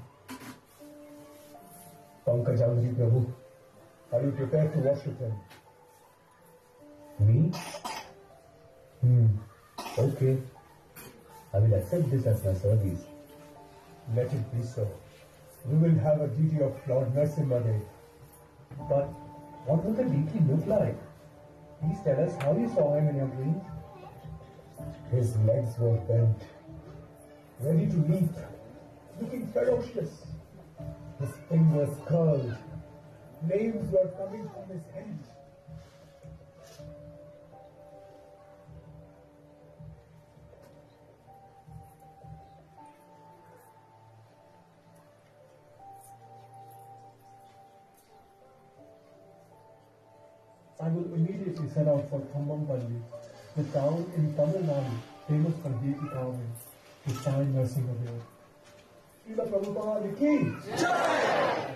Pankajangri Prabhu, are you prepared to worship him? Me? Okay. I will accept this as my service. Let it be so. We will have a deity of Lord Narasimha. But what would the deity look like? Please tell us how you saw him in your dreams. His legs were bent, ready to leap, looking ferocious. His fingers curled. Flames were coming from his head. I will immediately set out for Thambampalli, the town in Tamil Nadu famous for deity carving, to find Narasimha there. Srila Prabhupada ki Jai!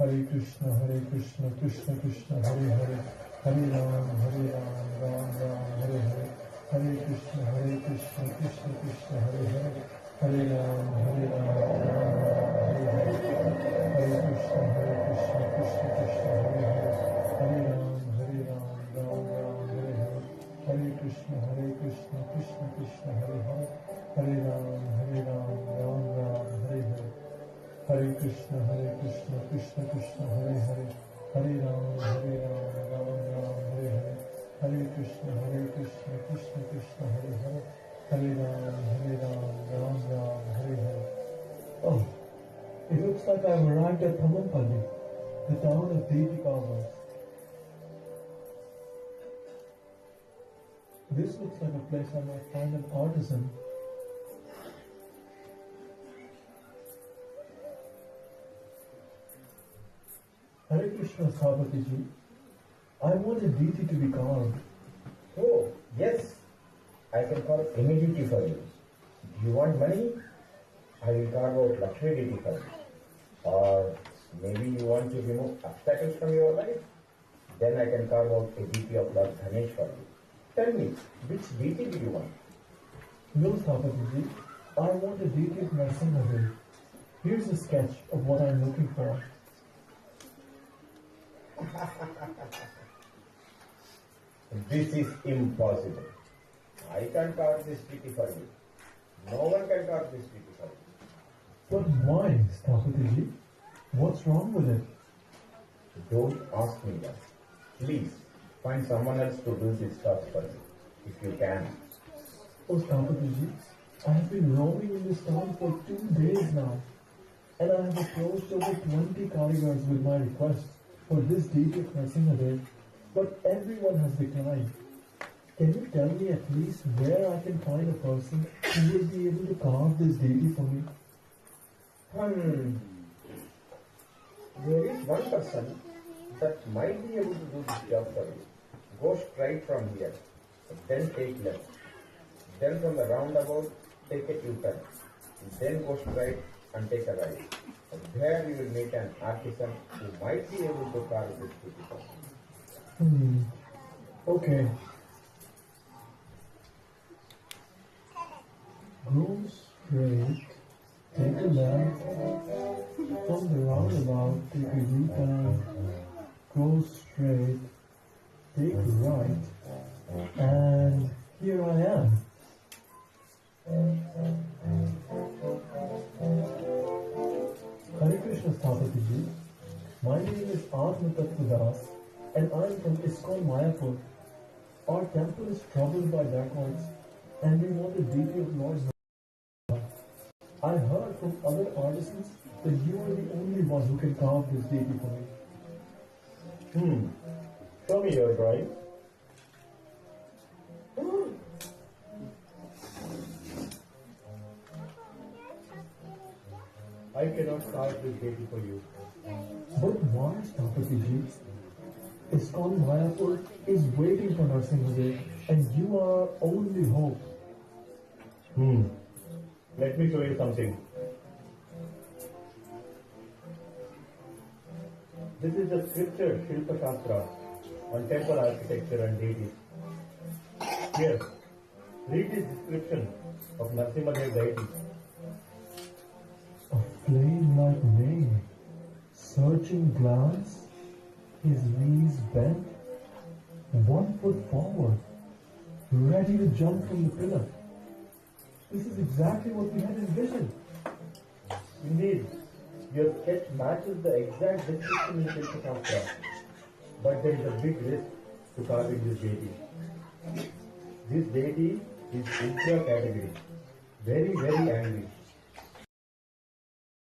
Hare Krishna, Krishna Krishna, Hare Hare, Hare Ram, Ram Ram, Hare Hare, Hare Krishna, Krishna Krishna, Hare Hare, Hare Ram, Ram Ram, Hare Hare, Hare Krishna, Krishna Krishna, Hare Hare, Hare Ram, Ram Ram, Hare Hare, Hare Krishna, Krishna Krishna, Hare Hare, Hare Ram, Ram Ram, Hare Hare. Hare Krishna, Krishna Krishna, Hare Hare, Hare Ram, Ram Ram, Hare Hare, Hare Krishna, Krishna Krishna, Hare Hare, Hare Ram, Ram Ram, Hare Hare. Oh, it looks like I've arrived at Thamampalli, the town of Devi carvers. This looks like a place I might find an artisan. Hare Krishna, Sabhatiji. I want a deity to be carved. Oh, yes. I can carve any deity for you. Do you want money? I will carve out Lakshmi deity for you. Or maybe you want to remove obstacles from your life? Then I can carve out a deity of Lord Ganesh for you. Tell me, which deity do you want? No, Sabhatiji. I want a deity of Narasimha. Here's a sketch of what I'm looking for. This is impossible. I can't carve this deity for you. No one can carve this deity for you. But why, Sabhatiji? What's wrong with it? Don't ask me that. Please, find someone else to do this task for you, if you can. Oh, Sabhatiji, I have been roaming in this town for 2 days now, and I have approached over 20 karigars with my request for this deity of Narasimha, but everyone has declined. Can you tell me at least where I can find a person who will be able to carve this deity for me? There is one person that might be able to do this job for you. Go straight from here, then take left. Then from the roundabout, take a U-turn. Then go straight and take a right. There you will meet an artisan who might be able to carve this deity for you. Okay. Go straight, take a left, from the roundabout, take a U-turn, go straight, take a right, and here I am. Hare Krishna, Sabhatiji. My name is Aarti, and I am from ISKCON Mayapur. Our temple is troubled by dacoits, and we want a deity of Lord Narasimha. I heard from other artisans that you are the only one who can carve this deity for me. Show me your drawing. I cannot carve this deity for you. But why, Sabhatiji? ISKCON Mayapur is waiting for Narasimha, and you are our only hope. Let me show you something. This is the scripture Shilpa Shastra on temple architecture and deities. Here, read this description of Narasimha deity. A flame-like mane, searching glance, his knees bent, 1 foot forward, ready to jump from the pillar. This is exactly what we had envisioned. Indeed, your sketch matches the exact description in Shilpa Shastra, but there is a big risk to carving this deity. This deity is ultra category, very, very angry.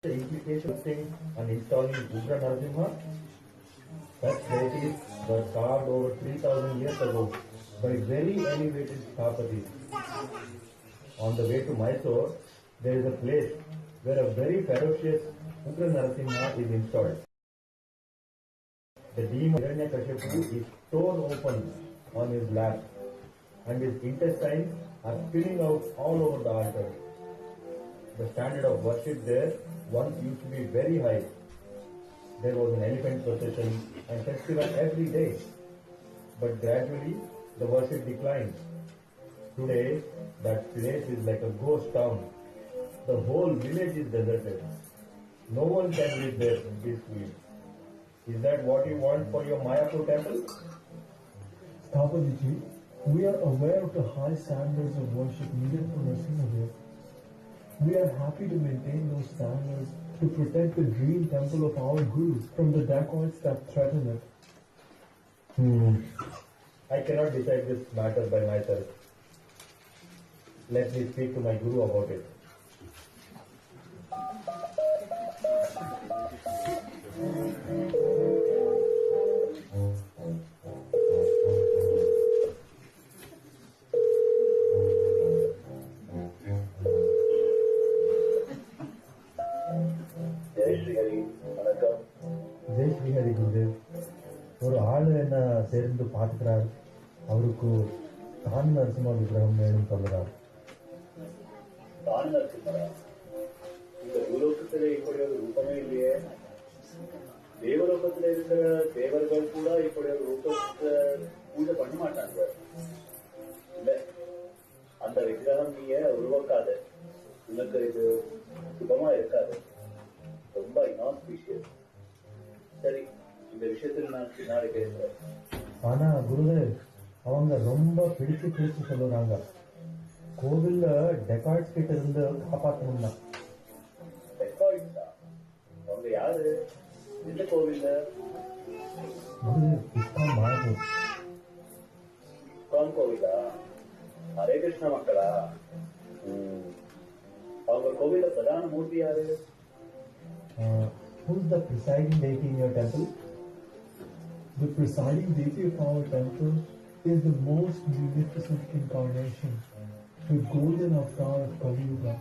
The implication of thing on installing Ugra Narasimha, such deities were carved over 3,000 years ago by very elevated sthapatis. On the way to Mysore, there is a place where a very ferocious Ugra Narasimha is installed. The demon Hiranyakashipu is torn open on his lap, and his intestines are spilling out all over the altar. The standard of worship there once used to be very high. there was an elephant procession and festival every day. But gradually, the worship declined. Today, that place is like a ghost town. The whole village is deserted. No one can live there peacefully. Is that what you want for your Mayapur temple? Sthapadiji, we are aware of the high standards of worship needed for Narasimha. We are happy to maintain those standards to protect the dream temple of our Guru from the dacoits that threaten it. I cannot decide this matter by myself. Let me speak to my Guru about it. Jai Srihari Gurudev. ஒரு ஆள் என்ன சேர்ந்து பார்த்துக்கிறார். அவருக்கு தான் நரசிம்ம விக்கிரகம் வேணும் சொல்றார். தான் நரசிம்மரா? இந்த பூலோகத்திலே இப்படி ஒரு ரூபமே இல்லையே. தேவலோகத்தில் இருக்கிற தேவர்கள் கூட இப்படி ஒரு ரூபத்தை பூஜை பண்ண மாட்டாங்க. இல்ல, அந்த விக்கிரகம் நீங்க உருவாக்காத. உனக்கு இது சுகமா இருக்காது. ரொம்ப இனாஸ்பீஷியஸ். சரி, இந்த விஷயத்தில் நான் பின்னாடி பேசுறேன். ஆனா குருதேவ், அவங்க ரொம்ப பிடிச்சு சொல்லுறாங்க. கோவில்ல டெக்காய்ட்ஸ் கிட்ட இருந்து காப்பாற்றணும்னா. டெக்காய்ட்ஸா? அவங்க யாரு? இந்த கோவில்ல? குருதேவ், இஸ்கான் மாயப்பூர். இஸ்கான் கோவிலா? ஹரே கிருஷ்ண மக்களா? அவங்க கோவில பிரதான மூர்த்தி யாரு? Who's the presiding deity in your temple? The presiding deity of our temple is the most munificent incarnation, the golden avatar of Kali Yuga,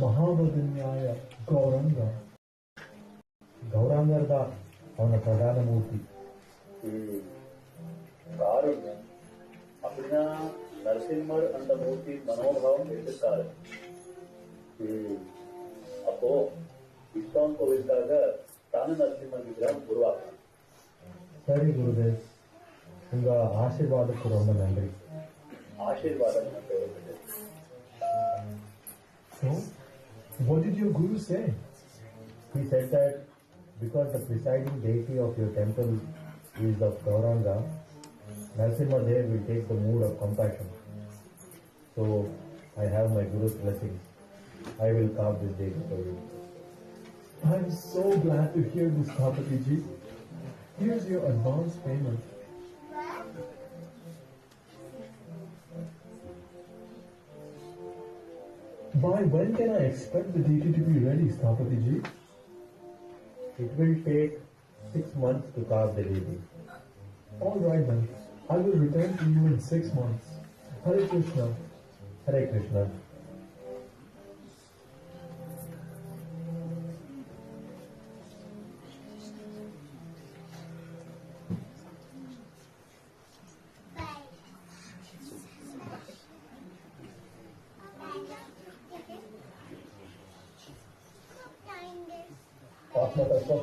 Mahavadanyaya Gauranga. ಗೌರಾಂಗರ್ದ ಅವನ ಪ್ರಧಾನ ಮೂರ್ತಿ. காரணம் அப்படின்னா நரசிம்மர் அந்த மூர்த்தி மனோபாவம் எடுத்துக்காரு. அப்போ இஸ்கான் கோவிலுக்காக தான நரசிம்மர் விக்கிரகம் உருவாக்கணும். சரி குருதேவ், உங்க ஆசீர்வாதத்துக்கு ரொம்ப நன்றி. ஆசீர்வாதம். So, what did your guru say? He said that because the presiding deity of your temple is of Gauranga, Narasimha Dev will take the mood of compassion. So, I have my Guru's blessings. I will carve this deity for you. I'm so glad to hear this, Thapatiji. Here's your advance payment. By when can I expect the deity to be ready, Thapatiji? It will take 6 months to carve the deity. All right then. I will return to you in 6 months. Hare Krishna. Hare Krishna.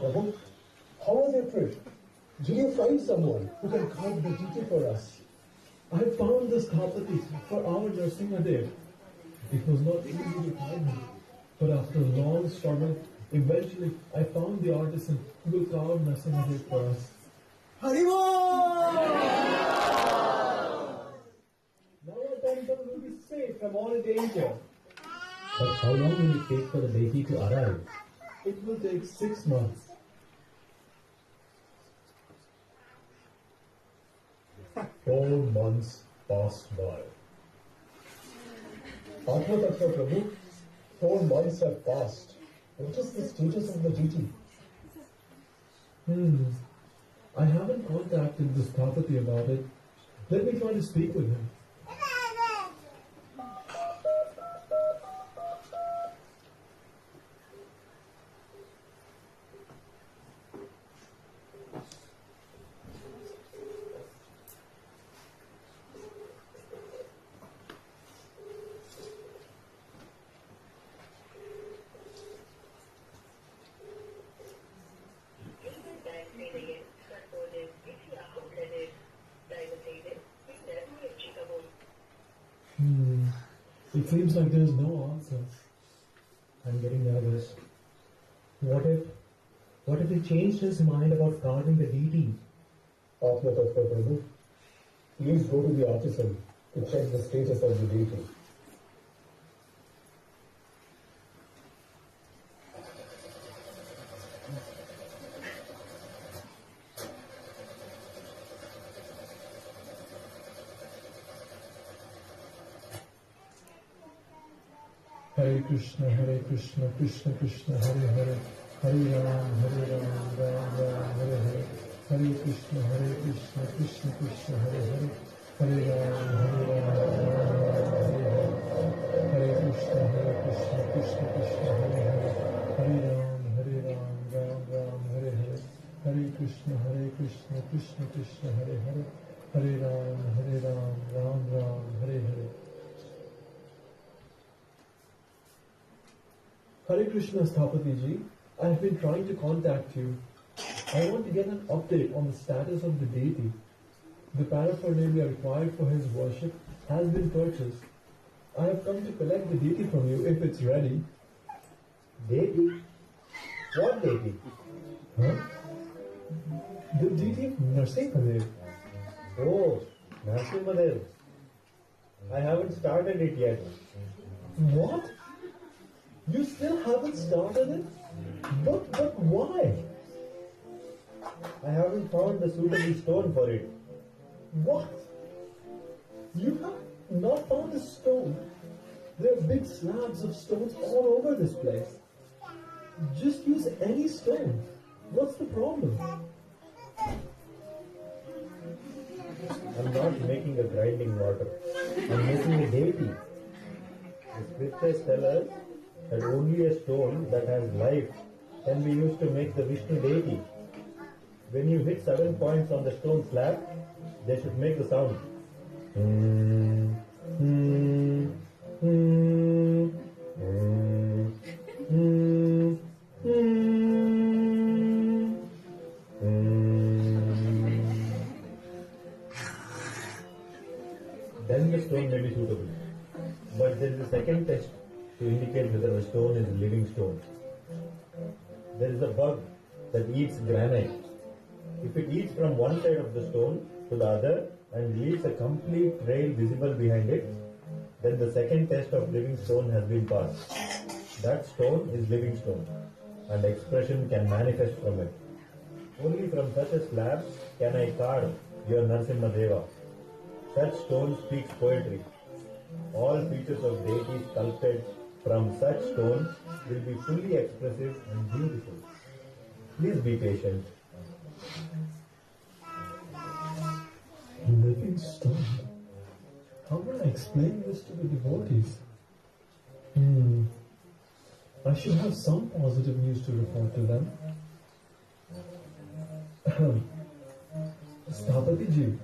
Prabhu, how was your trip? Did you find someone who can carve the deity for us? I found this Thapati for our Narasimha Dev. It was not easy to find him, but after a long struggle, eventually I found the artisan who will carve Narasimha Dev for us. Haribo! Now our temple will be safe from all danger. But how long will it take for the deity to arrive? It will take 6 months. 4 months passed by. Atmatattva Prabhu, 4 months have passed. What is the status of the deity? I haven't contacted this Thapati about it. Let me try to speak with him. It seems like there's no answer. I'm getting nervous. What if he changed his mind about carving the deity? Aapna Tattva Prabhu, please go to the artisan to check the status of the deity. Hare Krishna, Krishna Krishna, Hare Hare, Hare Ram, Ram Ram, Hare Hare, Hare Krishna, Krishna Krishna, Hare Hare, Hare Ram, Ram Ram, Hare Hare, Hare Krishna, Krishna Krishna, Hare Hare, Hare Ram, Ram Ram, Hare Hare, Hare Krishna, Krishna Krishna, Hare Hare, Hare Ram, Ram Ram, Hare Hare. Hare Krishna, Sthapati ji. I have been trying to contact you. I want to get an update on the status of the deity. The paraphernalia required for his worship has been purchased. I have come to collect the deity from you if it's ready. Deity? What deity? Huh? The deity of Narasimha. Oh, Narasimha. I haven't started it yet. What? You still haven't started it? But why? I haven't found the suitable stone for it. What? You have not found a stone? There are big slabs of stones all over this place. Just use any stone. What's the problem? I'm not making a grinding mortar. I'm making a deity. The scriptures tell us that only a stone that has life can be used to make the Vishnu deity. When you hit 7 points on the stone slab, they should make the sound. Then the stone may be suitable. But there is a second test to indicate whether the stone is a living stone. There is a bug that eats granite. If it eats from one side of the stone to the other and leaves a complete trail visible behind it, then the second test of living stone has been passed. That stone is living stone, and expression can manifest from it. Only from such a slab can I carve your Narasimha Deva. Such stone speaks poetry. All features of deity sculpted from such stone will be fully expressive and beautiful. Please be patient. Living stone. How will I explain this to the devotees? I should have some positive news to report to them. Sthapati ji,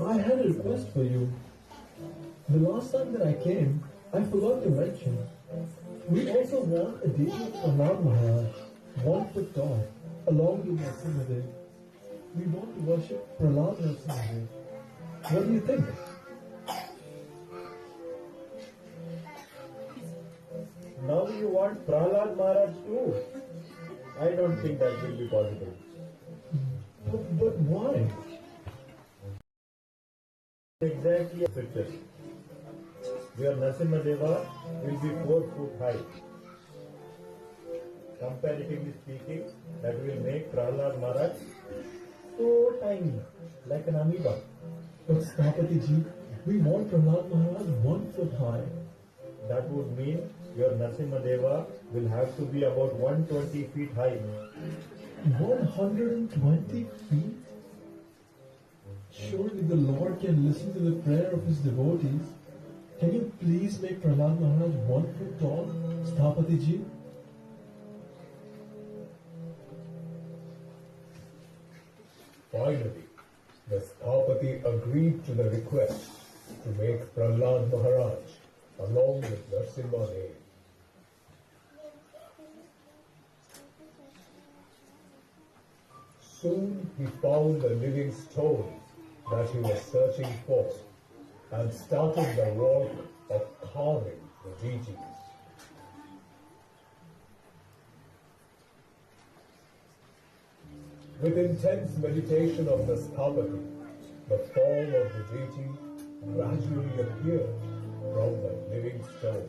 I had a request for you. The last time that I came, I forgot to mention, we also want a deity of Prahlad Maharaj, 1 foot tall, along with Narasimha. We want to worship Prahlad Narasimha. What do you think? Now you want Prahlad Maharaj too? I don't think that will be possible. But why? Exactly a picture. Your Narasimha Deva will be 4 foot high. Comparatively speaking, that will make Prahlad Maharaj so tiny, like an amoeba. But Sthapati ji, we want Prahlad Maharaj 1 foot high. That would mean your Narasimha Deva will have to be about 120 feet high. 120 feet? Surely the Lord can listen to the prayer of his devotees. Can you please make Prahlad Maharaj 1 foot tall, Sthapati ji? Finally, the Sthapati agreed to the request to make Prahlad Maharaj along with Narasimha Dev. Soon he found the living stone that he was searching for and started the work of carving the deities. With intense meditation of the Sthapati, the form of the deity gradually appeared from the living stone.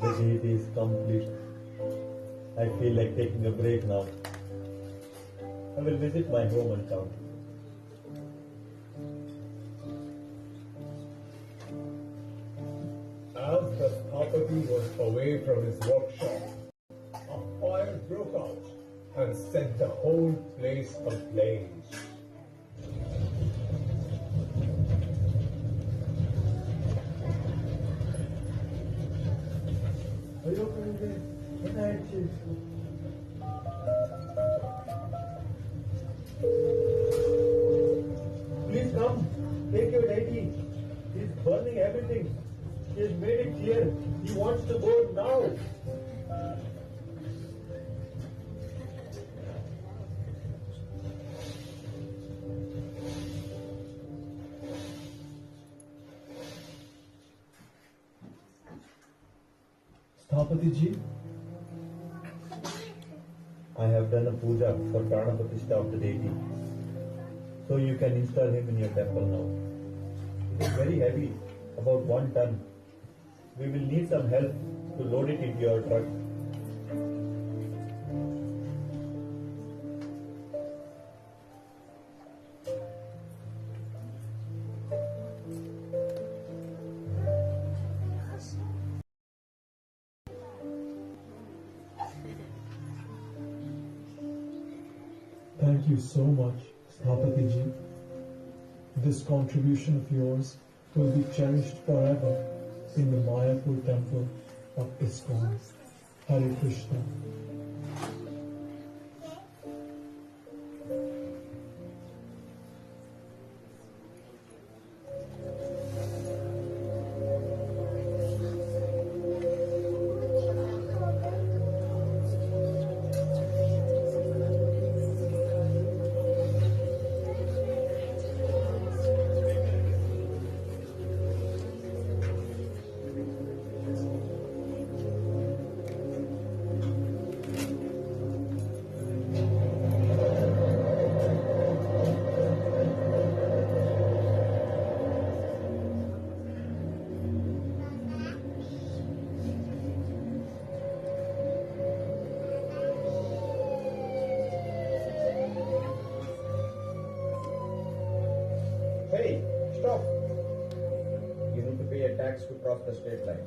The deity is complete. I feel like taking a break now. I will visit my home and town. As the Sthapati was away from his workshop, a fire broke out and set the whole place ablaze. Please come, take your deity. He's burning everything. He has made it clear. He wants to go now. Sthapati ji, I have done a puja for Prana Pratishtha of the deity. So you can install him in your temple now. It is very heavy, about 1 ton. We will need some help to load it into your truck. Thank you so much, Sthapati ji. This contribution of yours will be cherished forever in the Mayapur temple of ISKCON. Hare Krishna. Hey, stop! You need to pay a tax to cross the state line.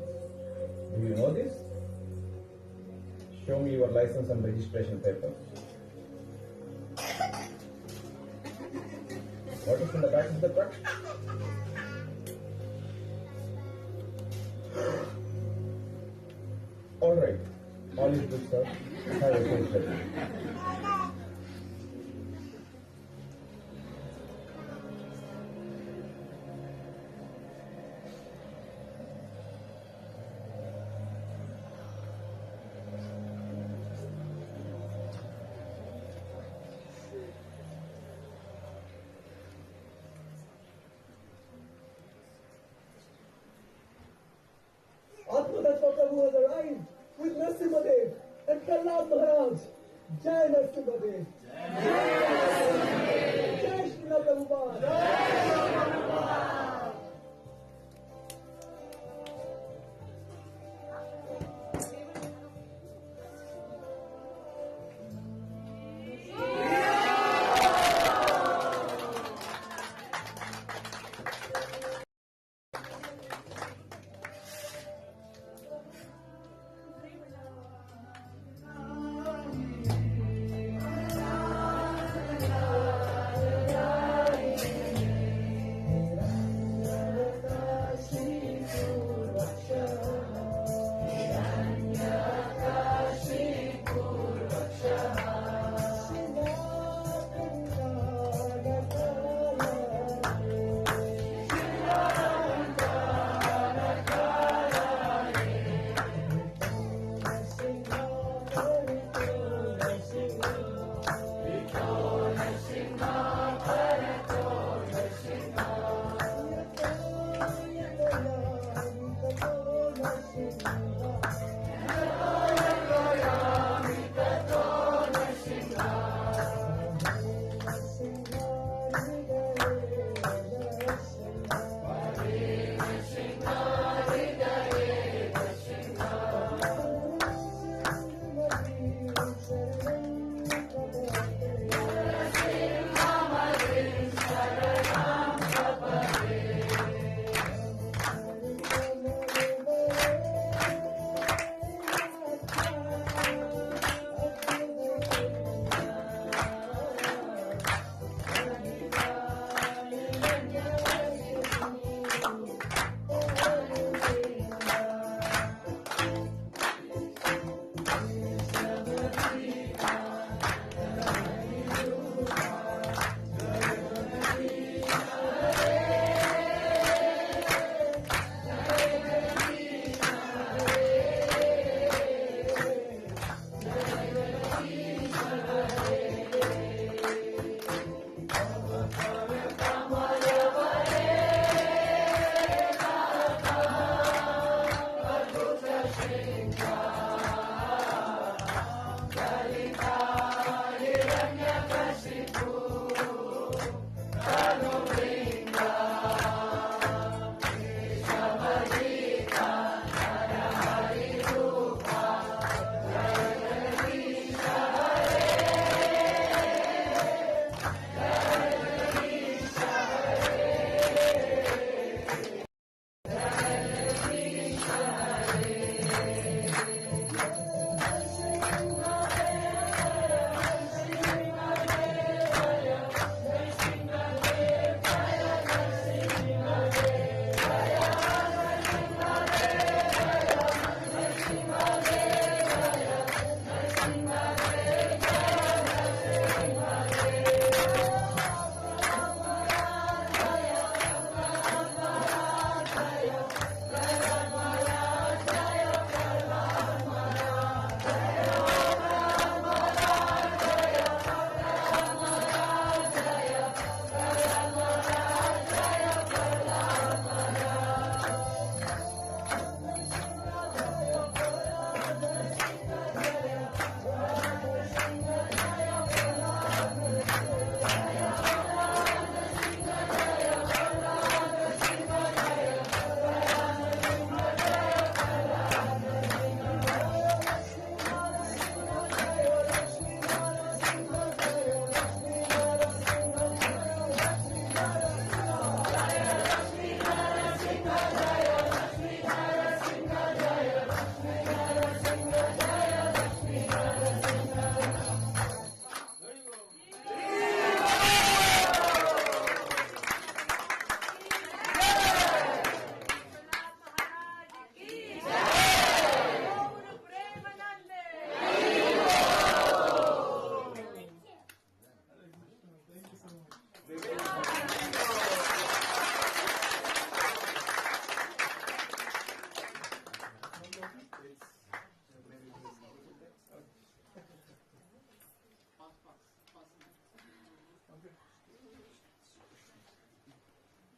Do you know this? Show me your license and registration paper. What is in the back of the truck? All right. All is good, sir. Have a safe journey. Prabhu has arrived with Narasimha Dev and Prahlad Maharaj. Jai Narasimha Dev. Jai Srila Prabhupada.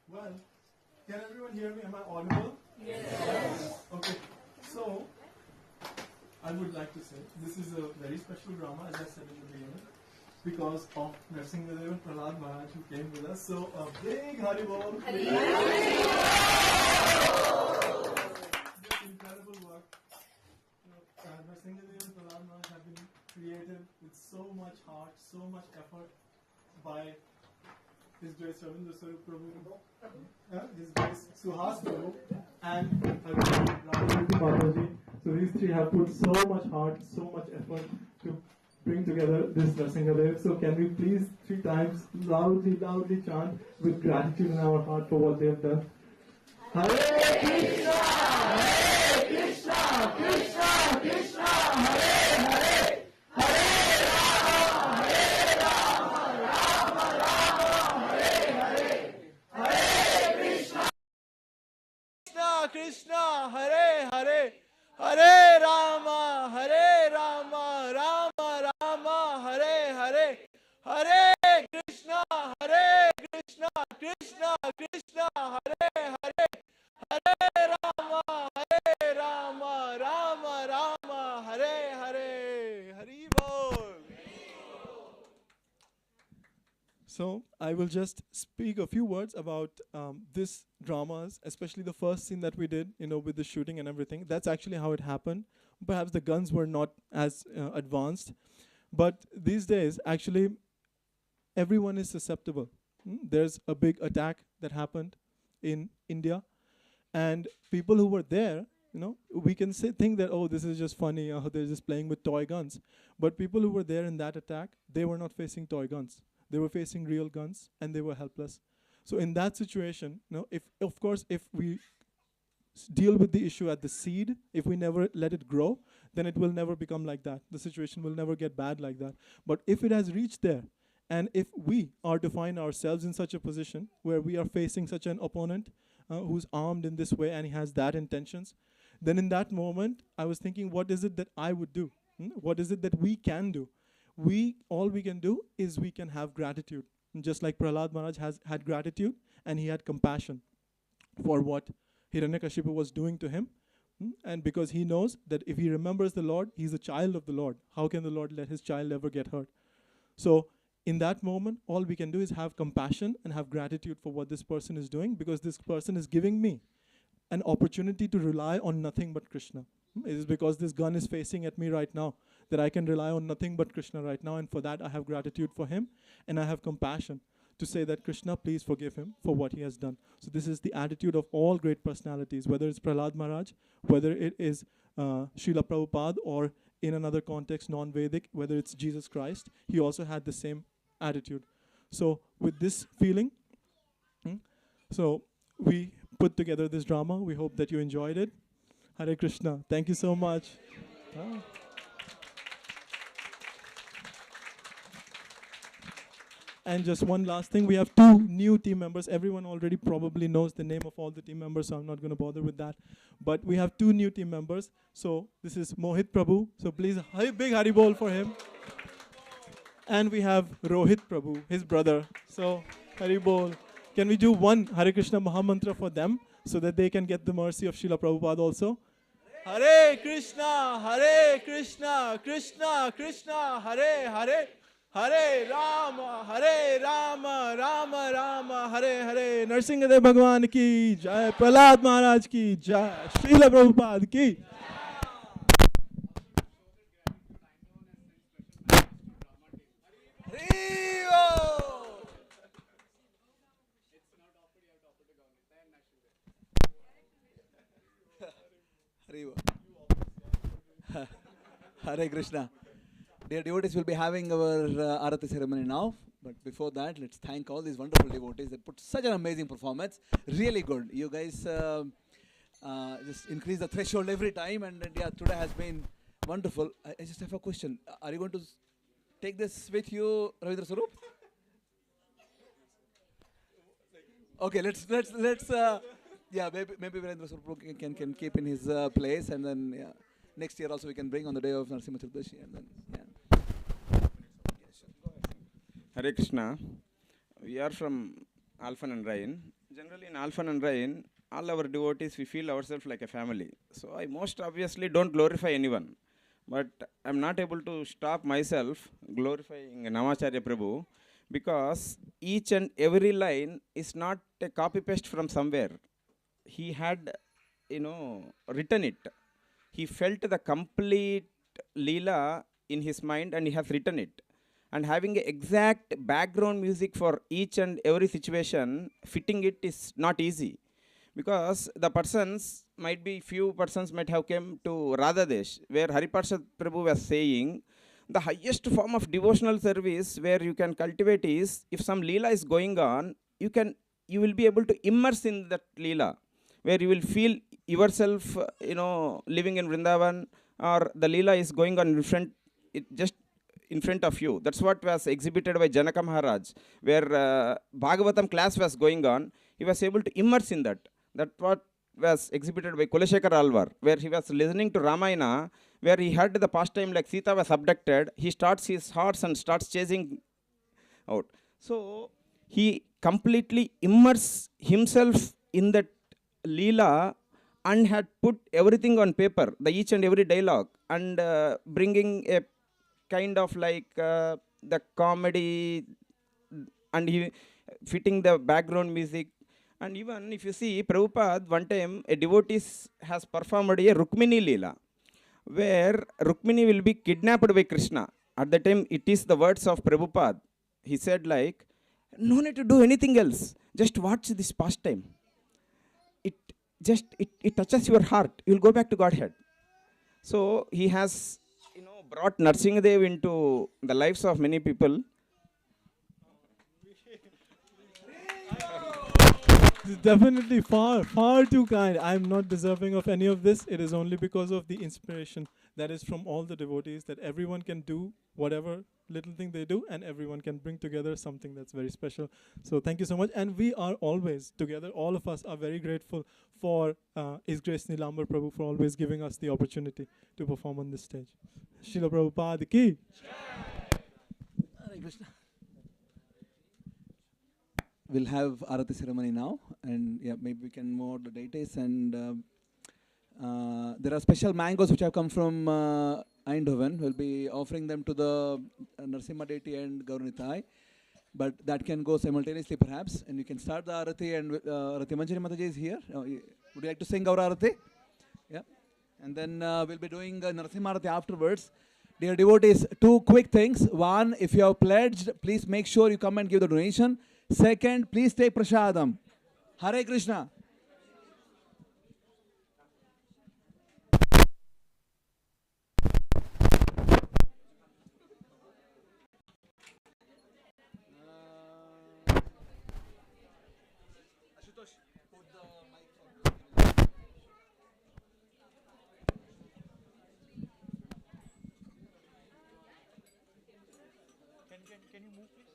Well, can everyone hear me? Am I audible? Yes. Okay. So, I would like to say this is a very special drama, as I said in the beginning, because of Narasimha and Prahlad Maharaj who came with us. So, a big Haribol, please. This incredible work. Narasimha and Prahlad Maharaj have been created with so much heart, so much effort by His Grace Ravindra Swarup Prabhu, His Grace Suhas Prabhu, and Ramamurthy Mataji. So these three have put so much heart, so much effort to bring together this Narasimha. So can we please 3 times loudly chant with gratitude in our heart for what they have done? Hare Krishna, Hare Krishna, Krishna Krishna, Hare Hare, Hare Rama, Hare Rama, Rama Rama, Hare Hare, Hare Krishna, Krishna Krishna, Hare Hare, Hare Rama, Rama Rama, Hare Hare, Hare Krishna, Krishna Krishna, Hare Hare, Hare Rama, So I will just speak a few words about this dramas, especially the first scene that we did, with the shooting and everything. That's actually how it happened. Perhaps the guns were not as advanced, but these days, actually, everyone is susceptible. There's a big attack that happened in India, and people who were there, we can think that, oh, this is just funny, they're just playing with toy guns. But people who were there in that attack, they were not facing toy guns. They were facing real guns, and they were helpless. So in that situation, if we deal with the issue at the seed, if we never let it grow, then it will never become like that. The situation will never get bad like that. But if it has reached there, and if we are to find ourselves in such a position where we are facing such an opponent who's armed in this way and he has that intentions, then in that moment, I was thinking, what is it that I would do? What is it that we can do? All we can do is we can have gratitude. And just like Prahlad Maharaj had gratitude, and he had compassion for what Hiranyakashipu was doing to him. And because he knows that if he remembers the Lord, he's a child of the Lord. How can the Lord let his child ever get hurt? So in that moment, all we can do is have compassion and have gratitude for what this person is doing, because this person is giving me an opportunity to rely on nothing but Krishna. It is because this gun is facing at me right now that I can rely on nothing but Krishna right now, and for that I have gratitude for him, and I have compassion to say that Krishna, please forgive him for what he has done. So this is the attitude of all great personalities, whether it's Prahlad Maharaj, whether it is Srila Prabhupada, or in another context, non-Vedic, whether it's Jesus Christ, he also had the same attitude. So with this feeling, so we put together this drama. We hope that you enjoyed it. Hare Krishna. Thank you so much. And just one last thing, we have 2 new team members. Everyone already probably knows the name of all the team members, so I'm not going to bother with that. But we have 2 new team members. So this is Mohit Prabhu. So please, big Hari Bol for him. And we have Rohit Prabhu, his brother. So Hari Bol. Can we do one Hare Krishna Mahamantra for them so that they can get the mercy of Srila Prabhupada also? Hare Krishna, Krishna Krishna, Hare Hare. Hare Rama, Rama Rama, Hare Hare. Narasimha Bhagwan ki jai, Prahlad Maharaj ki jai, Srila Prabhupada ki. Hare Krishna. Dear devotees, will be having our Aarti ceremony now. But before that, let's thank all these wonderful devotees that put such an amazing performance. Really good. You guys just increase the threshold every time. And yeah, today has been wonderful. I just have a question. Are you going to take this with you, Ravindra Sarup? Okay, let's yeah, maybe Ravindra Sarup can keep in his place, and then yeah, next year also we can bring on the day of Narasimha Chaturdashi, and then yeah. Hare Krishna. We are from Alphan and Rhine. Generally in Alphan and Rhine, all our devotees, we feel ourselves like a family. So I most obviously don't glorify anyone. But I'm not able to stop myself glorifying Namacharya Prabhu, because each and every line is not a copy-paste from somewhere. He had, written it. He felt the complete Leela in his mind and he has written it. And having an exact background music for each and every situation, fitting it is not easy. Because the few persons might have come to Radhadesh, where Hariparshad Prabhu was saying, the highest form of devotional service where you can cultivate is, if some Leela is going on, you will be able to immerse in that Leela, where you will feel yourself, living in Vrindavan, or the Leela is going on just in front of you. That's what was exhibited by Janaka Maharaj, where Bhagavatam class was going on. He was able to immerse in that. That's what was exhibited by Kulashekar Alvar, where he was listening to Ramayana, where he heard the pastime like Sita was abducted. He starts his horse and starts chasing out. So he completely immersed himself in that Leela and had put everything on paper, the each and every dialogue, and bringing a kind of like the comedy and he fitting the background music. And even if you see Prabhupada, one time a devotee has performed a Rukmini Leela, where Rukmini will be kidnapped by Krishna. At the time, it is the words of Prabhupada. He said like, no need to do anything else. Just watch this pastime. It touches your heart. You will go back to Godhead. So he has, brought Narasimha into the lives of many people. Definitely far too kind. I'm not deserving of any of this. It is only because of the inspiration that is from all the devotees, that everyone can do whatever little thing they do, and everyone can bring together something that's very special. So thank you so much. And we are always together. All of us are very grateful for His Grace Nilambar Prabhu for always giving us the opportunity to perform on this stage. Srila Prabhupada ki. Hare Krishna. We'll have Aarti ceremony now, and yeah, maybe we can move the deities. And there are special mangoes which have come from Eindhoven. We'll be offering them to the Narasimha deity and Gauranitai, but that can go simultaneously perhaps. And you can start the Aarti, and Aarti Manjari Mataji is here. Would you like to sing Gaura Aarti? Yeah. And then we'll be doing Narasimha Aarti afterwards. Dear devotees, two quick things. One, if you have pledged, please make sure you come and give the donation. Second, please take prasadam. Hare Krishna. Can you move, please?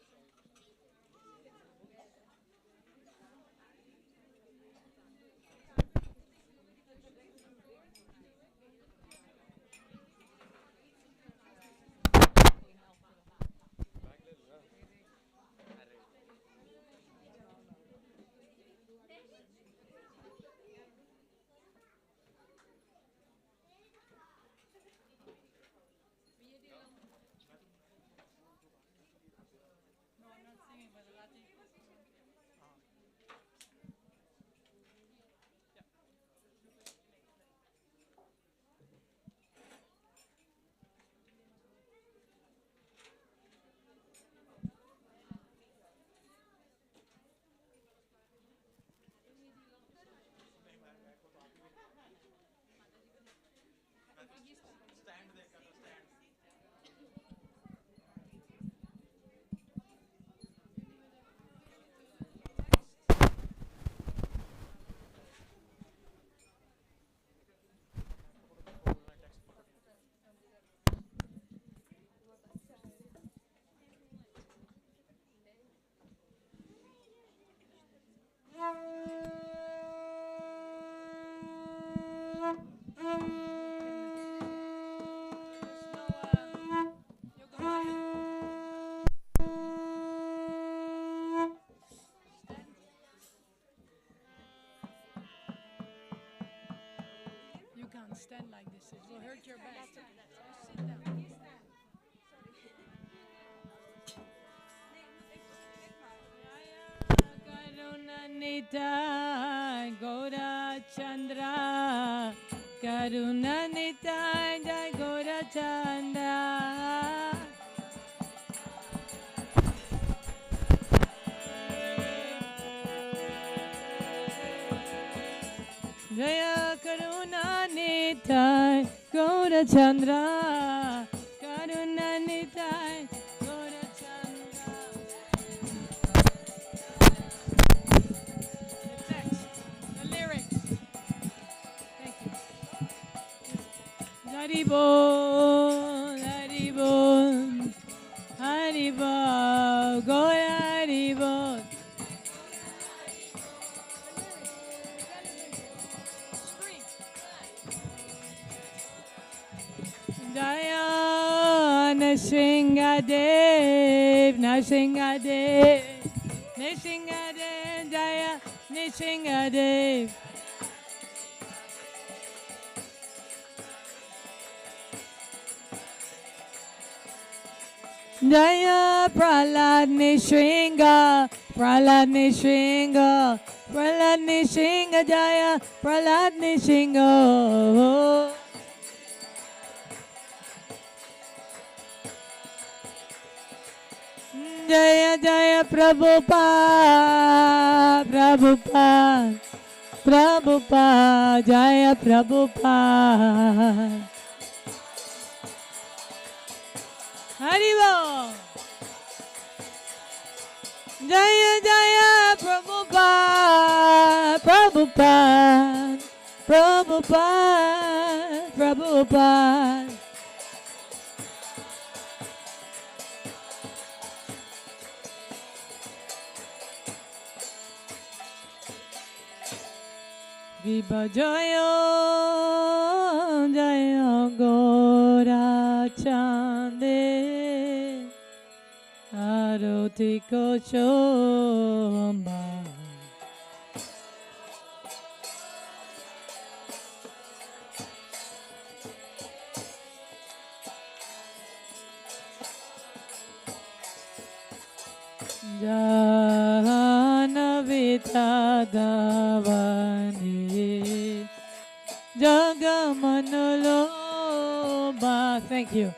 You can't stand like this. It will hurt your back. Sit down. Karunanita Gora Chandra, Karunanita Jai Gora Chandra. Jaya Karunanita Gora Chandra, Karunanita Gora Chandra. The lyrics. Thank you. Haribol, Haribol, Haribol, Goya Haribol. Jaya Nishingadev, Nishingadev, Nishingadev, Jaya Nishingadev. Jaya Prahlad Nishringa, Prahlad Nishringa, Prahlad Nishringa, Jaya Prahlad Nishringa. Jaya Jaya Prabhupada, Prabhupada, Prabhupada, Jaya Prabhupada. Haribo. Jaya Jaya Prabhupada, Prabhupada, Prabhupada, Prabhupada. Viva Jaya, Jaya Gora Chande, Aarti ko Shobha. Janavita Davani Jagamanoloba. Thank you.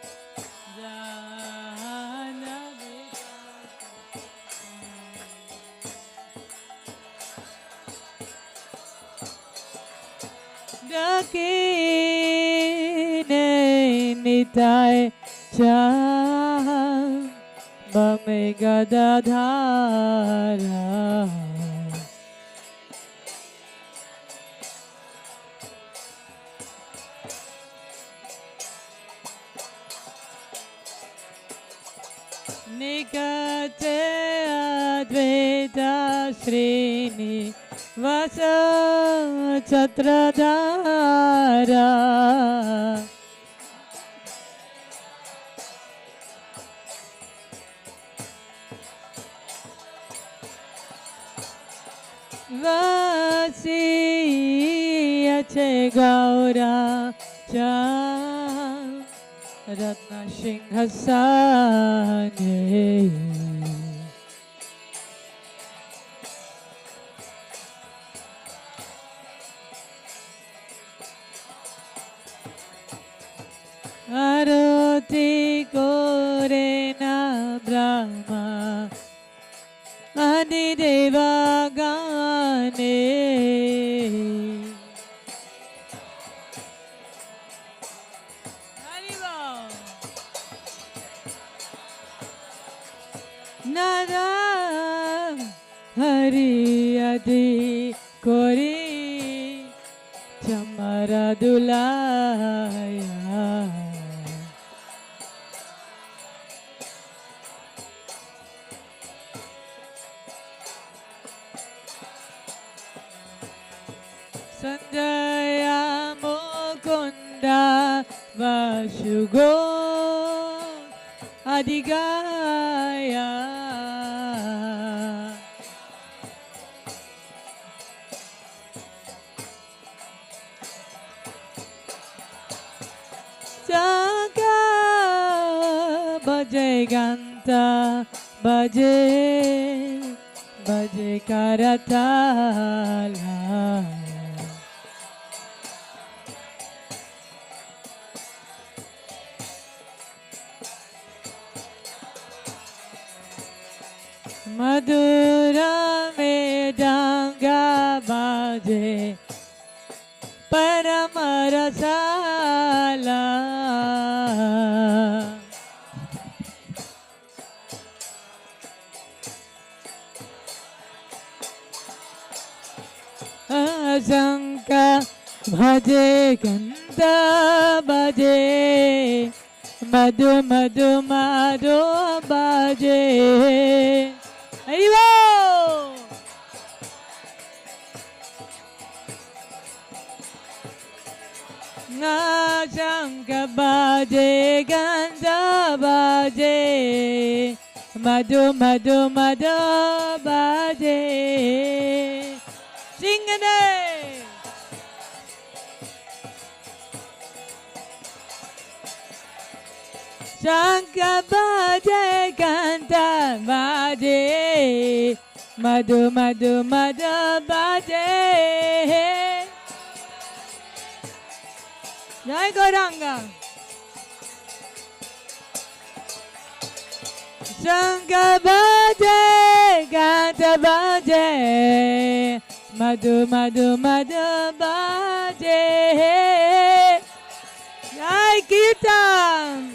Dakine Nitai Cha Bame Gadadhara Nikate Advaita Srini Vasa Chatradhara Vasi Ache Gaura Cha Ratna Singhasane Aarti Korena Brahma Adi Deva Gane Nara Hari Adi Kori Chamara Dulaya Sanjaya Mukunda Vashugo Adigaya Saka Bhaje Ganta Bhaje Bhaje Karatala Madhura Medanga Bhaje Paramarasala Asanka Bhaje Ganta Bhaje Madhu Madhu Madhu Bhaje Haribo! Najanka Bhaje Ganda Bhaje Madhu Madhu Madhu Bhaje Singane Shankar bhaje Kanta bhaje Madhu Madhu Madhu bhaje Jai Gauranga Shankar bhaje Kanta bhaje Madhu Madhu Madhu bhaje Jai Kirtan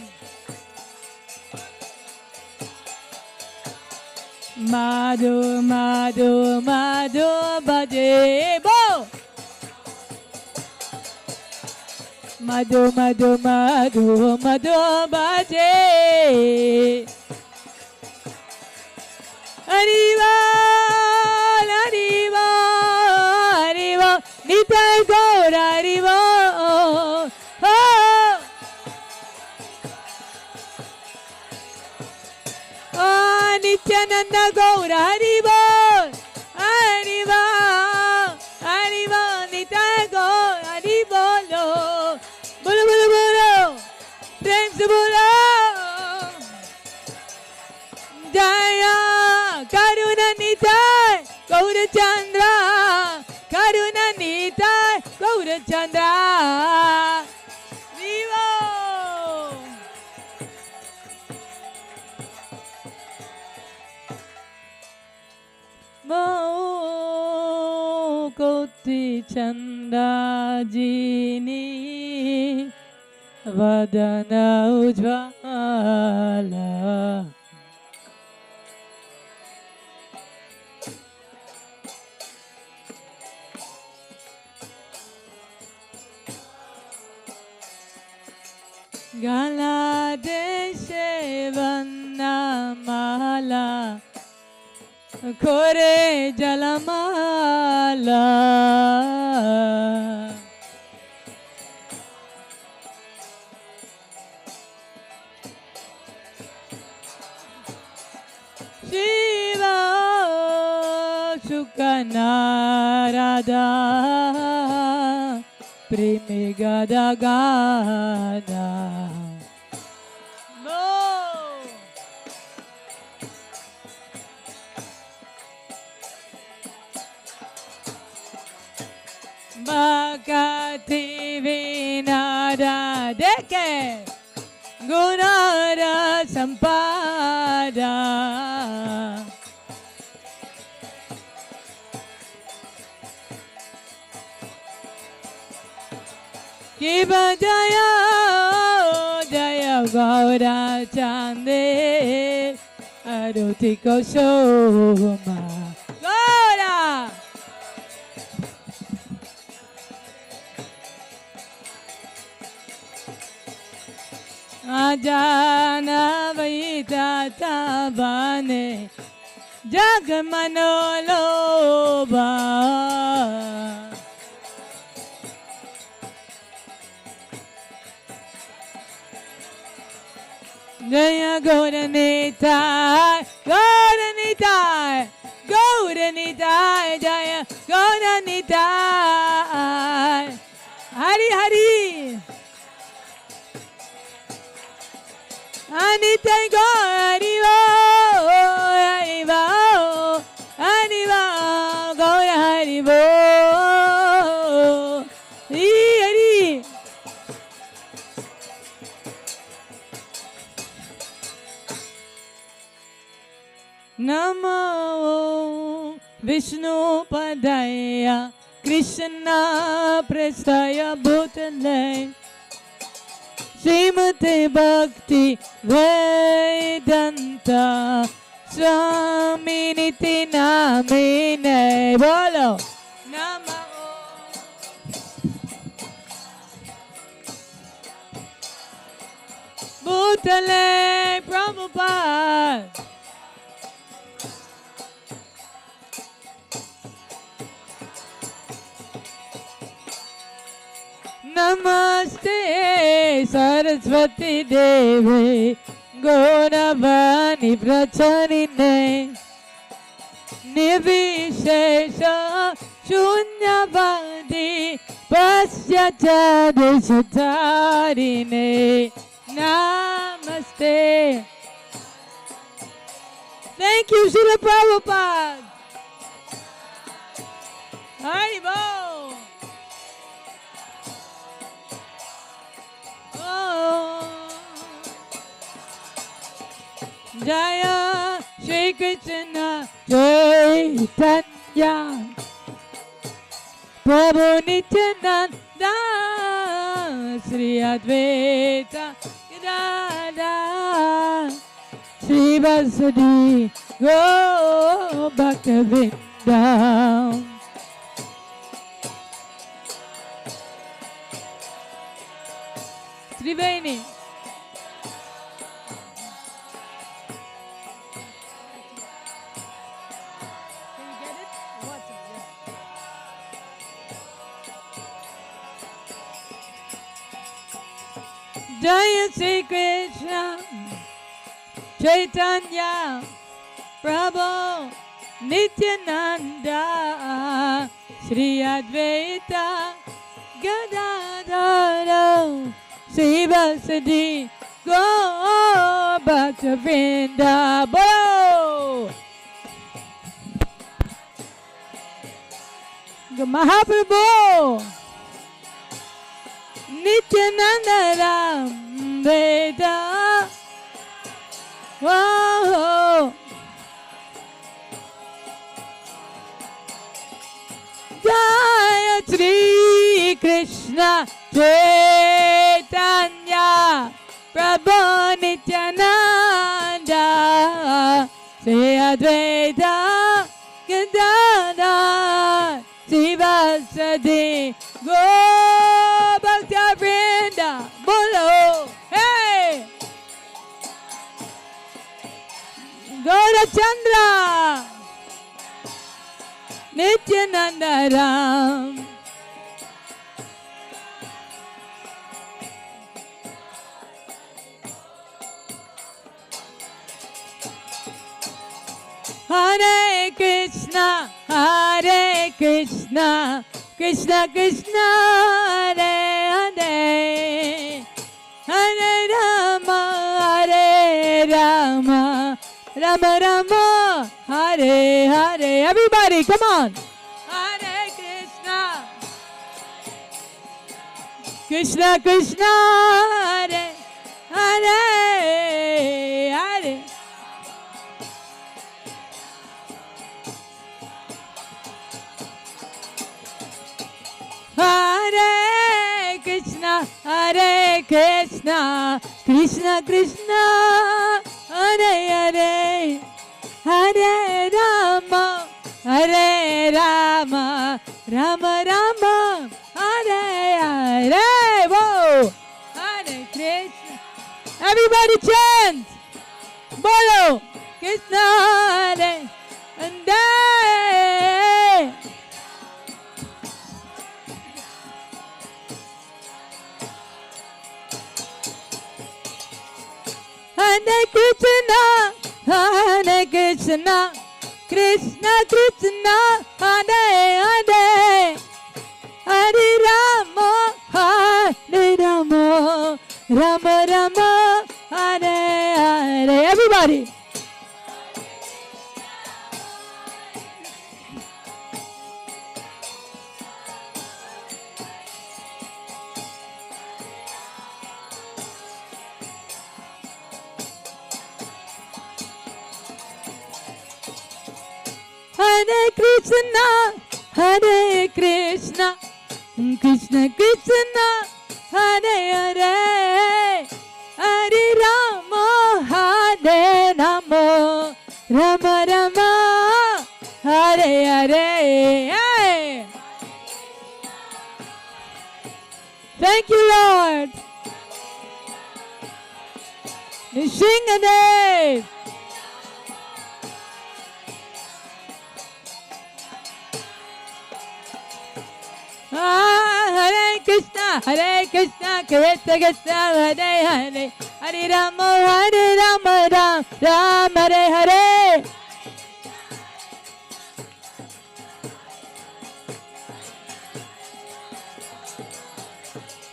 Madhu Madhu Madhu bhaje Bo Madhu Madhu Madhu Madhu bhaje Harival Harival Harival Nitai Gaur Harival Nityananda Gaur Haribol Haribol Haribol Nitai Gaur Haribolo Bolo Bolo Bolo Friends Bolo Jaya Karuna Nitai Gaur Chandra Karuna Nitai Gaur Chandra Vivo Koti Chanda Jini Vadana Ujvala Gala Deshe Vanamala Kore Jalamala Shiva Shukanarada Primigada Gada Bhakti Vinada Deke Gunara Sampada Kiba Jaya Jaya Gaura Chande Arutiko Shoma Gaura Ajana Vaita Tabane Jagmanoloba Jaya Gauranitai Gauranitai Gauranitai Jaya Gauranitai Hari Hari Anitai Gauriva Hariva Hariva Gaura Harivo Hari Hari Namo Vishnu Padaya Krishna Prestaya Bhutale Srimate Bhakti Vedanta Swami Niti Namine Bolo Namo Bhutale Prabhupada Namaste Saraswati Devi Gauravani Pracharine Nivishesha Shunyavadi Pasyachadeshatarine Namaste. Thank you, Srila Prabhupada. Haribol. Oh. Jaya Shri Krishna Chaitanya Prabhu Nityananda Sri Advaita Gadadhar Sri Vasudhi Go Bhaktavinda. Triveni. Jaya Sri Krishna Chaitanya Prabhu Nityananda Sri Advaita Gadadhar Sri Vasudhi Go Bhaktavinda. Bolo Mahaprabhu Nityananda Ram Veda. Whoa. Jaya Shri Krishna Chaitanya Prabhu Nityananda Sri Advaita Gadadhar Sri Vasudhi Go Bhaktavinda. Bolo. Hey! Gaura Chandra Nityananda Ram. Hare Krishna, Hare Krishna, Krishna Krishna, Hare Hare, Hare Rama, Hare Rama, Rama Rama, Hare Hare. Everybody, come on. Hare Krishna, Krishna Krishna, Hare Hare, Hare. Hare Krishna, Hare Krishna, Krishna Krishna, Hare Hare, Hare Rama, Hare Rama, Rama Rama, Hare Hare. Whoa! Hare Krishna. Everybody chant. Bolo Krishna Hare Hare. Hare Krishna, Hare Krishna, Krishna Krishna, Hare Hare, Hare Rama, Hare Rama, Rama Rama, Hare Hare. Everybody. Hare Krishna, Hare Krishna, Krishna Krishna, Hare Hare, Hare Rama, Hare Rama, Rama Rama, Hare Hare. Hey. Thank you, Lord. Nishingadev. Hare Krishna, Krishna Krishna, Hare Hare, Hare Rama, Ram, Ram Hare Hare.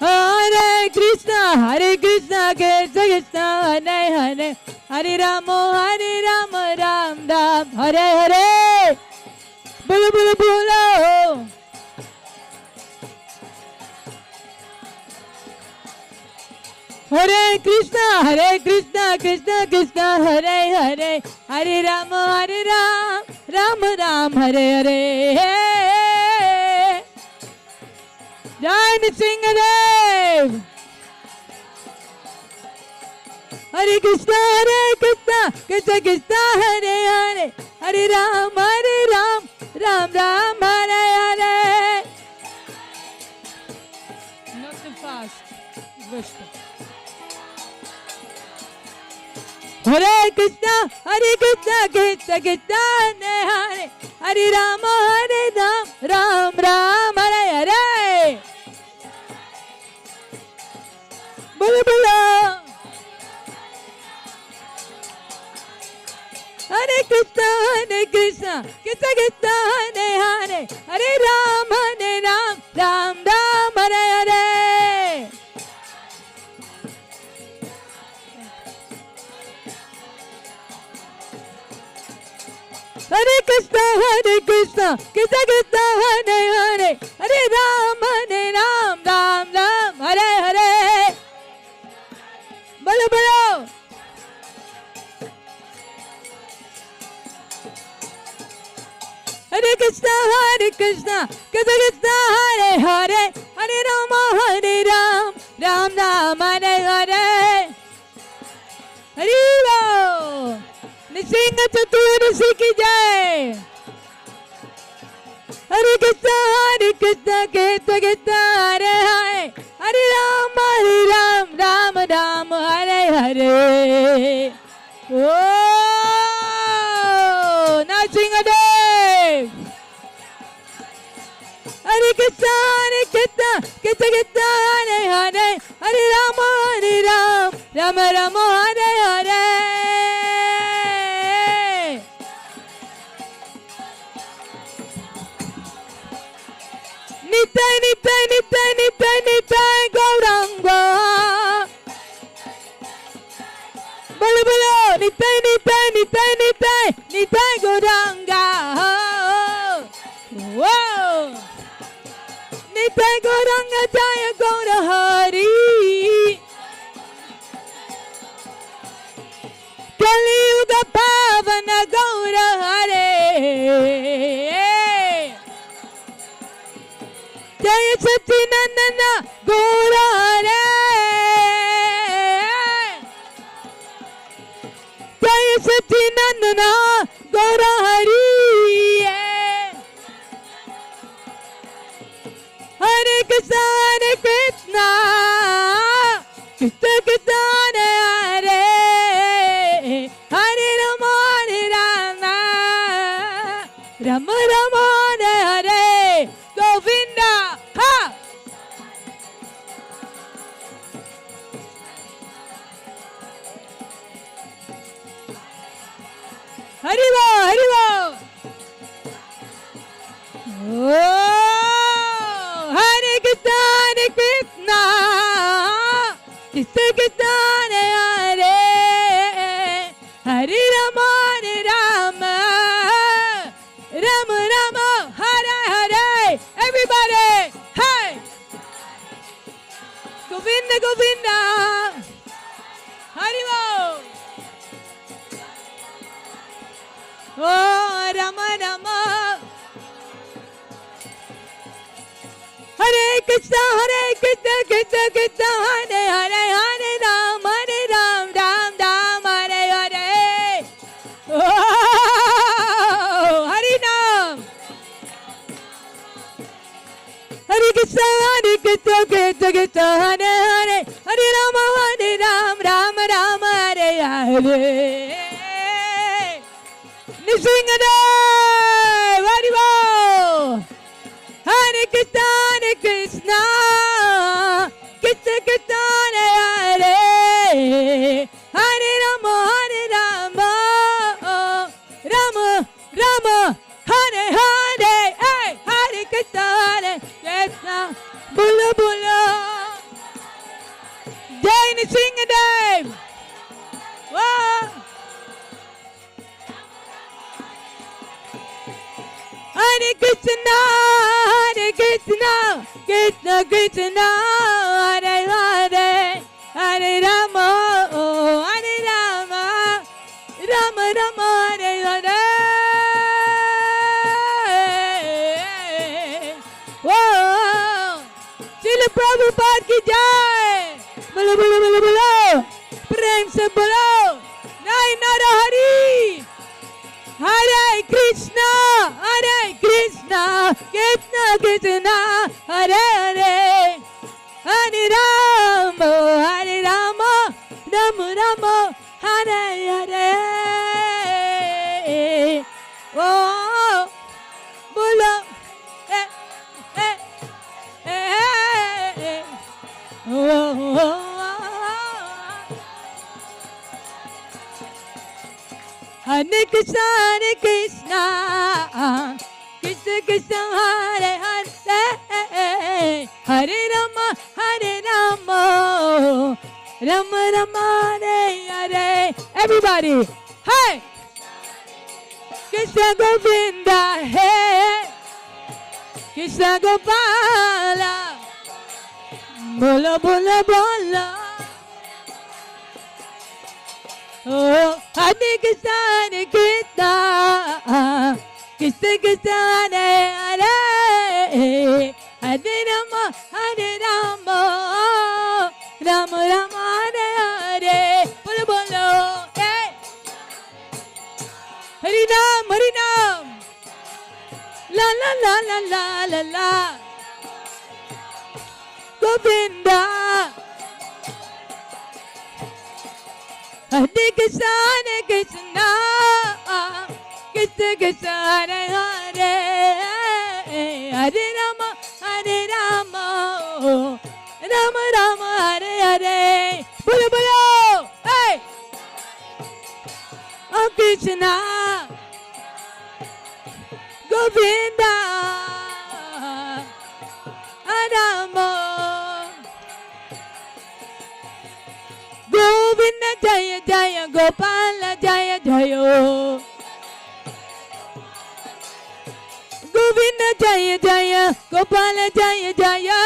Hare Krishna, Hare Krishna Krishna Hare Hare Hare Ram Ram Ram Hare Hare. Bolo bolo bolo. Hare Krishna Krishna Krishna Hare Hare Hare Ram Ram Ram Hare Hare. Jai Nrsimhadev. Hare Krishna Krishna Krishna Hare Hare Hare Ram Ram Ram Hare Hare. Not too fast. Vishnu. Hare Krishna Krishna Krishna Hare Hare Hare Ram Ram Ram Hare Hare. Bolo bolo. Hare Krishna Krishna Krishna Hare Hare Hare Ram Ram Hare Hare. Hare Krishna Krishna Krishna Hare Hare Hare Ram Ram Hare Hare. Bolo bolo. Hare Krishna Krishna Krishna Hare Hare Hare Ram Ram Hare Hare. Hare Nrsimha Chaturdashi ki jai. Hare Krishna Krishna Krishna Hare Hare Hare Ram Ram Hare Hare. Oh, Nrsimhadev. Hare Krishna Krishna Hare Hare Hare Ram Ram Hare Hare. Nitai Gauranga. Bolo bolo. Nitai Gauranga. Whoa. Nitai Gauranga Jaya Gaura Hari. Kali Yuga Pavana Gaura Hare. Jaya Satinandana Gaura Hare. Jaya Satinandana Gaura Hari. Hare Krishna Krishna Krishna Hare Hare Hare Rama Hare Hare Govinda. Ha! Haribo. Oh, Hare Krishna Krishna Hare Hare Rama Hare Hare. Everybody, hey! Govinda. Haribo. Oh, Rama. Hare Krishna Krishna Hare Ram Hare Hare. Oh, Hari Nam. Hare Krishna Hare Hare Ram Hare Hare. Nrsimhadev. Haribo. Hare Krishna Krishna Hare Hare Rama Rama Hare Hare. Hey, Hare Krishna Krishna Bolo Jai Nrsimhadev. Whoa. Hare Krishna, Krishna Krishna, Hare Hare, Hare Rama, Hare Rama, Rama Rama, Hare Hare. Whoa. Srila Prabhupada ki jai. Bolo bolo bolo bolo. Prem se bolo. Nai Nara Hari. Hare Krishna, Krishna Krishna, Hare Hare, Hare Rama, Hare Rama, Rama Rama, Hare Hare. Oh, bolo, eh, eh, eh, oh. Hare Krishna, Krishna Krishna, Hare Hare, Hare Rama, Rama Rama, Hare Hare. Everybody, hey! Krishna Govinda, hey! Krishna Gopala, bola bola bola. Oh, Hare Krishna, Krishna Krishna, Hare Hare, Hare Rama, Rama Rama, Hare Hare. Bolo bolo, hey. Hari Ram, la la la la la la la. Govinda. Hare Krishna, Krishna Krishna, Hare Hare, Hare Rama, Rama Rama, Hare Hare. Bolo bolo, hey! Oh Krishna, Govinda, Rama, Govinda Jaya Jaya, Gopala Jaya Jaya, Govinda Jaya Jaya, Gopala Jaya Jaya,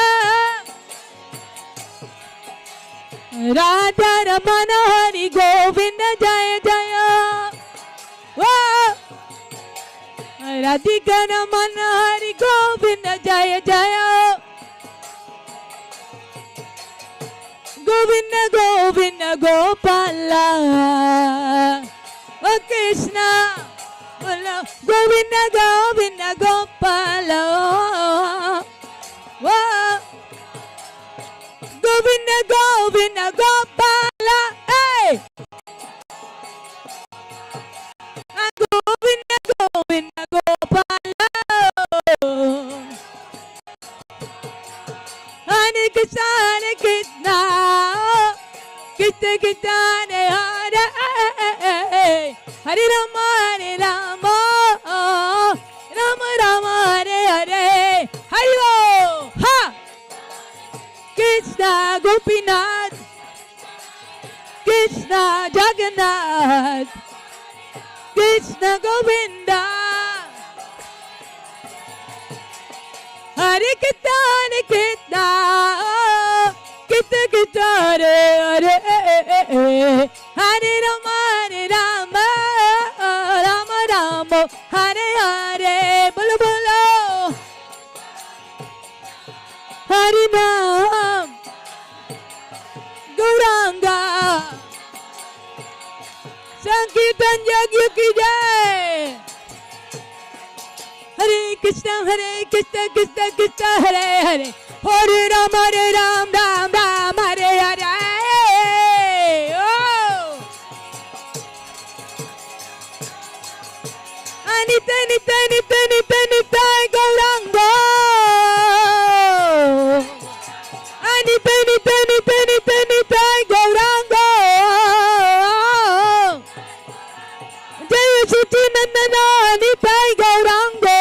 Radha Ramana Hari Govinda Jaya Jaya, Whoa. Radhika Ramana Hari Govinda Jaya Jaya, Govinda Govinda Gopala, oh Krishna, Govinda Govinda Gopala, oh, Govinda Govinda Gopala, hey, Govinda Govinda Gopala, Hare Krishna, Krishna Krishna, Hare Hare, Hare Rama, Rama Rama, Hare Hare. Hari Bo, ha! Krishna Gopinath, Krishna Jagannath, Krishna Govinda, Hare Krishna, Krishna Krishna, Hare Hare, Hare Rama, Rama Rama, Hare Hare. Bolo bolo, Hari Nam, Gauranga, Sankirtan Yagya ki jai. Hare Krishna, Krishna Krishna, Hare Hare, Hare Ram, Ram Ram, Hare Hare. Oh, Anita Nita Nita Nita Nita Gauranga, Anita Nita Nita Nita Nita Gauranga, Jaya Suti Nandana Nita Gauranga,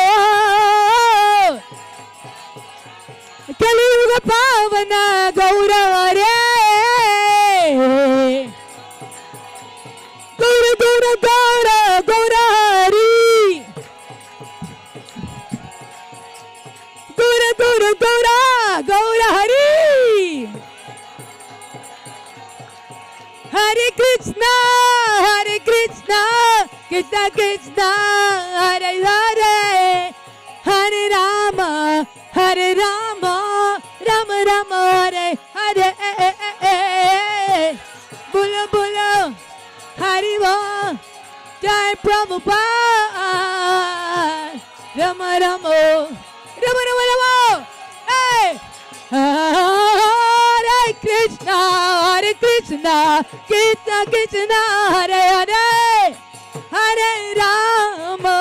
Kali Yuga Pavana Gauranga. Hare Krishna, Krishna Krishna, Hare Hare, Hare Rama, Rama Rama, Hare Hare. Bolo bolo, Hari Bol, Jai Prabhupada, Rama Rama, Rama Rama Rama, hey. Hare Krishna, Krishna Krishna, Hare Hare, Hare Rama,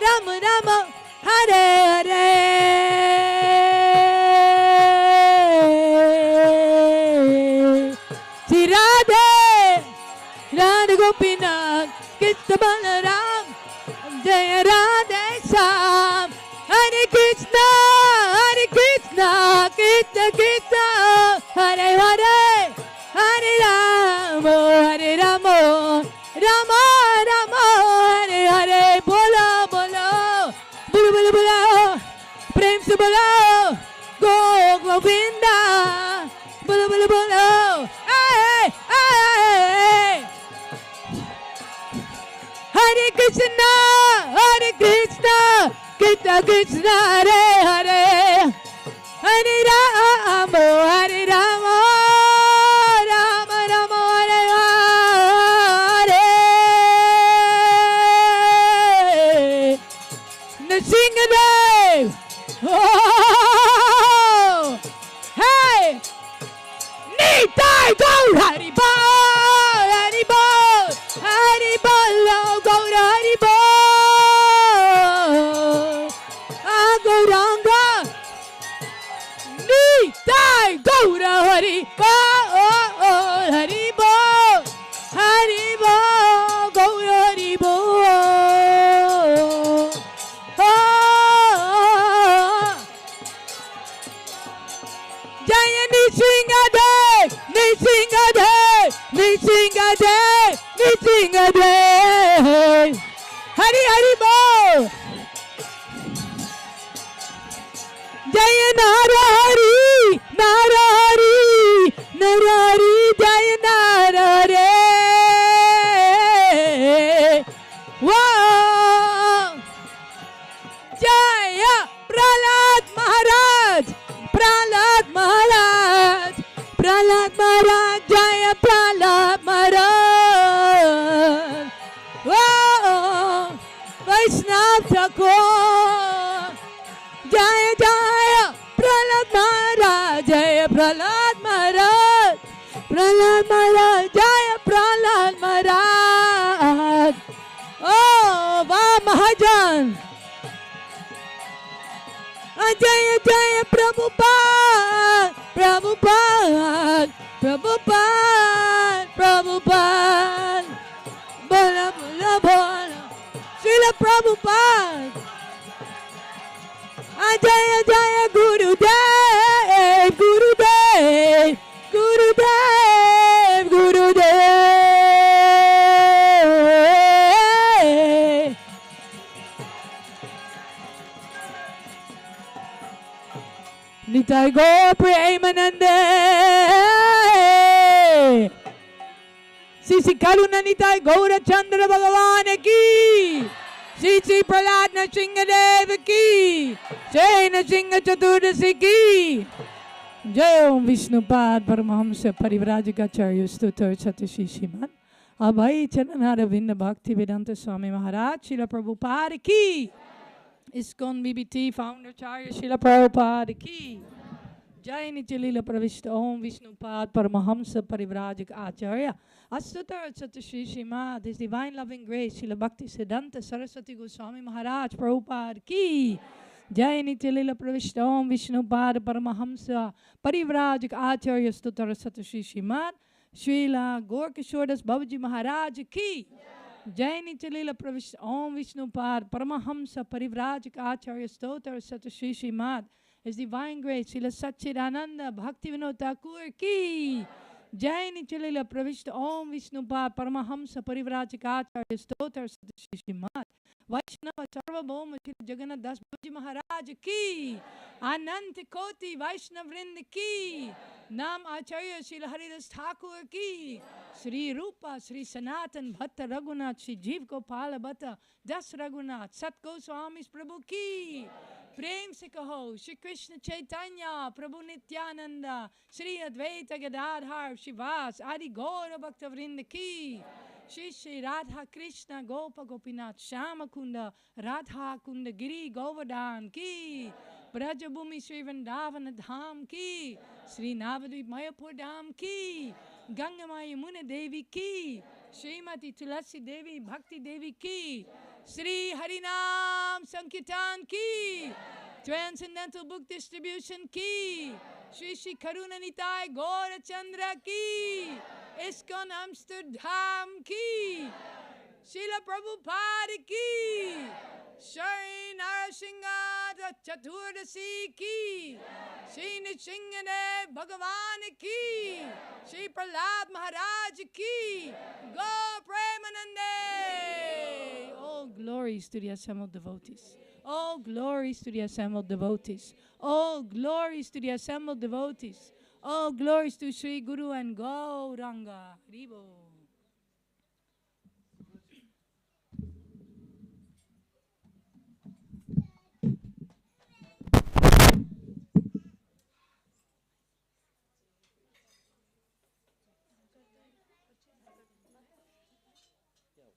Rama Rama, Hare Hare. Shri Radhe, Radha Gopinath, Krishna Balaram, Jaya Radhe Shyam. Hare Krishna, Krishna Krishna, Hare Hare, Hare Rama, Rama Rama, Hare Hare. Bolo bolo, bolo bolo bolo, prem se bolo, Govinda, bolo bolo bolo, hey hey. Hare Krishna, Krishna Krishna, Hare Hare, Hare Rama, Rama Rama, Hare Hare. Narasimha, oh, hey, Nitai Gaur, Hari Bol, Hari Bol, Hari Bol, Gaur, Hari Bol. Gauranga, Nitai Gaura, Hari Bol, Hari Bol, Hari Bol, Gaura, Hari Bol. Jaya Narasimha, Narasimha, Hari Hari Bol. Jaya Narari, Jaya Narare. Wow! Jaya Prahlad Maharaj, Jaya Prahlad Maharaj. Wow! Vaishnav Thakur. Jaya Jaya Prahlad Maharaj, Jaya Prahlad Maharaj, Jaya Prahlad Maharaj. Oh, wow, Bhajans. Jaya Jaya Prabhupada, Prabhupada. Bola bola bola, Srila Prabhupada. Jaya Jaya Gurudev, Gurudev, Gurudev, Gurudev. Nitai Gaur Premanande, Sisi Karuna Nitai Gaura Chandra Bhagavan ki, Sisi Prahlad Narasimha Dev ki, Jai Narasimha Chaturdashi ki. Jai Om Vishnupad Paramahamsa Parivrajikacharya Stutar Satashi Srimad Abhay Charanaravinda Bhakti Vedanta Swami Maharaj Srila Prabhupada ki. ISKCON BBT Founder Charya Srila Prabhupada ki. Jai Nityalila Pravishta Om Vishnupad Paramahamsa Parivrajik Acharya Astutar Satashi Srimad, His Divine Loving Grace Srila Bhakti Siddhanta Saraswati Goswami Maharaj Prabhupada ki. Jai Nityalila Pravishta Om Vishnupad Paramahamsa Parivrajik Acharya Stutar Satashi Srimad Srila Gorkishordas Babaji Maharaj ki. Jai Nityalila Pravishta Om Vishnupad Paramahamsa Parivrajik Acharya Stutar Satashi Srimad, His Divine Grace Srila Satchidananda Bhaktivinoda Thakur ki. Jai Nityalila Pravishta Om Vishnupad Paramahamsa Parivrajik Acharya Stutar Satashi Srimad वैष्णव सर्वभौम श्री जगन्नाथ दास जी महाराज की, अनंत कोटि वैष्णव वृंद की, नाम आचार्य श्री हरिदास ठाकुर की, श्री रूपा श्री सनातन भट्ट रघुनाथ श्री जीव गोपाल भट्ट दस रघुनाथ सत गोस्वामी प्रभु की। प्रेम से कहो श्री कृष्ण चैतन्य प्रभु नित्यानंद श्री अद्वैत गदाधर शिवास आदि गौर भक्त वृंद की। श्री श्री राधा कृष्ण गोप गोपीनाथ श्याम कुंड राधा कुंड गिरी गोवर्धन की। ब्रजभूमि श्री वृंदावन धाम की, श्री नवद्वीप मयपुर धाम की, गंगा यमुना देवी की, श्रीमती तुलसी देवी भक्ति देवी की, श्री हरिनाम संकीर्तन की, ट्रांसेंडेंटल बुक डिस्ट्रीब्यूशन की, श्री श्री करुणा निताय गौर चंद्र की, इस्कॉन अम्स्टरडैम की, शिला प्रभुपाद की, श्री नरसिंह चतुर्दशी की, श्री नृसिंहदेव भगवान की, श्री प्रहलाद महाराज की, गो प्रेमानंदे। All glories to the assembled devotees. All glories to the assembled devotees. All glories to the assembled devotees. All glories to Sri Guru and Gauranga. Haribo.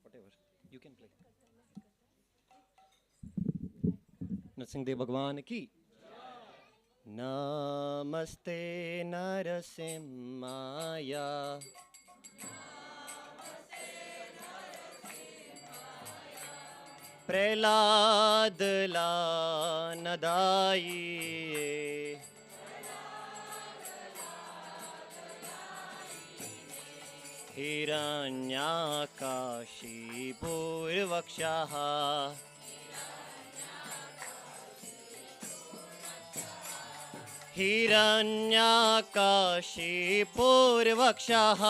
Whatever you can play. Narasimhadeva भगवान की। नमस्ते नरसिम्हाय, प्रहलाद लानदायी, हिरण्याकाशीपूर्वक्षः, हिरण्याकाशीपूर्वक्षः,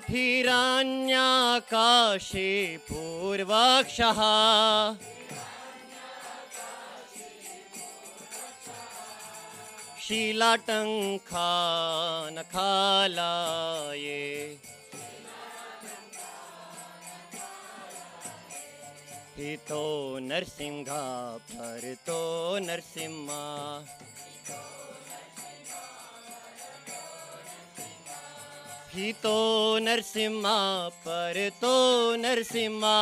हिरण्याकाशीपूर्वक्षः, शीलाटङ्कानखालाये, हितो नरसिंहा परतो नरसिम्हा, हितो नरसिम्हा परतो नरसिम्हा,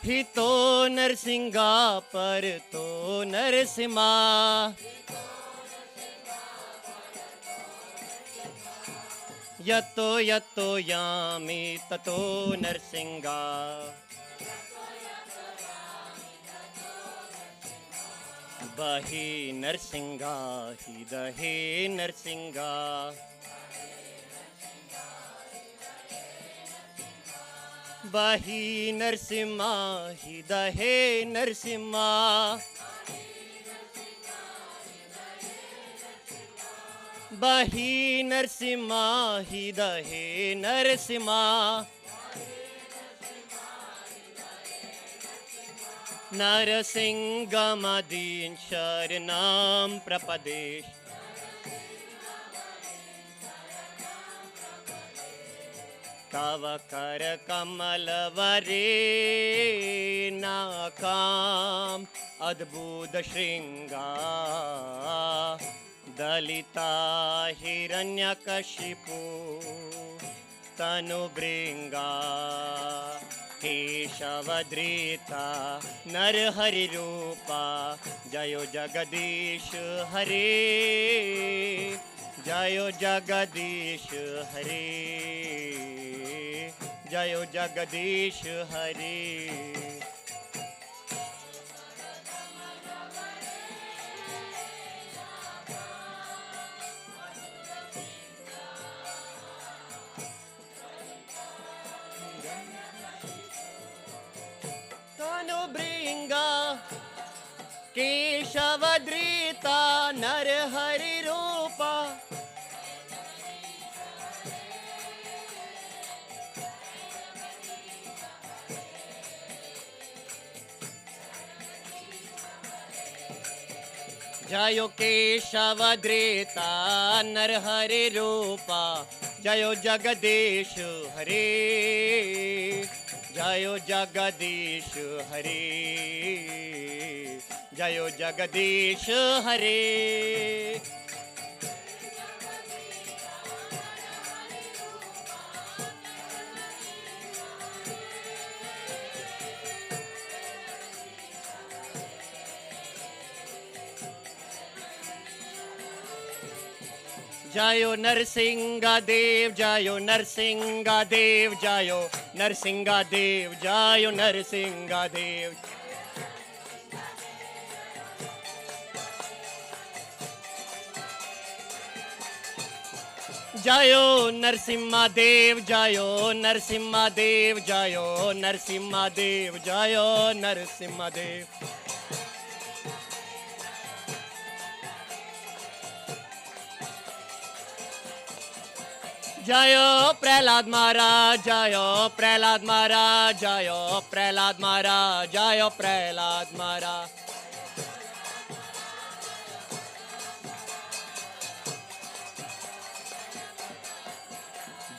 हितो नरसिंहा परतो नरसिम्हा, यतो यतो यामि ततो नरसिंहा, बहि नरसिंहा हि दहे नरसिंहा, बहि नरसिम्हा हि दहे नरसिम्हा, बहि नरसिम्हा हि दहे नरसिम्हा, नरसिंहमदीन शरणं प्रपदे, तव कर कमल वरे नाकाम अद्भुत श्रृंगा, दलिता हिरण्यकशिपु तनुभृंगा, केशवधृता नरहरि रूपा, जयो जगदीश हरे, जयो जगदीश हरे, जयो जगदीश हरे। केशवधृता नरहरि रूप जयो केशवद्रेता नरहरि रूपा जयो जगदीश हरे जयो जगदीश हरे जयो जगदीश हरे जयो नरसिंह देव जयो नरसिंह देव जयो नरसिंह देव जयो नरसिंह देव जयो नरसिंह देव जयो नरसिंह देव जयो नरसिंह देव जयो नरसिंह देव जयो प्रहलाद महाराज जयो प्रहलाद महाराज जयो प्रहलाद महाराज जयो प्रहलाद महाराज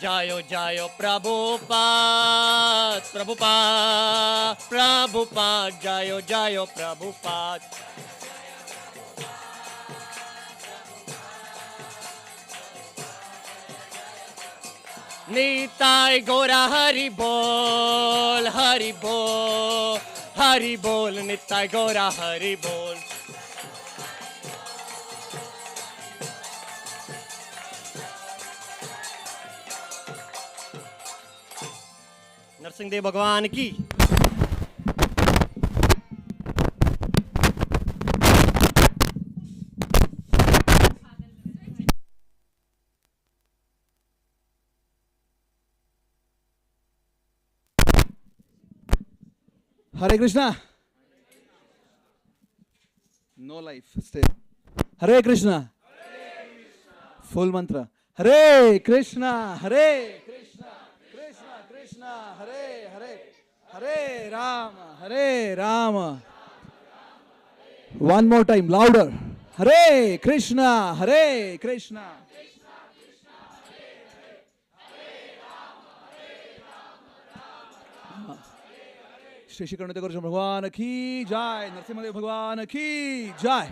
जयो जयो प्रभुपाद प्रभुपाद प्रभुपाद जयो जयो प्रभुपाद निताय गौरा हरि बोल निताय गौरा हरि बोल नरसिंह देव भगवान की Hare Krishna. No life. Stay. Hare Krishna. Full mantra. Hare Krishna. Hare Krishna. Krishna Krishna. Hare Hare. Hare Rama. Hare Rama. One more time. Louder. Hare Krishna. Hare Krishna. Shri Shri Karnataka Krishna Bhagwan ki jai, Narasimha Dev Bhagwan ki jai.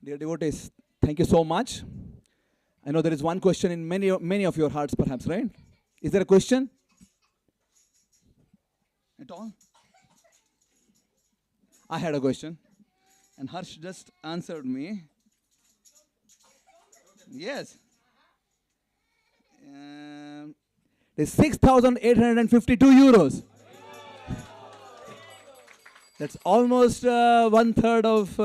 Dear devotees, thank you so much. I know there is one question in many of your hearts perhaps, right? Is there a question? At all? I had a question and Harsh just answered me. Yes. It's 6,852 euros. That's almost one third of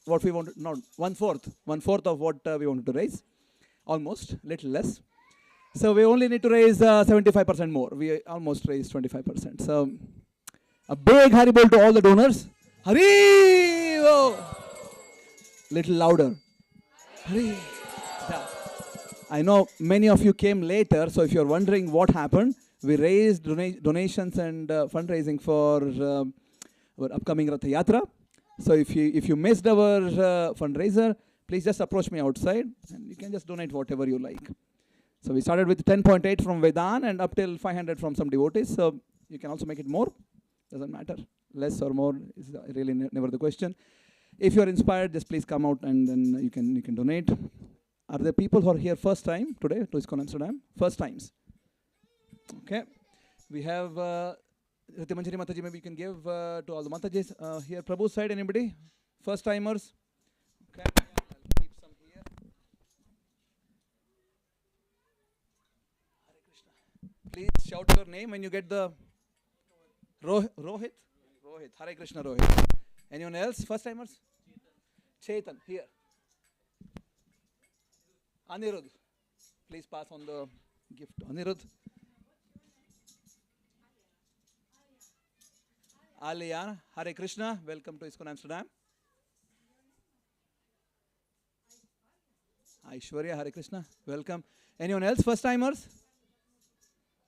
what we wanted, not one fourth of what we wanted to raise, almost, little less. So we only need to raise 75% more. We almost raised 25%. So a big Haribol to all the donors. Hari! Little louder. Hari! Yeah. I know many of you came later, so if you're wondering what happened, we raised donations and fundraising for our upcoming Ratha Yatra. So if you missed our fundraiser, please just approach me outside and you can just donate whatever you like. So we started with 10.8 from Vedan and up till 500 from some devotees. So you can also make it more. Doesn't matter. Less or more is really never the question. If you are inspired, just please come out and then you can donate. Are there people who are here first time today to ISKCON Amsterdam? First times. Okay. We have Ratimanjari Mataji, maybe you can give to all the Matajis. Here, Prabhu's side, anybody? First timers? Okay. I'll keep some here. Hare Krishna. Please shout your name when you get the Rohit. Rohit. Hare Krishna Rohit. Anyone else? First timers? Chetan. Here. Anirudh. Please pass on the gift. Anirudh. Aliyana, Hare Krishna, welcome to ISKCON Amsterdam. Aishwarya, Hare Krishna, welcome. Anyone else, first timers?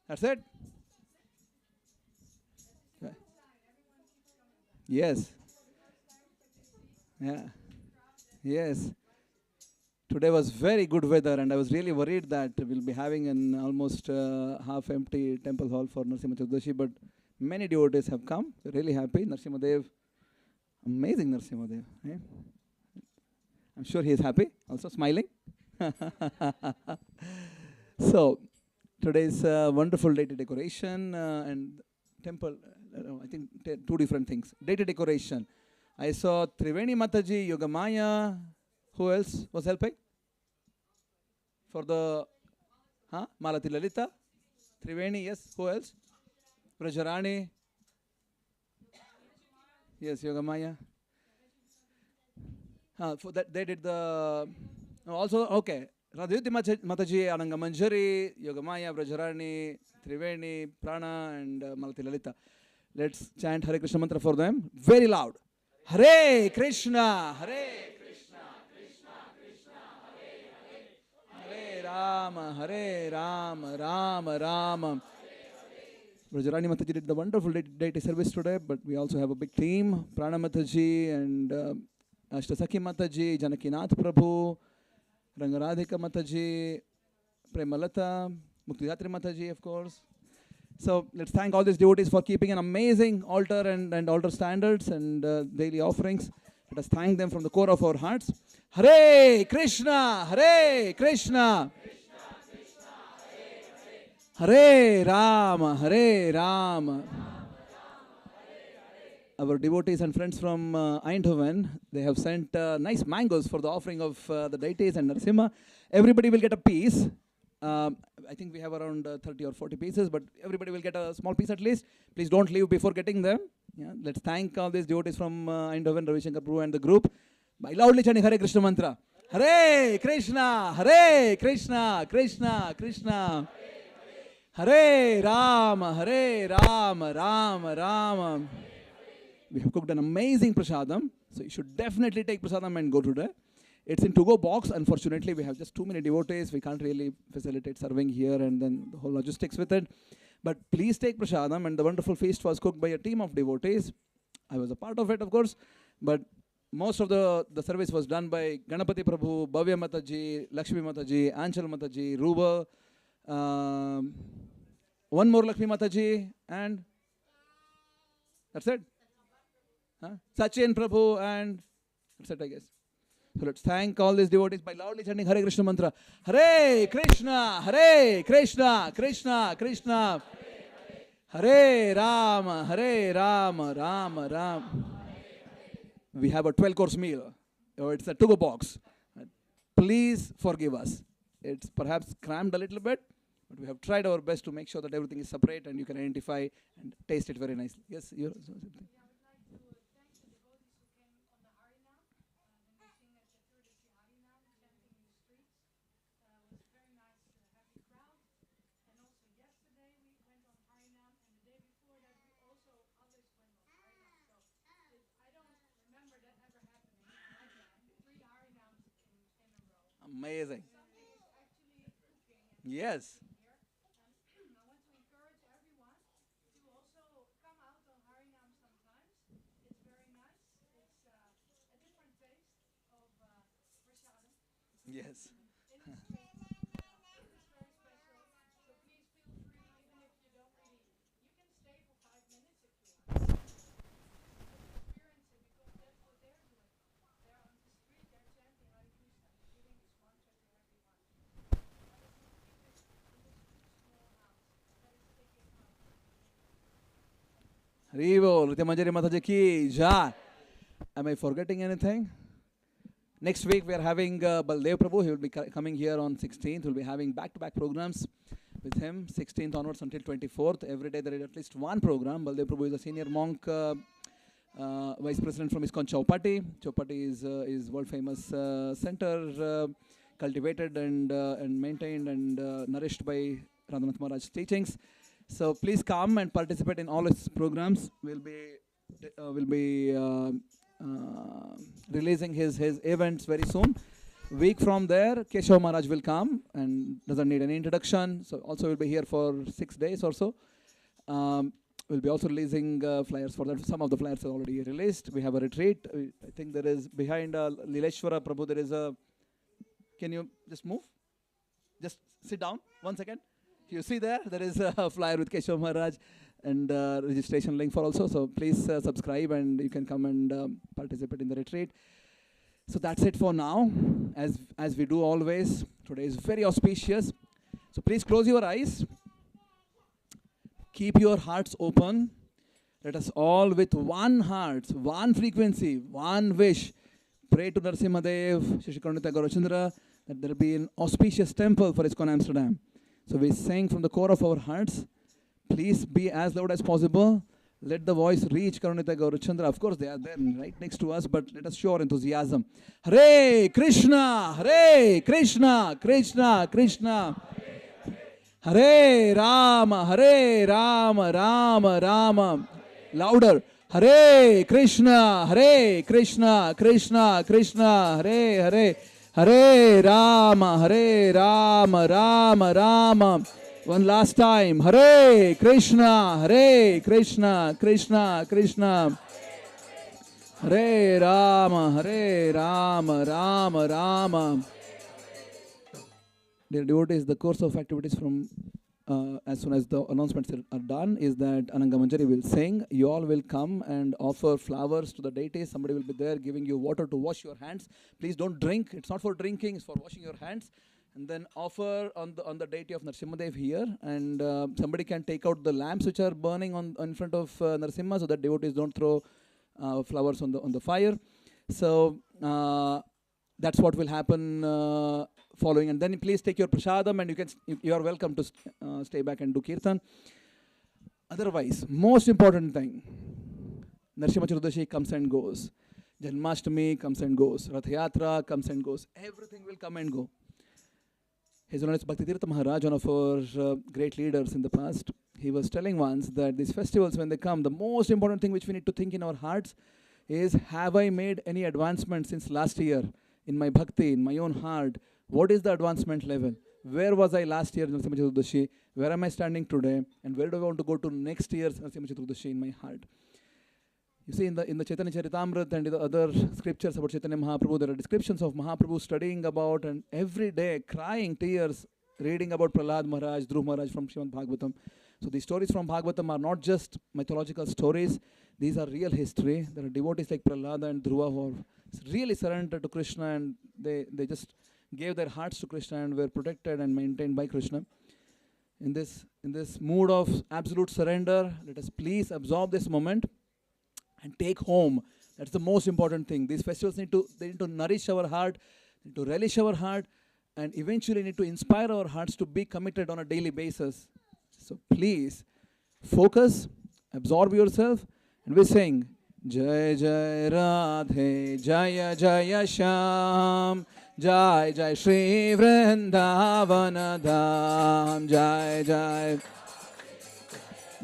That's it? Okay. Yes. Yeah. Yes. Today was very good weather, and I was really worried that we'll be having an almost half-empty temple hall for Narasimha Chaturdashi, but many devotees have come. We're really happy. Narasimha Dev, amazing Narasimha Dev. Eh? I'm sure he is happy, also smiling. So, today's wonderful deity decoration and temple, I think two different things. Deity decoration. I saw Triveni Mataji, Yogamaya. Who else was helping? For the Malati Lalita, Triveni, yes. Who else? Brajarani. Yes, Yogamaya. For that they did the also okay. Radhyuti Mataji, Ananga Manjari, Yogamaya, Brajarani, Triveni, Prana, and Malati Lalita. Let's chant Hare Krishna mantra for them very loud. Hare Krishna, Hare Krishna, Krishna Krishna, Hare Hare, Hare Rama, Hare Rama, Rama Rama. Brajarani Mataji did the wonderful deity service today, but we also have a big team. Prana Mataji and Ashtasaki Mataji, Janakinath Prabhu, Rangaradhika Mataji, Premalata, Muktidatri Mataji, of course. So let's thank all these devotees for keeping an amazing altar and altar standards and daily offerings. Let us thank them from the core of our hearts. Hare Krishna, Hare Krishna, Hare Rama, Hare Rama. Our devotees and friends from Eindhoven, they have sent nice mangoes for the offering of the deities and Narasimha. Everybody will get a piece. I think we have around 30 or 40 pieces, but everybody will get a small piece at least. Please don't leave before getting them. Yeah, let's thank all these devotees from Eindhoven, Ravi Shankar Prabhu and the group by loudly chanting Hare Krishna mantra. Hare Krishna, Hare Krishna, Krishna Krishna, Hare Rama, Hare Rama, Rama Rama. We have cooked an amazing prasadam, so you should definitely take prasadam and go today. It's in to-go box. Unfortunately, we have just too many devotees. We can't really facilitate serving here and then the whole logistics with it. But please take prasadam, and the wonderful feast was cooked by a team of devotees. I was a part of it, of course, but most of the service was done by Ganapati Prabhu, Bhavya Mataji, Lakshmi Mataji, Anchal Mataji, Ruba, one more Lakshmi Mataji, and that's it. Sachin Prabhu, and that's it, I guess. So let's thank all these devotees by loudly chanting Hare Krishna mantra. Hare Krishna, Hare Krishna, Krishna Krishna, Hare Rama, Hare Rama, Rama Rama. We have a 12-course meal. It's a to-go box. Please forgive us. It's perhaps crammed a little bit, but we have tried our best to make sure that everything is separate and you can identify and taste it very nicely. Yes, you're something. Amazing. Yes. Yes. Haribo, Namacharya Mataji ki jai. Am I forgetting anything? Next week we are having Baldev Prabhu. He will be coming here on 16th. We'll be having back-to-back programs with him, 16th onwards until 24th. Every day there is at least one program. Baldev Prabhu is a senior monk, vice president from ISKCON Chaupati. Chaupati is world famous center, cultivated and maintained and nourished by Radhanath Maharaj's teachings. So please come and participate in all his programs. We'll be releasing his events very soon. Week from there, Keshav Maharaj will come and doesn't need any introduction. So also will be here for 6 days or so. we'll be also releasing flyers for that. Some of the flyers are already released. We have a retreat. I think there is behind Lileshwara Prabhu, there is a, can you just move? Just sit down 1 second. You see there is a flyer with Keshav Maharaj and registration link for also. So please subscribe and you can come and participate in the retreat. So that's it for now. As we do always, today is very auspicious. So please close your eyes. Keep your hearts open. Let us all with one heart, one frequency, one wish, pray to Narasimha Dev, Shri Karunita Gaurachandra, that there be an auspicious temple for ISKCON Amsterdam. So we sing from the core of our hearts. Please be as loud as possible. Let the voice reach Karunita Gaurachandra. Of course, they are there right next to us, but let us show our enthusiasm. Hare Krishna, Hare Krishna, Krishna Krishna. Hare Rama, Rama Rama. Louder. Hare Krishna, Krishna Krishna, Hare Hare. Hare Rama, Rama Rama. One last time. Hare Krishna, Krishna Krishna. Hare Rama, Rama Rama. Dear devotees, the course of activities from as soon as the announcements are done is that Anangamanjari will sing. You all will come and offer flowers to the deities. Somebody will be there giving you water to wash your hands. Please don't drink. It's not for drinking. It's for washing your hands. And then offer on the deity of Narasimha here. And somebody can take out the lamps which are burning in front of Narasimha so that devotees don't throw flowers on the fire. So that's what will happen following. And then please take your prasadam and you are welcome to stay back and do kirtan. Otherwise, most important thing, Narasimha Chaturdashi comes and goes. Janmashtami comes and goes. Rath Yatra comes and goes. Everything will come and go. His Holiness Bhaktitirtha Maharaj, one of our great leaders in the past, he was telling once that these festivals, when they come, the most important thing which we need to think in our hearts is, have I made any advancement since last year in my bhakti, in my own heart? What is the advancement level? Where was I last year in Narasimha Chaturdashi? Where am I standing today? And where do I want to go to next year's Narasimha Chaturdashi in my heart? You see, in the Chaitanya Charitamrita and the other scriptures about Chaitanya Mahaprabhu, there are descriptions of Mahaprabhu studying about and every day crying tears, reading about Prahlad Maharaj, Dhruv Maharaj from Srimad Bhagavatam. So these stories from Bhagavatam are not just mythological stories. These are real history. There are devotees like Prahlada and Dhruva who are really surrendered to Krishna and they just gave their hearts to Krishna and were protected and maintained by Krishna. In this mood of absolute surrender, let us please absorb this moment and take home. That's the most important thing. These festivals need to nourish our heart, need to relish our heart, and eventually need to inspire our hearts to be committed on a daily basis. So please focus, absorb yourself, and we sing Jai Jai Radhe Jaya Jaya Sham, Jai Jai Shri Vrindavana Dham, Jai Jai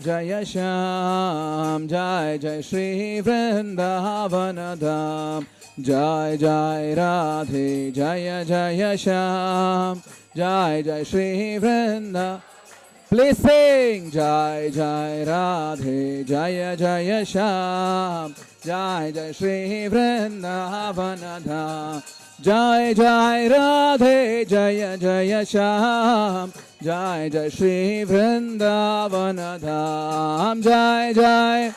Jaya Sham, Jai Jai Shri Vrindavana Dham, Jai Jai Radhe Jaya Jaya Sham, Jai Jai Shri Vrindavana. Please sing Jai Jai Radhe Jaya Jaya Sham, Jai Jai Shri Vrindavana Dham, Jai Jai Radhe Jaya Jaya Sham, Jai Jai Shri Vrindavana Dham, Jai Jai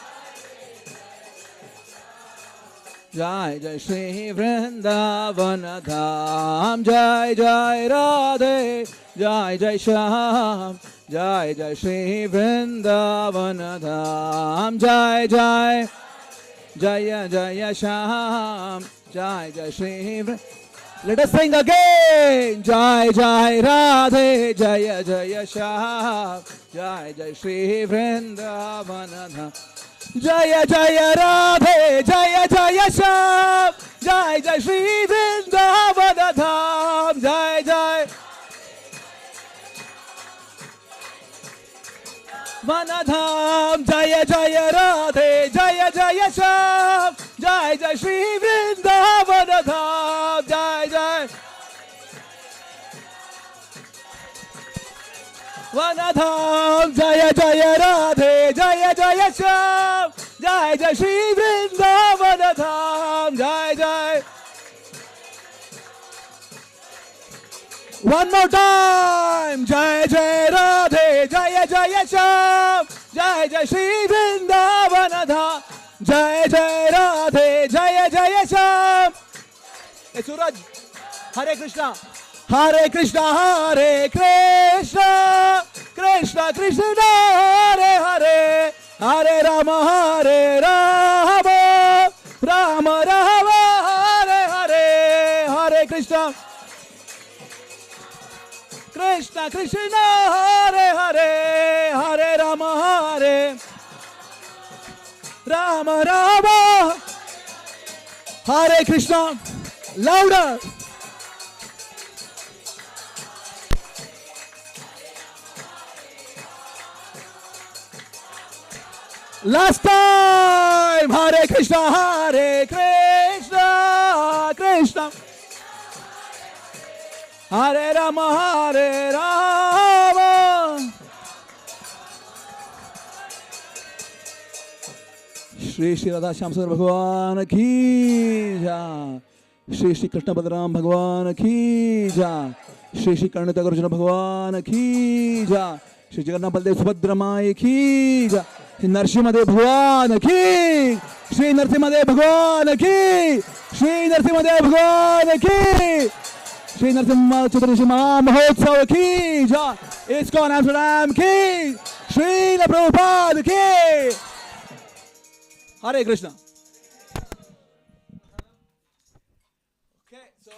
Jai Jai Shri Vrindavana Dham, Jai Jai Radhe Jai Jai Sham, Jai Jai Shri Vrindavana Dham, Jai Jai Jaya Jaya Sham, Jai Jai Shri Vrindavana. Let us sing again. Jai Jai Radhe Jaya Jaya Sham, Jai Jai Shri Vrindavana Dham, Jaya Jaya Radhe Jaya Jaya Sham, Jai Jai Shri Vrindavana Dham, Jai Jai Vanadham, Jaya Jaya Radhe Jaya Jaya Sham, Jai Jai Shri Vrindavana Dham, Jai Jai Vanadham, Jaya Jaya Radhe, Jaya Jaya Shyam, Jaya Jaya Shri Vrindavanadham, Jaya Jaya. One more time, Jaya Jaya Radhe, Jaya Jaya Shyam, Jaya Jaya Shri Vrindavanadham, Jaya Jaya Radhe, Jaya Jaya Shyam. Hey Suraj, Hare Krishna. Hare Krishna, Hare Krishna, Krishna Krishna, Hare Hare, Hare Rama, Hare Rama, Rama Rama, Hare Hare, Hare Krishna, Krishna Krishna, Hare Hare, Hare Rama, Hare Rama Rama, Hare Krishna. Louder. Last time, Hare Krishna, Hare Krishna, Krishna, Hare Rama, Hare Rama. Shri Shri Radha Shyam Sundar Bhagwan ki jai. Shri Shri Krishna Balaram Bhagwan ki jai. Shri Shri Karnataka Arjuna Bhagwan ki jai. Shri Jagannath Baldev Subhadra Mai ki jai. Shri Narasimha Dev Bhagwan ki. Shri Narasimha Dev Bhagwan ki. Shri Narasimha Dev Bhagwan ki. Shri Narasimha Chaturdashi Mahotsav ki jai. ISKCON Amsterdam ki. Shri Prabhupada ki. Hare Krishna. Okay, so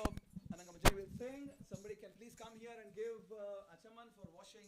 Anangamajay will sing. Somebody can please come here and give Achaman for washing